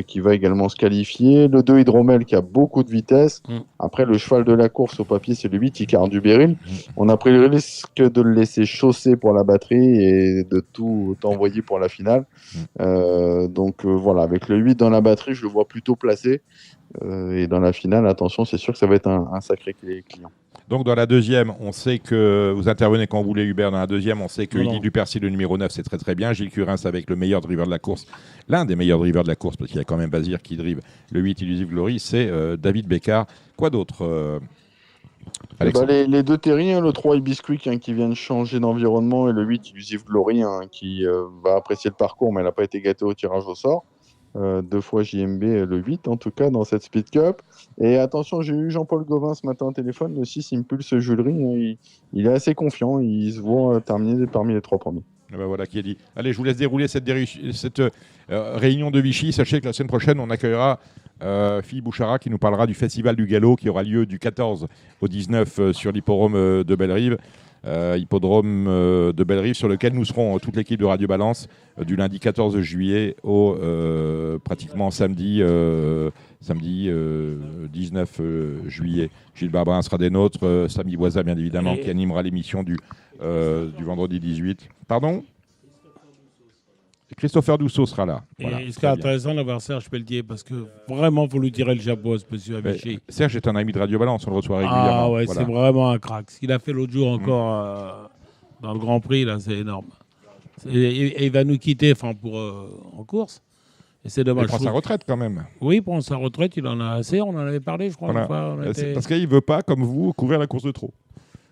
qui va également se qualifier. Le 2 Hydromel qui a beaucoup de vitesse. Après, le cheval de la course au papier, c'est le 8 Icar du Béryl. On a pris le risque de le laisser chausser pour la batterie et de tout envoyer pour la finale. Donc voilà, avec le 8 dans la batterie, je le vois plutôt placé. Et dans la finale, attention, c'est sûr que ça va être un sacré client. Donc dans la deuxième, on sait que vous intervenez quand vous voulez, Hubert. Dans la deuxième, on sait que Eddie Dupercy, le numéro 9, c'est très très bien. Gilles Curins avec le meilleur driver de la course, l'un des meilleurs drivers de la course, parce qu'il y a quand même Bazir qui drive le 8 Illusive Glory, c'est David Bécard. Quoi d'autre les deux Terry, le 3 Hibisquick qui vient de changer d'environnement et le 8 Illusive Glory qui va apprécier le parcours, mais elle n'a pas été gâtée au tirage au sort. 2 fois JMB, le 8 en tout cas dans cette Speed Cup. Et attention, j'ai eu Jean-Paul Gauvin ce matin au téléphone, le 6 Impulse Julery, il est assez confiant, il se voit terminer parmi les 3 premiers. Ben voilà qui est dit. Allez, je vous laisse dérouler cette réunion de Vichy. Sachez que la semaine prochaine, on accueillera Philippe Bouchara qui nous parlera du Festival du Galop qui aura lieu du 14 au 19 sur l'hippodrome de Bellerive. Hippodrome de Bellerive sur lequel nous serons toute l'équipe de Radio Balance du lundi 14 juillet au pratiquement samedi 19 juillet. Gilles Barbarin sera des nôtres, Samy Boisa bien évidemment qui animera l'émission du vendredi 18. Pardon ? Christopher Dousseau sera là. Voilà, et ce qui est intéressant d'avoir Serge Pelletier, parce que vraiment, il faut lui tirer le chapeau, ce monsieur Avicii. Serge est un ami de Radio Balance, on le reçoit régulièrement. Ah ouais, voilà. C'est vraiment un crack. Ce qu'il a fait l'autre jour encore dans le Grand Prix, là, c'est énorme. Et il va nous quitter en course. Et c'est dommage. Il prend sa retraite quand même. Oui, il prend sa retraite, il en a assez, on en avait parlé, je crois. Voilà. Parce qu'il ne veut pas, comme vous, couvrir la course de trop.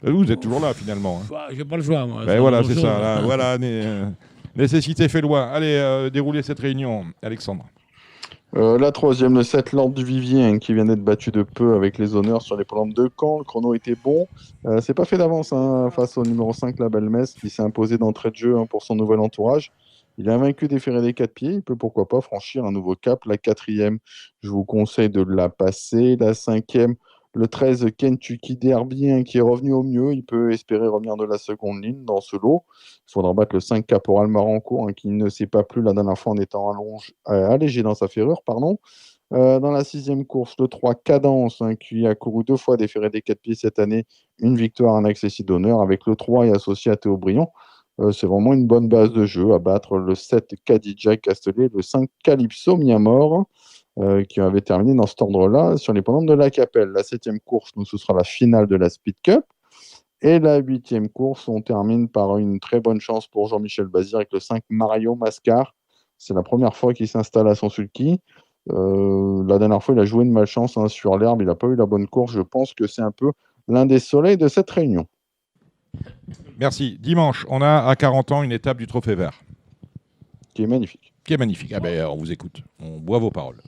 Vous êtes toujours là, finalement. J'ai pas le choix, moi. Voilà, c'est ça. Là, voilà, nécessité fait loi. Allez, déroulez cette réunion, Alexandre. La troisième, le 7 Lord du Vivier, qui vient d'être battu de peu avec les honneurs sur les polombes de Caen. Le chrono était bon. C'est pas fait d'avance face au numéro 5, la Belle Messe, qui s'est imposé d'entrée de jeu pour son nouvel entourage. Il a vaincu des ferrés des 4 pieds. Il peut pourquoi pas franchir un nouveau cap. La 4e, je vous conseille de la passer. La 5e, le 13 Kentucky Derby, qui est revenu au mieux. Il peut espérer revenir de la seconde ligne dans ce lot. Il faudra battre le 5 Caporal Marancourt, qui ne s'est pas plu la dernière fois en étant allégé dans sa ferrure. Dans la 6e course, le 3 Cadence, qui a couru 2 fois des ferrés des 4 pieds cette année. Une victoire, un accessit d'honneur. Avec le 3 et associé à Théo Briand. C'est vraiment une bonne base de jeu à battre. Le 7 Khadija Castellet, le 5 Calypso Miamor, qui avait terminé dans cet ordre-là sur les polombes de la Capelle. La 7e course, ce sera la finale de la Speed Cup. Et la 8e course, on termine par une très bonne chance pour Jean-Michel Bazir avec le 5 Mario Mascar. C'est la première fois qu'il s'installe à son sulky. La dernière fois, il a joué de malchance sur l'herbe. Il n'a pas eu la bonne course. Je pense que c'est un peu l'un des soleils de cette réunion. Merci. Dimanche, on a à 40 ans une étape du Trophée Vert. Qui est magnifique. Ah ben, on vous écoute. On boit vos paroles.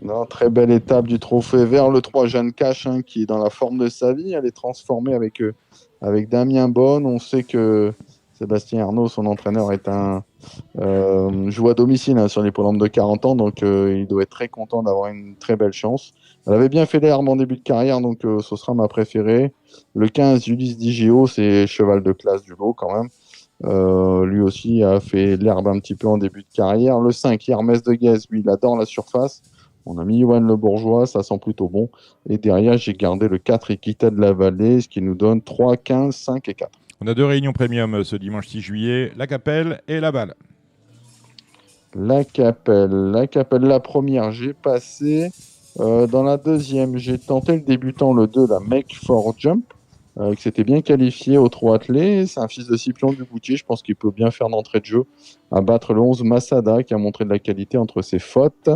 Non, très belle étape du Trophée Vert. Le 3 Jeanne Cache, qui est dans la forme de sa vie. Elle est transformée avec Damien Bonne. On sait que Sébastien Arnaud, son entraîneur, joue à domicile sur les polombes de 40 ans. Donc, il doit être très content d'avoir une très belle chance. Elle avait bien fait l'herbe en début de carrière, donc ce sera ma préférée. Le 15, Ulysse Digio, c'est cheval de classe du lot quand même. Lui aussi a fait l'herbe un petit peu en début de carrière. Le 5, Hermès de Guez, lui, il adore la surface. On a mis Yoann Le Bourgeois, ça sent plutôt bon. Et derrière, j'ai gardé le 4, Equita de la Vallée, ce qui nous donne 3, 15, 5 et 4. On a 2 réunions premium ce dimanche 6 juillet, la Capelle et la Balle. La Capelle, la première, j'ai passé. Dans la deuxième, j'ai tenté le débutant, le 2, la Make for Jump, qui s'était bien qualifié au 3 attelé. C'est un fils de Scipion du Goutier, je pense qu'il peut bien faire d'entrée de jeu à battre le 11 Masada, qui a montré de la qualité entre ses fautes.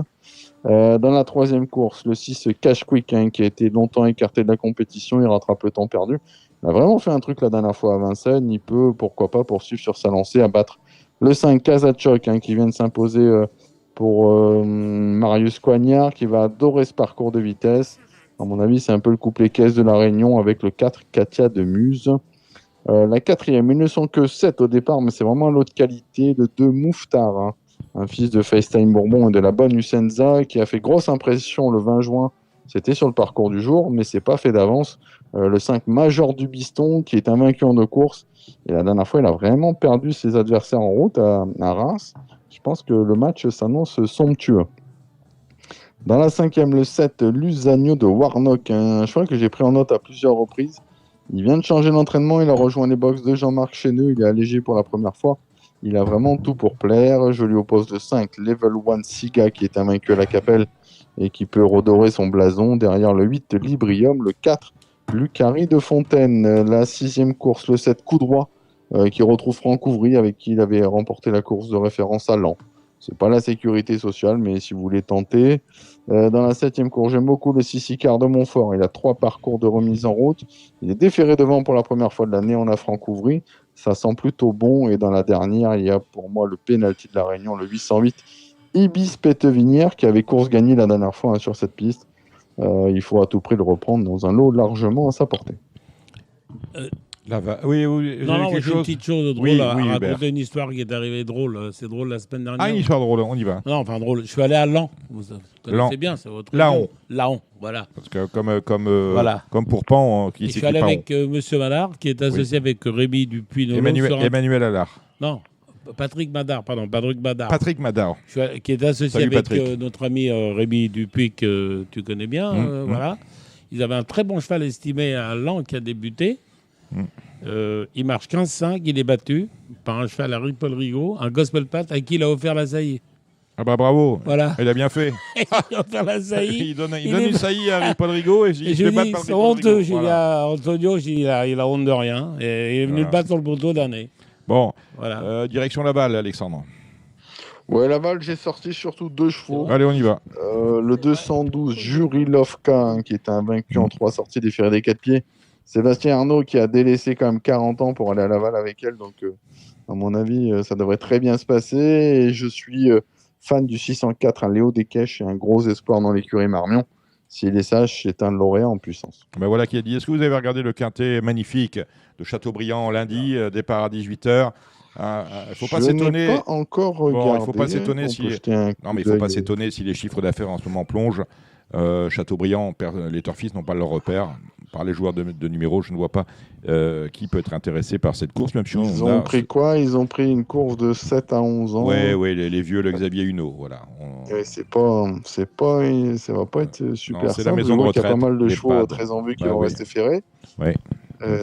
Dans la troisième course, le 6 Cash Quick, qui a été longtemps écarté de la compétition, il rattrape le temps perdu. Il a vraiment fait un truc la dernière fois à Vincennes, il peut, pourquoi pas, poursuivre sur sa lancée à battre le 5 Kazachok, qui vient de s'imposer pour Marius Coignard, qui va adorer ce parcours de vitesse. À mon avis, c'est un peu le couplet caisse de la Réunion avec le 4 Katia de Muse. La 4e, ils ne sont que 7 au départ, mais c'est vraiment un lot de qualité. Le 2 Mouftar, un fils de FaceTime Bourbon et de la bonne Usenza, qui a fait grosse impression le 20 juin. C'était sur le parcours du jour, mais c'est pas fait d'avance. Le 5 Major du Biston, qui est invaincu en 2 courses. Et la dernière fois, il a vraiment perdu ses adversaires en route à Reims. Je pense que le match s'annonce somptueux. Dans la 5e, le 7, Lusagno de Warnock, un cheval que j'ai pris en note à plusieurs reprises. Il vient de changer d'entraînement, il a rejoint les box de Jean-Marc Chéneux, il est allégé pour la première fois. Il a vraiment tout pour plaire. Je lui oppose le 5, Level 1 Siga, qui est invaincu à la Capelle et qui peut redorer son blason. Derrière le 8, Librium, le 4, Lucari de Fontaine. La 6e course, le 7, Coup droit, qui retrouve Franck Ouvry, avec qui il avait remporté la course de référence à Lens. C'est pas la sécurité sociale, mais si vous voulez tenter. Dans la 7e course, j'aime beaucoup le 6 Icard de Montfort. Il a 3 parcours de remise en route. Il est déféré devant pour la première fois de l'année. On a Franck Ouvry. Ça sent plutôt bon. Et dans la dernière, il y a pour moi le pénalty de la Réunion, le 808 Ibis Pétevinière, qui avait course gagnée la dernière fois sur cette piste. Il faut à tout prix le reprendre dans un lot largement à sa portée. Oui, non, j'ai une petite chose drôle à raconter, Hubert. une histoire qui est arrivée drôle. C'est drôle la semaine dernière. Ah, une histoire drôle, on y va. Non, enfin drôle. Je suis allé à Laon. Vous connaissez bien, c'est votre Laon. Laon, voilà. Parce que comme pour Je Pan, qui suis allé avec Monsieur Madard, qui est associé avec Rémi Dupuis. Emmanuel Allard. Non, Patrick Madard, pardon, Patrick Madard. Patrick Madard. Qui est associé Salut, avec notre ami Rémi Dupuis, que tu connais bien. Voilà. Ils avaient un très bon cheval estimé à Laon qui a débuté. Il marche 15-5, il est battu par un cheval à Ripoll Rigaud, un Gospel Pat à qui il a offert la saillie. Ah bah bravo, voilà. Il a bien fait. Il a offert la saillie. il donne une saillie à Ripoll Rigaud et il se fait battre par c'est honteux. Rigaud. Voilà. Antonio, il a honte de rien et il est venu le battre sur le poteau d'année. Bon, voilà. Direction Laval, Alexandre. Ouais, Laval, j'ai sorti surtout 2 chevaux. Allez, on y va. Le 212, Jurilovka, qui est invaincu en 3 sorties des ferrés des 4 pieds. Sébastien Arnaud, qui a délaissé quand même 40 ans pour aller à Laval avec elle. Donc, à mon avis, ça devrait très bien se passer. Et je suis fan du 604, un Léo Desquèches, et un gros espoir dans l'écurie Marmion. S'il est sage, c'est un lauréat en puissance. Ben voilà qui est dit. Est-ce que vous avez regardé le quintet magnifique de Châteaubriand lundi, départ à 18h? Il faut pas s'étonner. Je n'ai pas encore regardé. Bon, il faut pas s'étonner si. Non, mais il faut pas s'étonner si les chiffres d'affaires en ce moment plongent. Châteaubriand, les turfistes n'ont pas leur repère. Par les joueurs de numéro, je ne vois pas qui peut être intéressé par cette course. Même si ils ont pris quoi? Ils ont pris une course de 7 à 11 ans. Oui, les vieux, le Xavier Huneau. Voilà. Ça va pas être super simple. C'est la maison de retraite. Il y a pas mal de chevaux très en vue qui vont rester ferrés. Oui.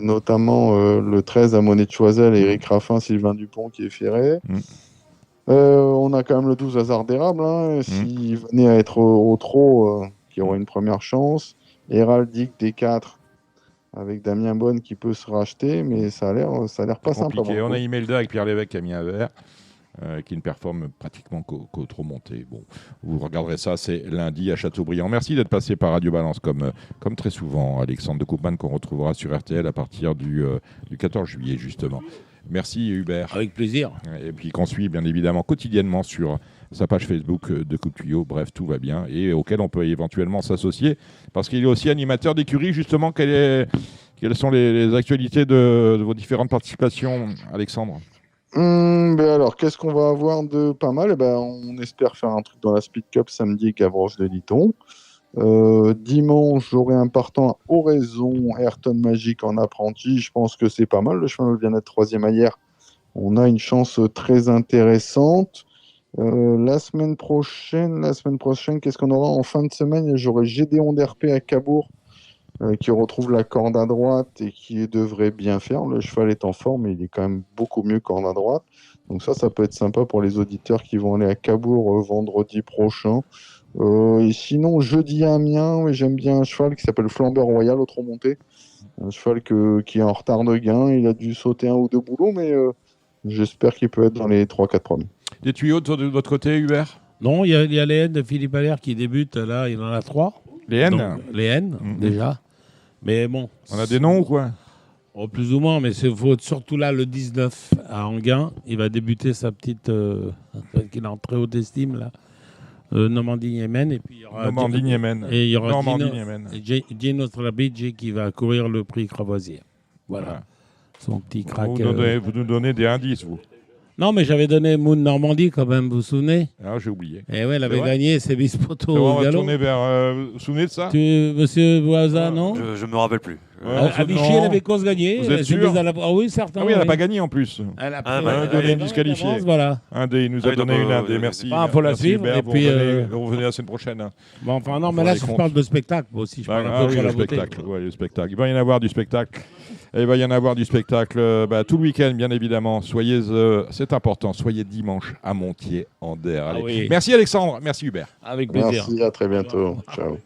Notamment le 13 à Monet de Choiseul, Éric Raffin, Sylvain Dupont qui est ferré. On a quand même le 12 Hasard d'érable. S'il venait à être au trot, qui aurait une première chance. Héraldique D4 avec Damien Bonne qui peut se racheter, mais ça a l'air pas simple. On a Imelda avec Pierre Lévesque qui a mis un verre, qui ne performe pratiquement qu'au trop monté. Bon, vous regarderez ça, c'est lundi à Châteaubriand. Merci d'être passé par Radio Balance comme très souvent, Alexandre de Koopman, qu'on retrouvera sur RTL à partir du 14 juillet justement. Merci Hubert. Avec plaisir. Et puis qu'on suit bien évidemment quotidiennement sur sa page Facebook de Coupe Tuyau. Bref, tout va bien et auquel on peut éventuellement s'associer parce qu'il est aussi animateur d'écurie. Justement, quelles sont les actualités de vos différentes participations, Alexandre? Alors, qu'est-ce qu'on va avoir de pas mal? On espère faire un truc dans la Speed Cup samedi, Gavroche de Liton. Dimanche, j'aurai un partant à Oraison, Ayrton Magique en apprenti. Je pense que c'est pas mal. Le cheval vient d'être 3e hier. On a une chance très intéressante. La semaine prochaine, qu'est-ce qu'on aura en fin de semaine? J'aurai Gédéon d'RP à Cabourg qui retrouve la corde à droite et qui devrait bien faire. Le cheval est en forme et il est quand même beaucoup mieux corde à droite. Donc ça peut être sympa pour les auditeurs qui vont aller à Cabourg vendredi prochain. Et sinon, jeudi à Amiens, j'aime bien un cheval qui s'appelle Flambeur Royal au trop monté. Un cheval qui est en retard de gain. Il a dû sauter 1 ou 2 boulots, mais j'espère qu'il peut être dans les 3-4 premiers. Des tuyaux de votre côté, Hubert? Non, il y a les haines de Philippe Allaire qui débutent. Là, il en a 3. Les haines? Les haines, déjà. Mais bon. On a des noms ou quoi? Plus ou moins, mais il faut surtout là, le 19 à Enghien. Il va débuter sa petite... qu'il a en très haute estime, là. Normandie-Yémen. Et puis il y aura Normandie-Yémen. Et il y aura Normandie-Yémen. Gino Strabidji qui va courir le prix Cravoisier. Voilà. Son petit crack. Vous nous donnez des indices, vous? Non, mais j'avais donné Moon Normandie quand même, vous vous souvenez? Ah, j'ai oublié. Et ouais, elle avait gagné, c'est Bispoto on au va galop. tourner vers... vous vous souvenez de ça? Monsieur Boisa, non? Je me rappelle plus. Vichy, elle avait cause gagnée. Vous êtes sûr? Ah oui, certain. Ah oui, elle n'a pas gagné en plus. Elle a un dé disqualifié. Voilà. Il nous a donné un dé. Merci. Il faut la suivre. Hubert, Et puis, vous revenez la semaine prochaine. Bon, enfin, non, mais là, je parle de spectacle aussi. Je parle un peu sur la beauté. Le spectacle. Il va y en avoir du spectacle. Et il va y en avoir du spectacle tout le week-end, bien évidemment. Soyez, c'est important, soyez dimanche à Montier-en-Der. Oui. Merci Alexandre, merci Hubert. Avec plaisir. Merci, à très bientôt. Ciao.